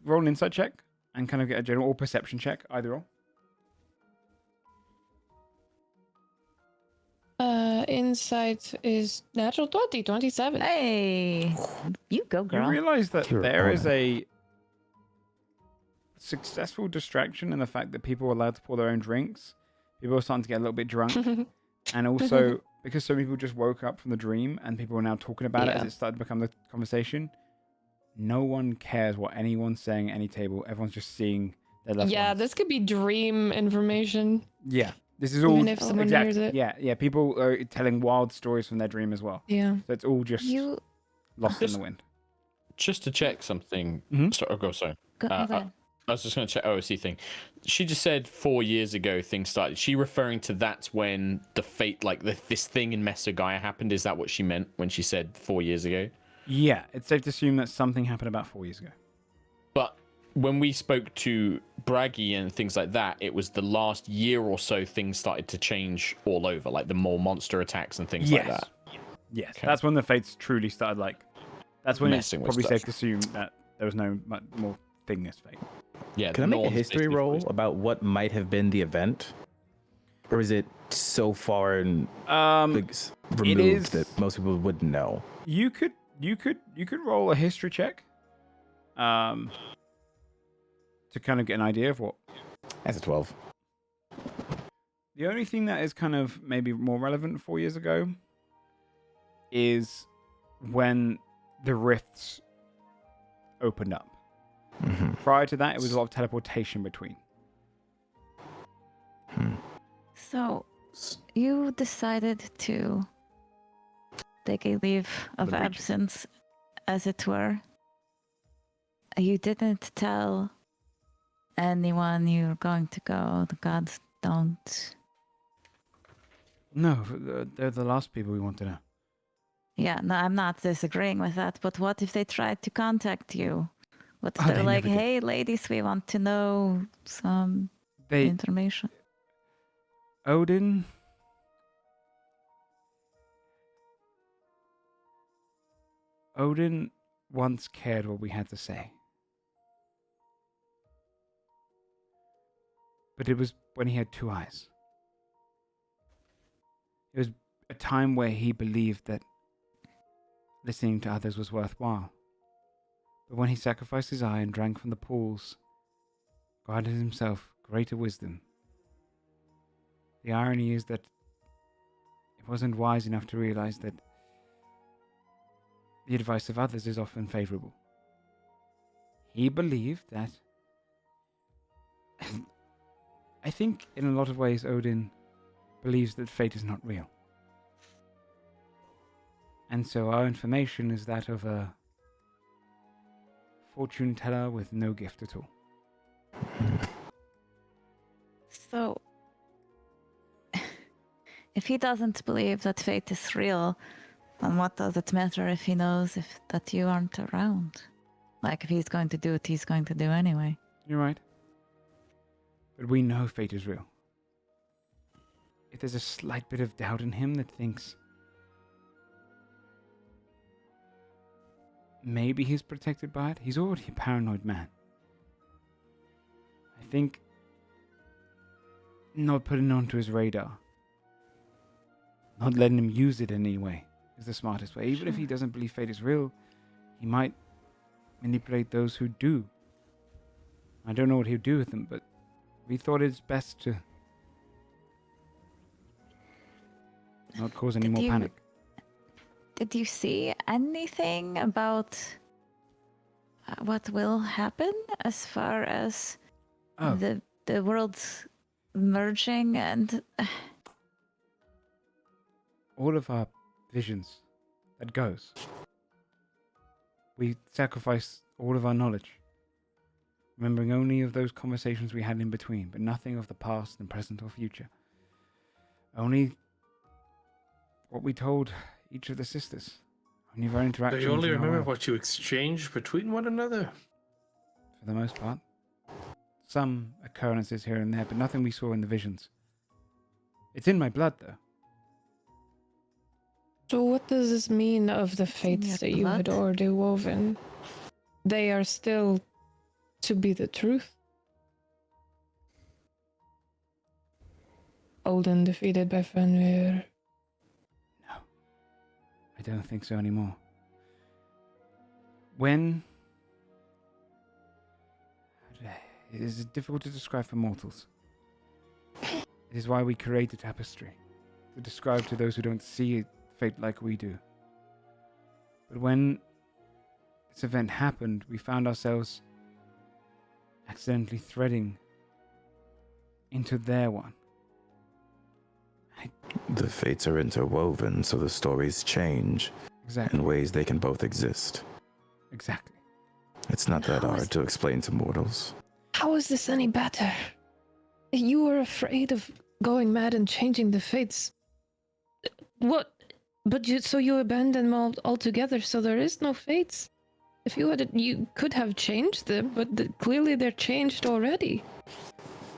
roll an insight check and kind of get a general or perception check, either or.
Insight is natural 20, 27.
Hey, you go,
You
girl.
realize that
You're
there
on
is
it.
a successful distraction in the fact that people are allowed to pour their own drinks. People are starting to get a little bit drunk. And also, because so many people just woke up from the dream and people are now talking about it as
Yeah.
it started to become the conversation, no one cares what anyone's saying at any table. Everyone's just seeing their loved
Yeah,
ones.
this could be dream information.
Yeah, this is all
Even if someone
exactly.
hears it.
Yeah. People are telling wild stories from their dream as well.
Yeah.
So it's all just
You
lost in
Just-
the wind.
Just to check something.
Mhm.
Sorry.
go,
Uh,
go ahead.
I was just going to check OOC thing. She just said 4 years ago things started. Is she referring to that's when the fate, like this thing in Mesa Gaia happened? Is that what she meant when she said 4 years ago?
Yeah, it's safe to assume that something happened about 4 years ago.
But when we spoke to Braggy and things like that, it was the last year or so things started to change all over, like the more monster attacks and things like that.
Yes,
Okay.
that's when the fates truly started, like, that's when
Messing
it's
with
probably
stuff.
safe to assume that there was no more thingness fate.
Yeah.
Can I
the
make a
Norns
history
basically
roll
froze.
about what might have been the event? Or is it so far and like, removed
is-
that most people wouldn't know?
You could roll a history check, to kind of get an idea of what.
That's a 12.
The only thing that is kind of maybe more relevant 4 years ago is when the rifts opened up.
Mm-hmm.
Prior to that, it was a lot of teleportation between.
So, you decided to take a leave of
The breach.
absence, as it were. You didn't tell anyone you were going to go. The gods don't.
No, they're the last people we want to know.
Yeah, no, I'm not disagreeing with that. But what if they tried to contact you? What if
Oh,
they're
they
like,
never did.
hey, ladies, we want to know some
They
information?
Odin. Odin once cared what we had to say. But it was when he had 2 eyes. It was a time where he believed that listening to others was worthwhile. But when he sacrificed his eye and drank from the pools, granted himself greater wisdom. The irony is that it wasn't wise enough to realize that the advice of others is often favorable. He believed that. I think in a lot of ways Odin believes that fate is not real. And so our information is that of a fortune teller with no gift at all.
So, if he doesn't believe that fate is real, then what does it matter if he knows that you aren't around? Like, if he's going to do what he's going to do anyway.
You're right. But we know fate is real. If there's a slight bit of doubt in him that thinks maybe he's protected by it, he's already a paranoid man. I think not putting it onto his radar, not letting him use it anyway, is the smartest way. Even if he doesn't believe fate is real, he might manipulate those who do. I don't know what he'll do with them, but we thought it's best to not cause any more panic.
Did you see anything about what will happen as far as the world's merging and
all of our visions, that goes. We sacrifice all of our knowledge, remembering only of those conversations we had in between, but nothing of the past and present or future. Only what we told each of the sisters. Only of our
Do
interactions.
you only
in our
remember
world.
what you exchanged between one another?
For the most part. Some occurrences here and there, but nothing we saw in the visions. It's in my blood, though.
So what does this mean of the
in
fates
your
that you had
blood?
already woven? They are still to be the truth? Olden defeated by Fenrir.
No. I don't think so anymore. When... It is difficult to describe for mortals. It is why we create a tapestry. To describe to those who don't see fate like we do. But when this event happened, we found ourselves accidentally threading into their one.
The fates are interwoven, so the stories change
Exactly.
in ways they can both exist.
Exactly.
It's not that
How is-
hard to explain to mortals.
How is this any better? You were afraid of going mad and changing the fates. What? But you abandoned them altogether, so there is no fates. If you had, you could have changed them, but clearly they're changed already.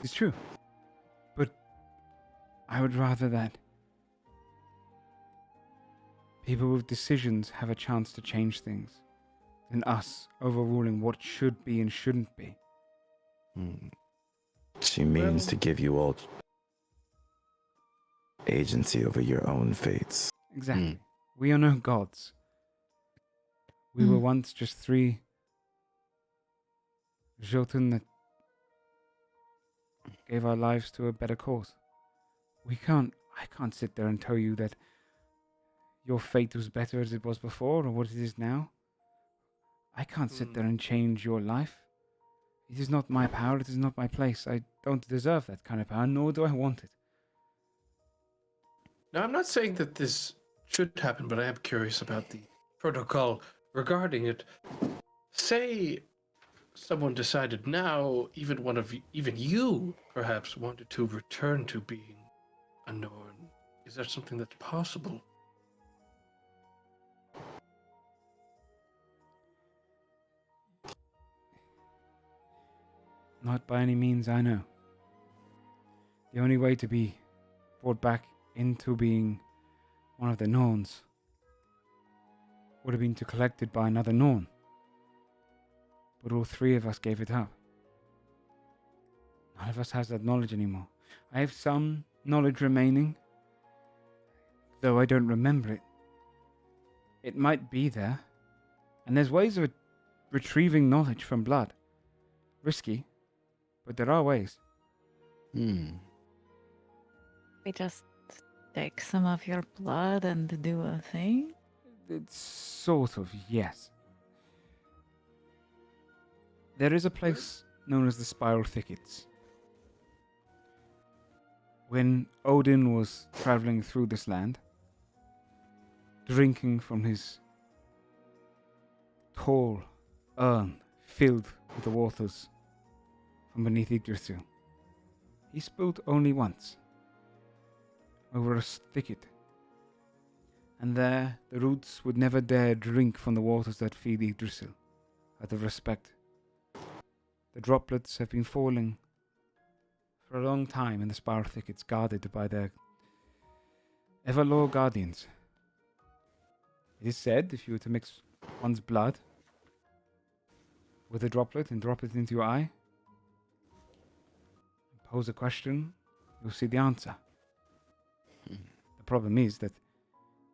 It's true. But I would rather that people with decisions have a chance to change things than us overruling what should be and shouldn't be.
She means to give you all agency over your own fates.
Exactly. We are no gods. We were once just three Jotun that gave our lives to a better cause. I can't sit there and tell you that your fate was better as it was before or what it is now. I can't sit there and change your life. It is not my power, it is not my place. I don't deserve that kind of power, nor do I want it.
Now, I'm not saying that this should happen, but I am curious about the protocol regarding it. Say someone decided now, even you perhaps wanted to return to being a Norn. Is that something that's possible?
Not by any means I know. The only way to be brought back into being one of the Norns would have been to collected by another Norn. But all three of us gave it up. None of us has that knowledge anymore. I have some knowledge remaining, though I don't remember it. It might be there, and there's ways of retrieving knowledge from blood. Risky, but there are ways.
we just take some of your blood and do a thing?
It's sort of, yes. There is a place known as the Spiral Thickets. When Odin was traveling through this land, drinking from his tall urn filled with the waters from beneath Yggdrasil, he spilled only once. over a thicket. And there, the roots would never dare drink from the waters that feed Yggdrasil, out of respect. The droplets have been falling for a long time in the spiral thickets, guarded by their Everlore guardians. It is said, if you were to mix one's blood with a droplet and drop it into your eye, pose a question, you'll see the answer. The problem is that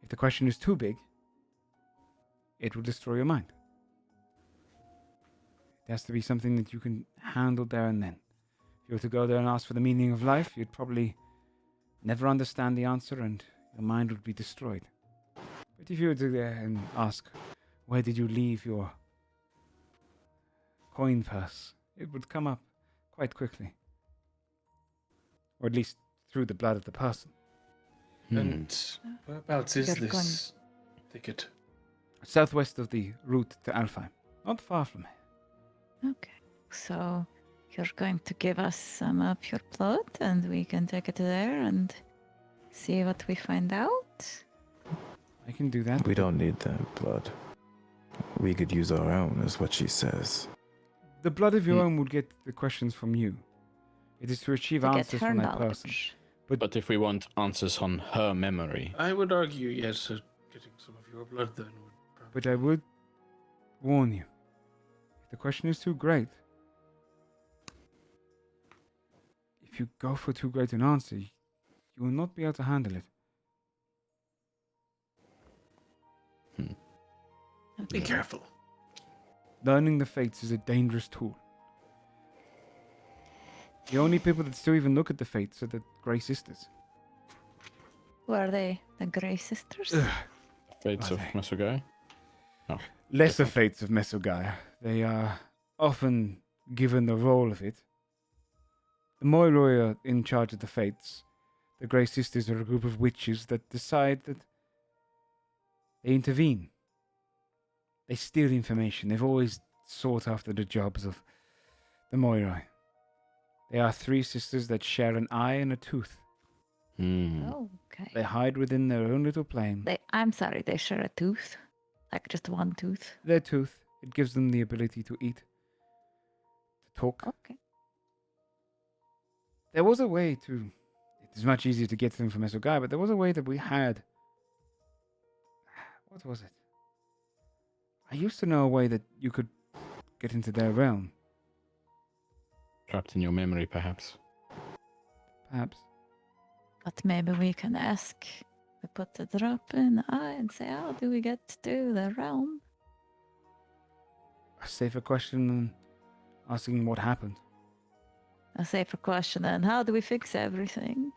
if the question is too big, it will destroy your mind. It has to be something that you can handle there and then. If you were to go there and ask for the meaning of life, you'd probably never understand the answer and your mind would be destroyed. But if you were to go there and ask, where did you leave your coin purse, it would come up quite quickly. Or at least through the blood of the person.
And whereabouts is
You're
this thicket?
Southwest of the route to Alfheim. Not far from here.
Okay. So you're going to give us some of your blood and we can take it there and see what we find out?
I can do that.
We don't need that blood. We could use our own, is what she says.
The blood of your own would get the questions from you. It is to achieve
To get
answers
her
from that person.
knowledge.
But if we want answers on her memory,
I would argue, yes, getting some of your blood then would probably...
But I would warn you. If the question is too great, if you go for too great an answer, you will not be able to handle it.
Be careful.
Learning the fates is a dangerous tool. The only people that still even look at the fates are the Grey Sisters.
Who are they? The Grey Sisters?
fates of
Okay.
Mesogai.
Lesser fates of Mesogaia. They are often given the role of it. The Moiroi are in charge of the fates. The Grey Sisters are a group of witches that decide that they intervene. They steal information. They've always sought after the jobs of the Moiroi. They are three sisters that share an eye and a tooth.
Oh, okay.
They hide within their own little plane.
I'm sorry, they share a tooth? Like just one tooth?
Their tooth, it gives them the ability to eat, to talk.
Okay.
There was a way to... It is much easier to get them from Mesogai, but there was a way that we had... What was it? I used to know a way that you could get into their realm.
Trapped in your memory, perhaps.
Perhaps.
But maybe we can ask. We put the drop in the eye and say, how do we get to the realm?
A safer question than asking what happened.
A safer question then. How do we fix everything?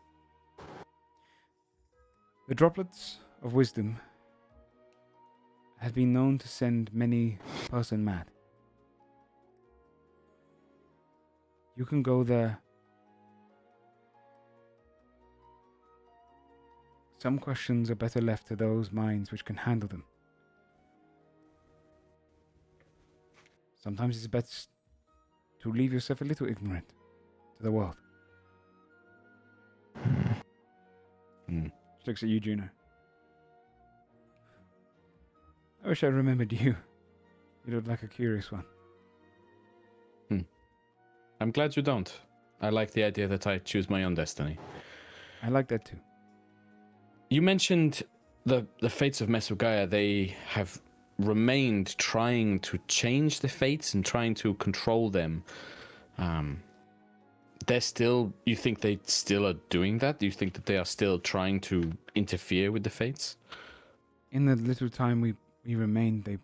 The droplets of wisdom have been known to send many person mad. You can go there. Some questions are better left to those minds which can handle them. Sometimes it's best to leave yourself a little ignorant to the world. She looks at you, Juno. I wish I remembered you. You look like a curious one.
I'm glad you don't. I like the idea that I choose my own destiny.
I like that too.
You mentioned the fates of Mesogaia. They have remained trying to change the fates and trying to control them. They're still... You think they still are doing that? Do you think that they are still trying to interfere with the fates?
In the little time we remained, they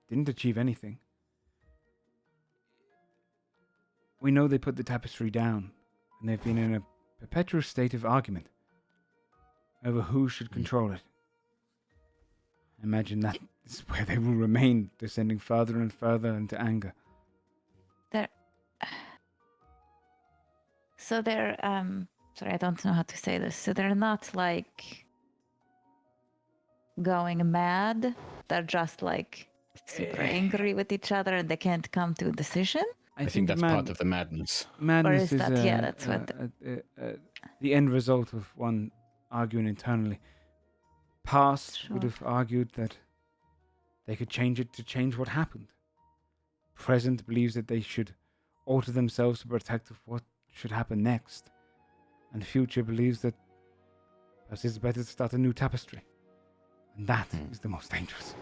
didn't achieve anything. We know they put the tapestry down, and they've been in a perpetual state of argument over who should control it. I imagine that is where they will remain, descending further and further into anger.
So they're, sorry, I don't know how to say this. So they're not like going mad. They're just like super angry with each other and they can't come to a decision.
I think that's part of the madness.
Madness
Or is that-
is
yeah, that's what
the end result of one arguing internally. Past would
Sure.
have argued that they could change it to change what happened. Present believes that they should alter themselves to protect what should happen next. And the future believes that perhaps it's better to start a new tapestry. And that is the most dangerous.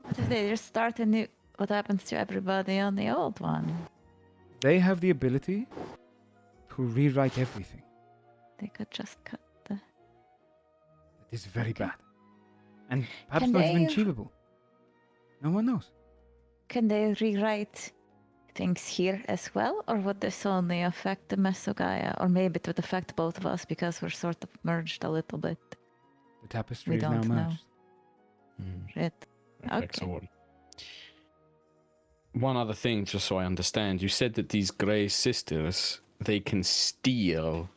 What if they just start a new? What happens to everybody on the old one?
They have the ability to rewrite everything.
They could just cut the.
That is very
Okay.
bad. And perhaps
Can
not even
they-
achievable. No one knows.
Can they rewrite things here as well, or would this only affect the Mesogaia, or maybe it would affect both of us because we're sort of merged a little bit?
The tapestry
We
is now
don't know.
merged.
Right.
Affects
Okay.
all. One other thing, just so I understand, you said that these Grey Sisters, they can steal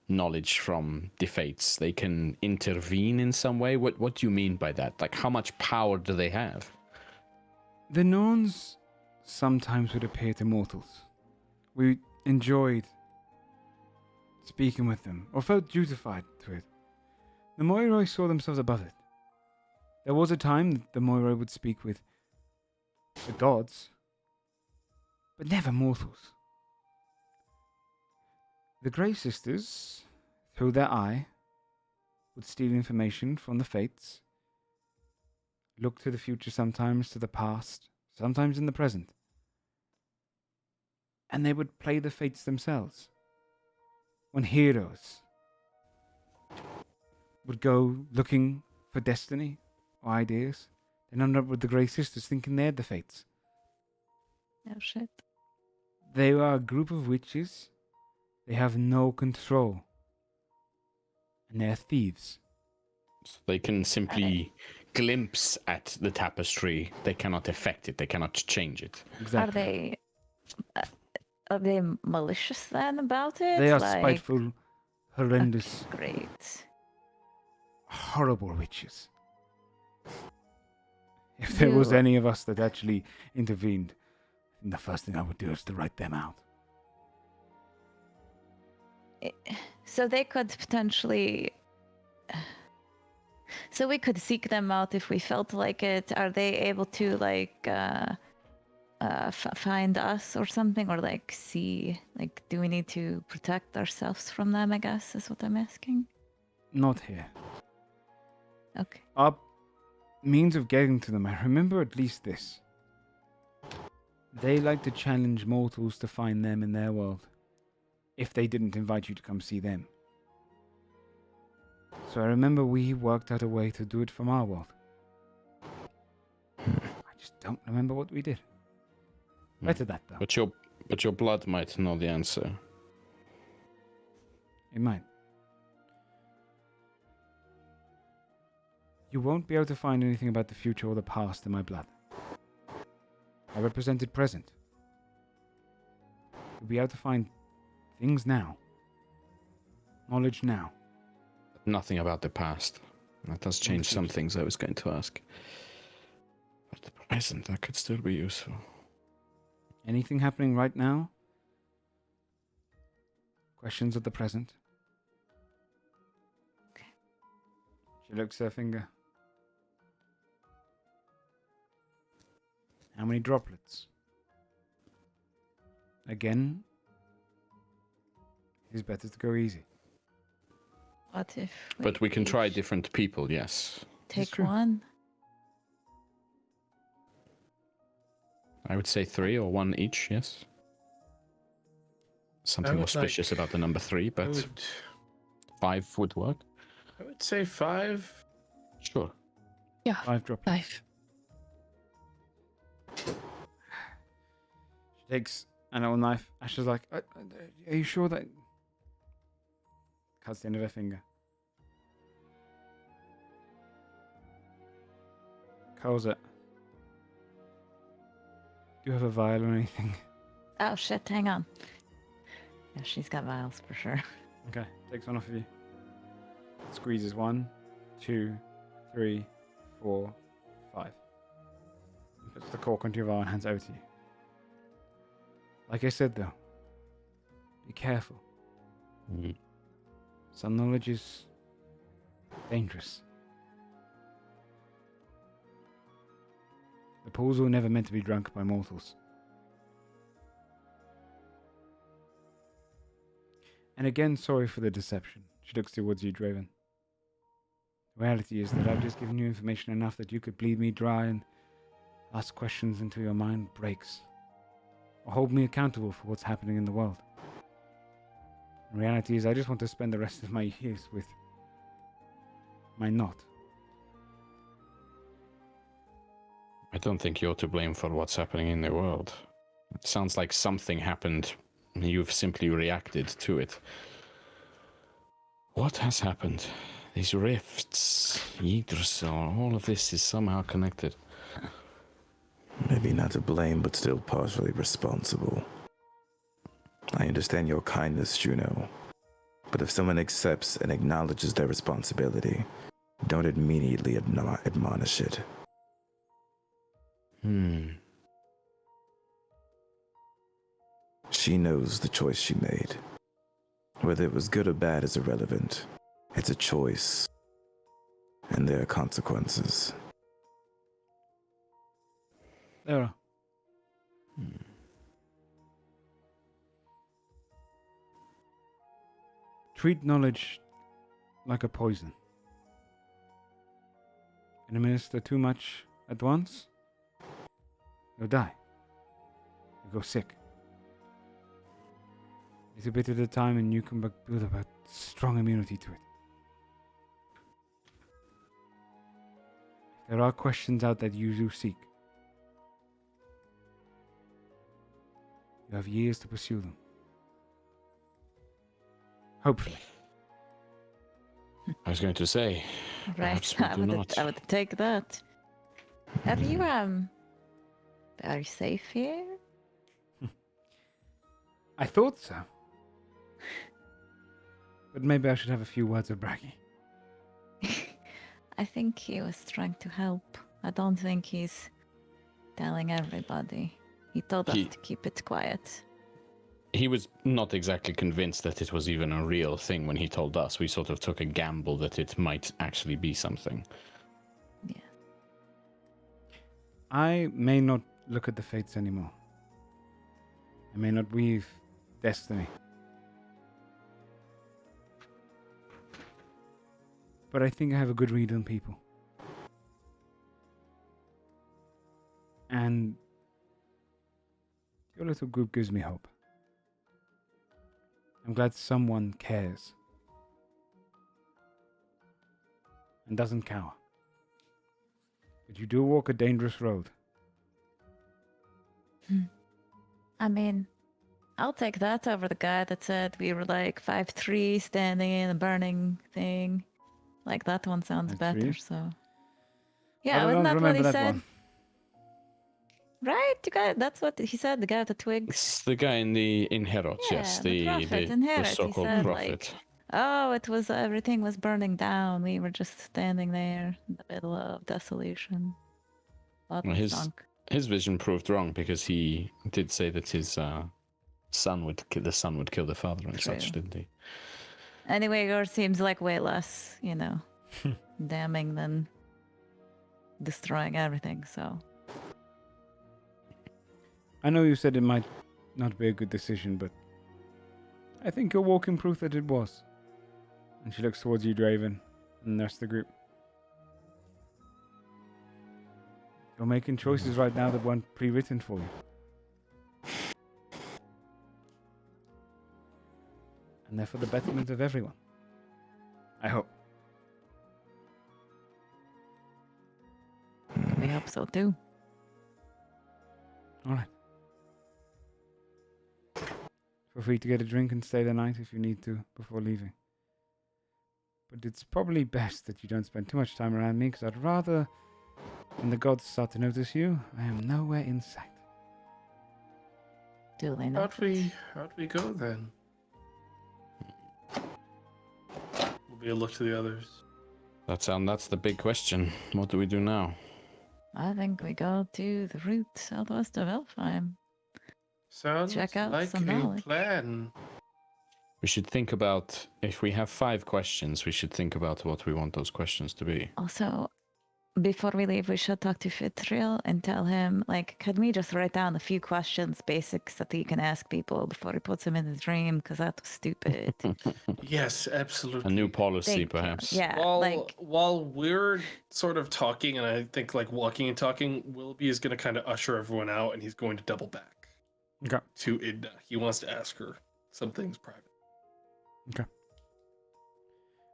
knowledge from the Fates. They can intervene in some way. What do you mean by that? Like, how much power do they have?
The Norns sometimes would appear to mortals. We enjoyed speaking with them, or felt dutified to it. The Moiroi saw themselves above it. There was a time that the Moiroi would speak with the gods, but never mortals. The Grey Sisters, through their eye, would steal information from the Fates, look to the future sometimes, to the past, sometimes in the present. And they would play the Fates themselves. When heroes would go looking for destiny or ideas, they'd end up with the Grey Sisters thinking they're the Fates.
Oh shit.
They are a group of witches. They have no control. And they're thieves.
So they can simply glimpse at the tapestry. They cannot affect it. They cannot change it.
Exactly.
Are they malicious then about it?
They are
Like,
spiteful, horrendous,
Great.
horrible witches. If there was
You-
any of us that actually intervened, then the first thing I would do is to write them out.
So they could potentially. So we could seek them out if we felt like it. Are they able to like find us or something, or like see? Like, do we need to protect ourselves from them? I guess is what I'm asking.
Not here.
Okay.
Our means of getting to them, I remember at least this. They like to challenge mortals to find them in their world, if they didn't invite you to come see them. So I remember we worked out a way to do it from our world. I just don't remember what we did. Better that though.
But your blood might know the answer.
It might. You won't be able to find anything about the future or the past in my blood. I represented present. You'll be able to find things now. Knowledge now.
Nothing about the past. That does change some
future.
things I was going to ask. But the present, that could still be useful.
Anything happening right now? Questions of the present?
Okay.
She looks at her finger. How many droplets? Again, it's better to go easy.
What if?
But we can try
each
different people, yes.
Take
true.
one.
I would say 3 or 1 each, yes. Something
would
auspicious about the number 3,
I
but
would,
5 would work.
I would say 5.
Sure.
Yeah,
5 droplets.
5.
She takes a little knife. Asha's like, are you sure that... Cuts the end of her finger. Curls it. Do you have a vial or anything?
Oh shit! Hang on. Yeah, she's got vials for sure.
Okay, takes one off of you. Squeezes 1, 2, 3, 4, 5. And puts the cork onto your vial and hands it over to you. Like I said though, be careful. Some knowledge is dangerous. The pools were never meant to be drunk by mortals. And again, sorry for the deception. She looks towards you, Draven. The reality is that I've just given you information enough that you could bleed me dry and ask questions until your mind breaks. Or hold me accountable for what's happening in the world. The reality is I just want to spend the rest of my years with my knot.
I don't think you're to blame for what's happening in the world. It sounds like something happened. You've simply reacted to it. What has happened? These rifts, Yggdrasil, all of this is somehow connected.
Maybe not to blame, but still partially responsible. I understand your kindness, Juno. But if someone accepts and acknowledges their responsibility, don't immediately admonish it. She knows the choice she made. Whether it was good or bad is irrelevant. It's a choice, and there are consequences.
There are. Treat knowledge like a poison. And administer too much at once, you'll die. You'll go sick. Little bit at a time and you can build up a strong immunity to it. There are questions out that you do seek. You have years to pursue them. Hopefully.
I was going to say,
Right,
perhaps we do not.
I would take that. Are you very safe here?
I thought so. But maybe I should have a few words of Braggy.
I think he was trying to help. I don't think he's telling everybody. He told us to keep it quiet.
He was not exactly convinced that it was even a real thing when he told us. We sort of took a gamble that it might actually be something.
Yeah.
I may not look at the fates anymore. I may not weave destiny. But I think I have a good read on people. And your little group gives me hope. I'm glad someone cares. And doesn't cower. But you do walk a dangerous road.
I mean, I'll take that over the guy that said we were like 5'3" standing in a burning thing. Like that one sounds
5'3"?
better, so. Yeah,
I
wasn't
don't
that what
remember
he
that
said?
one.
Right, you guys, that's what he said, the guy with the twigs.
It's the guy in Herod,
Yeah,
yes,
the prophet in
the
Herod, he
so-called
said,
prophet.
like, oh, it was, everything was burning down. We were just standing there in the middle of desolation. What
Well,
was sunk.
his vision proved wrong because he did say that his son would kill the father and
True.
such, didn't he?
Anyway, yours seems like way less, damning than destroying everything, so.
I know you said it might not be a good decision, but I think you're walking proof that it was. And she looks towards you, Draven, and the rest of the group. You're making choices right now that weren't pre-written for you. And they're for the betterment of everyone. I hope.
We hope so too.
All right. Feel free to get a drink and stay the night if you need to before leaving. But it's probably best that you don't spend too much time around me, because I'd rather, when the gods start to notice you, I am nowhere in sight.
Duly
How'd
noted.
we go then? Will be a look to the others.
That's the big question. What do we do now?
I think we go to the route southwest of Elfheim.
Sounds
Check out
like
some
a
knowledge.
plan.
We should think about, if we have 5 questions, we should think about what we want those questions to be.
Also, before we leave, we should talk to Fitriel and tell him, like, can we just write down a few questions, basics that he can ask people before he puts them in the dream? Because that was stupid.
Yes,
A
absolutely.
new policy,
Thank you.
perhaps.
Yeah,
While we're sort of talking, and I think like walking and talking, Willoughby is going to kind of usher everyone out, and he's going to double back
Okay.
to Idna. He wants to ask her some things private.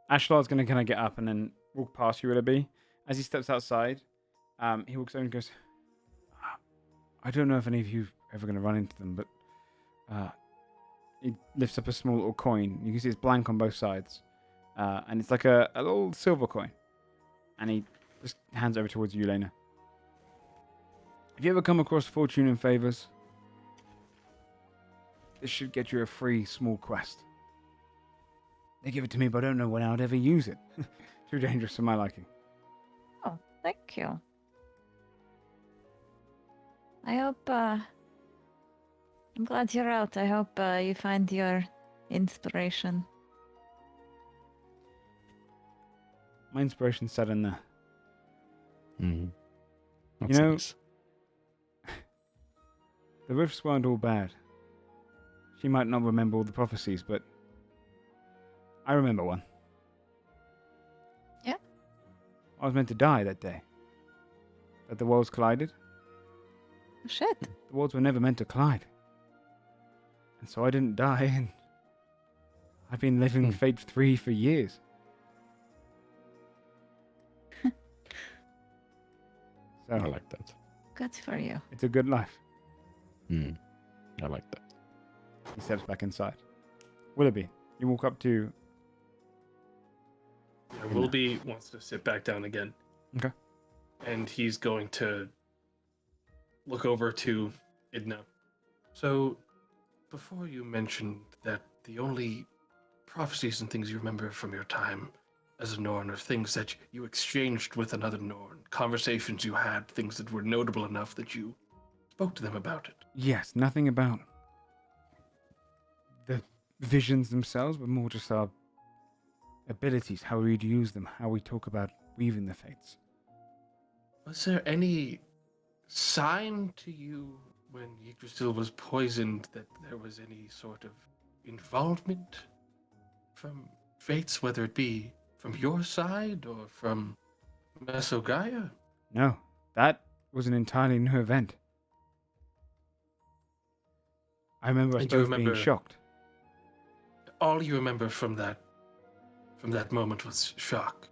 Ashlar's going to kind of get up and then walk past you, Willoughby. As he steps outside, he walks over and goes, I don't know if any of you are ever going to run into them, but he lifts up a small little coin. You can see it's blank on both sides. And it's like a little silver coin. And he just hands it over towards you, Lena. Have you ever come across fortune and favors? This should get you a free small quest. They give it to me, but I don't know when I would ever use it. Too dangerous for my liking.
oh, thank you. I hope, I'm glad you're out. I hope you find your inspiration.
My inspiration's set in there.
Mm-hmm.
You know, the rifts weren't all bad. She might not remember all the prophecies, but I remember one.
Yeah?
I was meant to die that day. That the worlds collided.
Shit.
The worlds were never meant to collide. And so I didn't die, and I've been living Fate 3 for years. So,
I like that.
Good for you.
it's a good life.
Mm. I like that.
He steps back inside. Willoughby, you walk up to...
Yeah, Willoughby wants to sit back down again.
Okay.
And he's going to look over to Idna. So, before you mentioned that the only prophecies and things you remember from your time as a Norn are things that you exchanged with another Norn, conversations you had, things that were notable enough that you spoke to them about it.
Yes, nothing about the visions themselves, but more just our abilities, how we'd use them, how we talk about weaving the fates.
Was there any sign to you when Yggdrasil was poisoned that there was any sort of involvement from fates, whether it be from your side or from Mesogaia?
No, that was an entirely new event. I remember us
And you
both being
remember-
shocked.
All you remember from that moment was shock.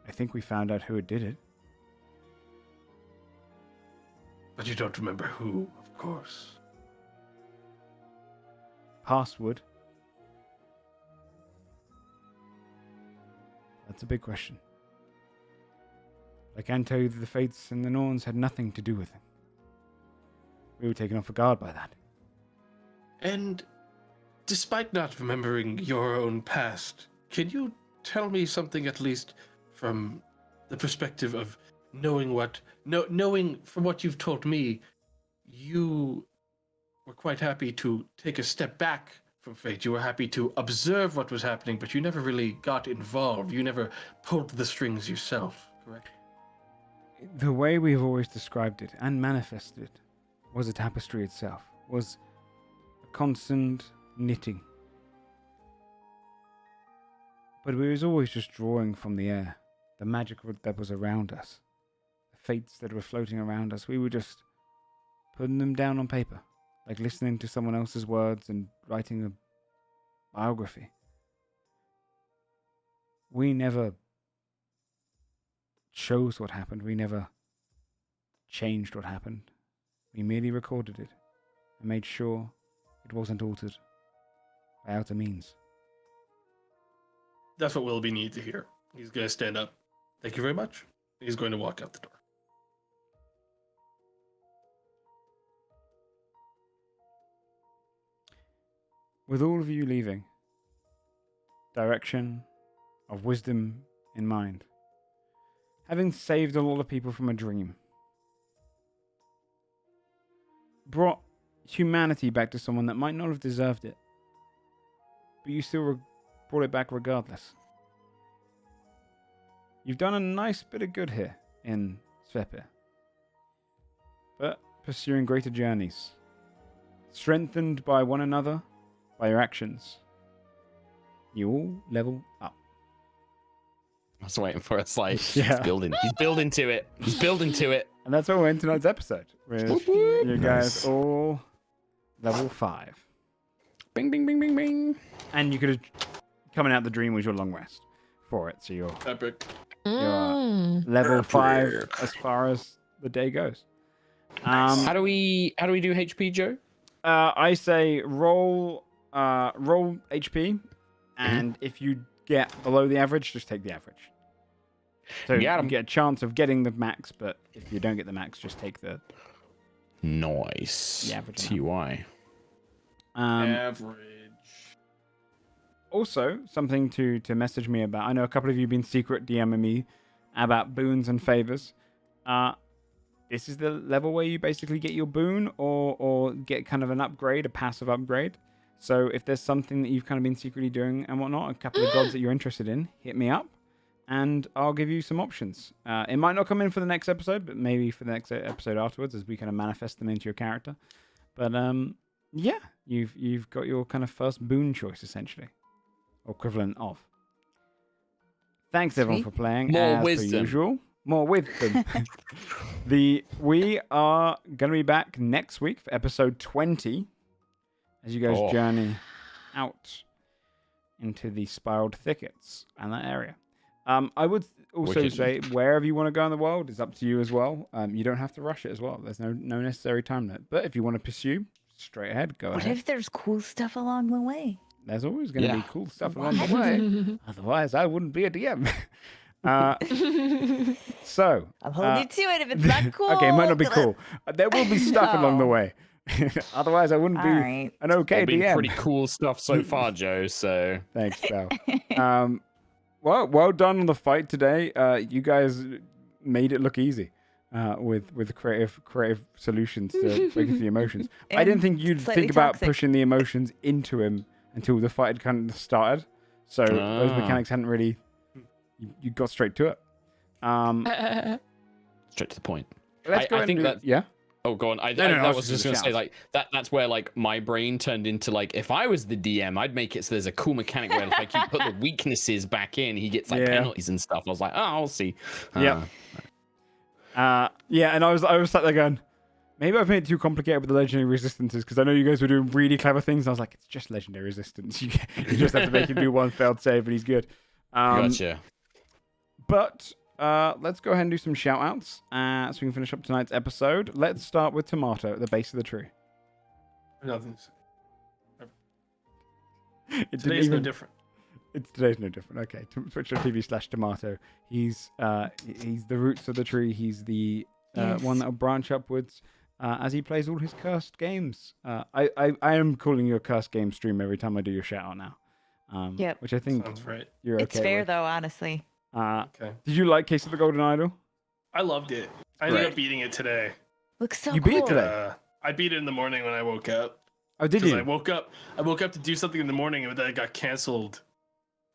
I think we found out who did it.
But you don't remember who, of course.
Past would. That's a big question. I can tell you that the Fates and the Norns had nothing to do with it. We were taken off guard by that.
And despite not remembering your own past, can you tell me something at least from the perspective of knowing from what you've told me, you were quite happy to take a step back from fate. You were happy to observe what was happening, but you never really got involved. You never pulled the strings yourself, correct?
The way we've always described it and manifested it was a tapestry itself, was a constant knitting. But we was always just drawing from the air, the magic that was around us, the fates that were floating around us. We were just putting them down on paper, like listening to someone else's words and writing a biography. We never chose what happened. We never changed what happened. We merely recorded it and made sure it wasn't altered by outer means.
That's what Willoughby needs to hear. He's going to stand up. Thank you very much. He's going to walk out the door.
With all of you leaving, direction of wisdom in mind, having saved a lot of people from a dream, brought humanity back to someone that might not have deserved it, but you still brought it back regardless. You've done a nice bit of good here in Svepir, but pursuing greater journeys, strengthened by one another, by your actions, you all level up.
I was waiting for us, like,
Yeah.
he's building to it. He's building to it.
And that's all we're in tonight's episode. With you guys all level 5.
Bing, bing, bing, bing, bing.
And you could have coming out the dream was your long rest for it. So you're
Epic.
level 5 as far as the day goes.
How do we do HP, Joe?
I say roll HP, and if you get below the average, just take the average. So you get a chance of getting the max, but if you don't get the max, just take the
Nice.
The average
TY.
Average.
Also, something to message me about. I know a couple of you have been secret DMing me about boons and favors. This is the level where you basically get your boon or get kind of an upgrade, a passive upgrade. So if there's something that you've kind of been secretly doing and whatnot, a couple of gods that you're interested in, hit me up and I'll give you some options. It might not come in for the next episode, but maybe for the next episode afterwards as we kind of manifest them into your character. But yeah, you've got your kind of first boon choice essentially. Or equivalent of. Thanks everyone for playing.
More
as
wisdom.
Per usual. More wisdom. We are going to be back next week for episode 20 as you guys journey out into the spiraled thickets and that area. I would also say wherever you want to go in the world is up to you as well. You don't have to rush it as well. There's no necessary time limit. But if you want to pursue, straight ahead, go ahead.
What if there's cool stuff along the way?
There's always going to be cool stuff along the way. Otherwise, I wouldn't be a DM. So
I'm holding you to it if it's not cool.
Okay, it might not be cool. There will be stuff along the way. Otherwise, I wouldn't be an okay
Been
DM.
pretty cool stuff so far, Joe. So
Thanks, pal. Well done on the fight today. You guys made it look easy with creative solutions to breaking the emotions. I didn't think you'd think about pushing the emotions into him until the fight had kind of started. So those mechanics hadn't really. You got straight to it.
straight to the point.
Let's go
I think that.
Yeah.
Oh, go on. I was just going to say, like, that's where, like, my brain turned into, like, if I was the DM, I'd make it so there's a cool mechanic where, like, you put the weaknesses back in, he gets, like, penalties and stuff. I was like, oh, I'll see.
Yeah, and I was sat there going, maybe I've made it too complicated with the legendary resistances, because I know you guys were doing really clever things, and I was like, it's just legendary resistance. You just have to make him do one failed save, and he's good.
Gotcha.
But let's go ahead and do some shout-outs so we can finish up tonight's episode. Let's start with Tomato at the base of the tree.
Nothing.
Today's
no different.
Today's no different. Okay, twitch.tv/Tomato. He's the roots of the tree. He's the one that will branch upwards as he plays all his cursed games. I am calling you a cursed game stream every time I do your shout-out now.
Yep.
Which I think
Sounds right.
You're okay
It's fair
with.
though, honestly.
Okay.
Did you like Case of the Golden Idol?
I loved it. I ended up beating it today.
Looks so
You
cool.
beat it today?
I beat it in the morning when I woke up.
Oh, did
'Cause
you?
I woke up to do something in the morning, and then it got canceled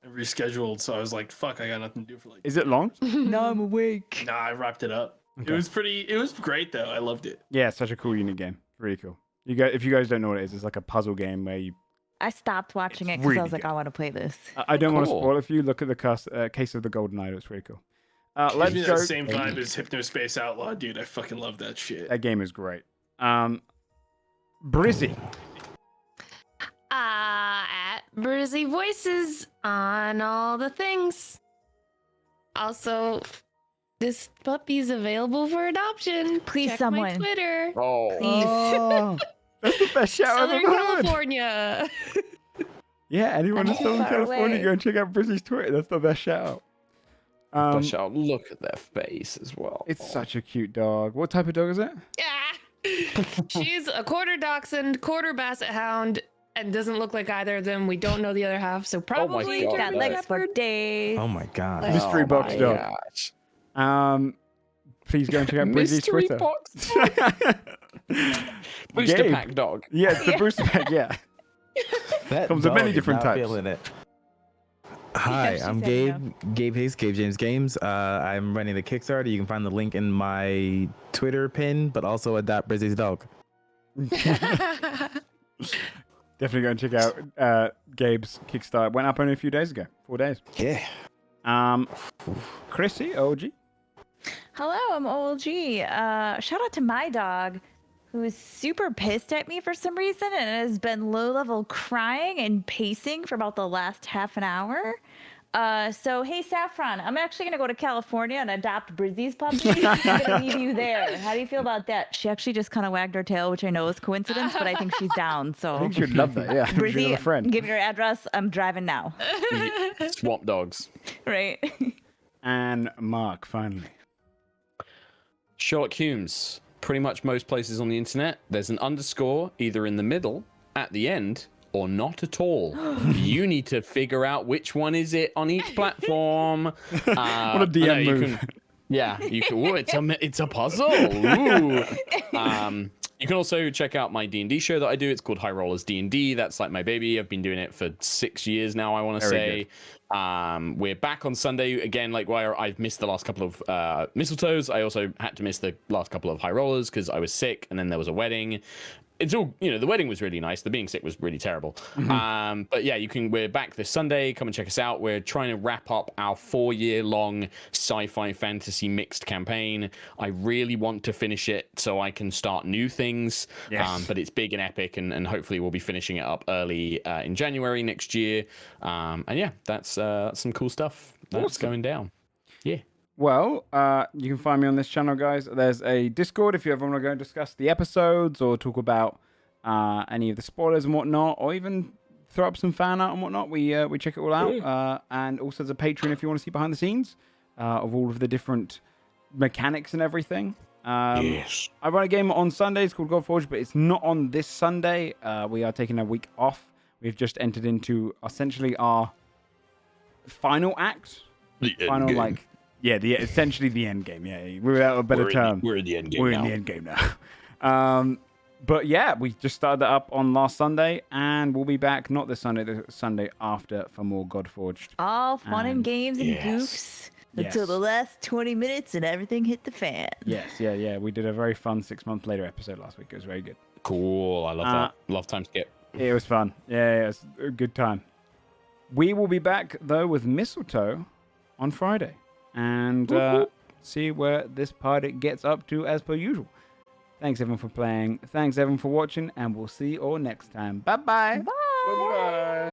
and rescheduled. So I was like, "Fuck, I got nothing to do for like."
Is it long?
No, I'm awake.
Nah, I wrapped it up.
Okay.
It was great though. I loved it.
Yeah, it's such a cool unit game. Really cool. If you guys don't know what it is, it's like a puzzle game where you.
I stopped watching it
It's
because
really
I was like,
good.
I want to play this.
I don't want to
Cool.
spoil it for you. Look at the Case of the Golden Idol. It's really cool. Let's
Gives me
go.
that same vibe as Hypnospace Outlaw, dude. I fucking love that shit.
That game is great. Brizzy.
At Brizzy Voices on all the things. Also, this puppy's available for adoption.
Please,
Check
someone.
my Twitter.
Oh.
Oh, that's the best shout I've
Southern
ever heard.
California.
Yeah, anyone in
I'm
Southern
far
California,
away.
go and check out Brizzy's Twitter. That's the best shout.
But I'll look at their face as well.
It's such a cute dog. What type of dog is it?
Yeah. She's a quarter dachshund, quarter basset hound, and doesn't look like either of them. We don't know the other half, so probably
God,
Got
German
legs for
Shepherd.
days.
Oh my god.
Oh
Mystery box
my
dog.
gosh.
Please go and check out Brizzy's
Mystery
Twitter.
box.
Booster
Gabe.
pack dog.
Yeah, it's the booster pack. Yeah.
That
Comes with
dog
many
is
different
not
types.
feeling it. Hi,
she
I'm
said
Gabe Hayes, Gabe James Games. I'm running the Kickstarter. You can find the link in my Twitter pin, but also adopt Brizzy's dog.
Definitely go and check out Gabe's Kickstarter. Went up only a few days ago. 4 days.
Yeah.
Chrissy, OG.
Hello, I'm OLG. Shout out to my dog, who is super pissed at me for some reason and has been low level crying and pacing for about the last half an hour. So hey Saffron, I'm actually gonna go to California and adopt Brizzy's puppy. I'm gonna leave you there. How do you feel about that? She actually just kind of wagged her tail, which I know is coincidence, but I think she's down. So
I think she'd love that. Yeah, she's got a
Brizzy,
friend.
give me your address. I'm driving now.
Swamp dogs.
Right.
And Mark, finally.
Sherlock Holmes. Pretty much most places on the internet, there's an underscore either in the middle, at the end, or not at all. You need to figure out which one is it on each platform.
What a DM move.
You can. Ooh, it's a puzzle. Ooh. You can also check out my D&D show that I do. It's called High Rollers D&D. That's like my baby. I've been doing it for 6 years now, I want to say. We're back on Sunday again, like where I've missed the last couple of Mistletoes. I also had to miss the last couple of High Rollers because I was sick, and then there was a wedding. It's all, the wedding was really nice. The being sick was really terrible. But yeah, we're back this Sunday. Come and check us out. We're trying to wrap up our 4-year-long sci-fi fantasy mixed campaign. I really want to finish it so I can start new things.
Yes.
But it's big and epic, and hopefully we'll be finishing it up early in January next year. And yeah, that's some cool stuff that's going down. Yeah.
Well, you can find me on this channel, guys. There's a Discord if you ever want to go and discuss the episodes or talk about any of the spoilers and whatnot, or even throw up some fan art and whatnot. We check it all out. And also there's a Patreon if you want to see behind the scenes of all of the different mechanics and everything.
Yes.
I run a game on Sundays called Godforge, but it's not on this Sunday. We are taking a week off. We've just entered into essentially our final act. Essentially the end game. Yeah, without a better term.
We're in the end game
We're
now.
in the end game now. But yeah, we just started that up on last Sunday, and we'll be back not this Sunday, the Sunday after for more Godforged.
All fun and games and goofs until the last 20 minutes and everything hit the fan.
Yes, yeah. We did a very fun 6 months later episode last week. It was very good.
Cool. I love that. Love time skip.
It was fun. Yeah, it was a good time. We will be back though with Mistletoe on Friday. And see where this party gets up to as per usual. Thanks everyone for playing. Thanks everyone for watching, and we'll see you all next time. Bye-bye.
Bye.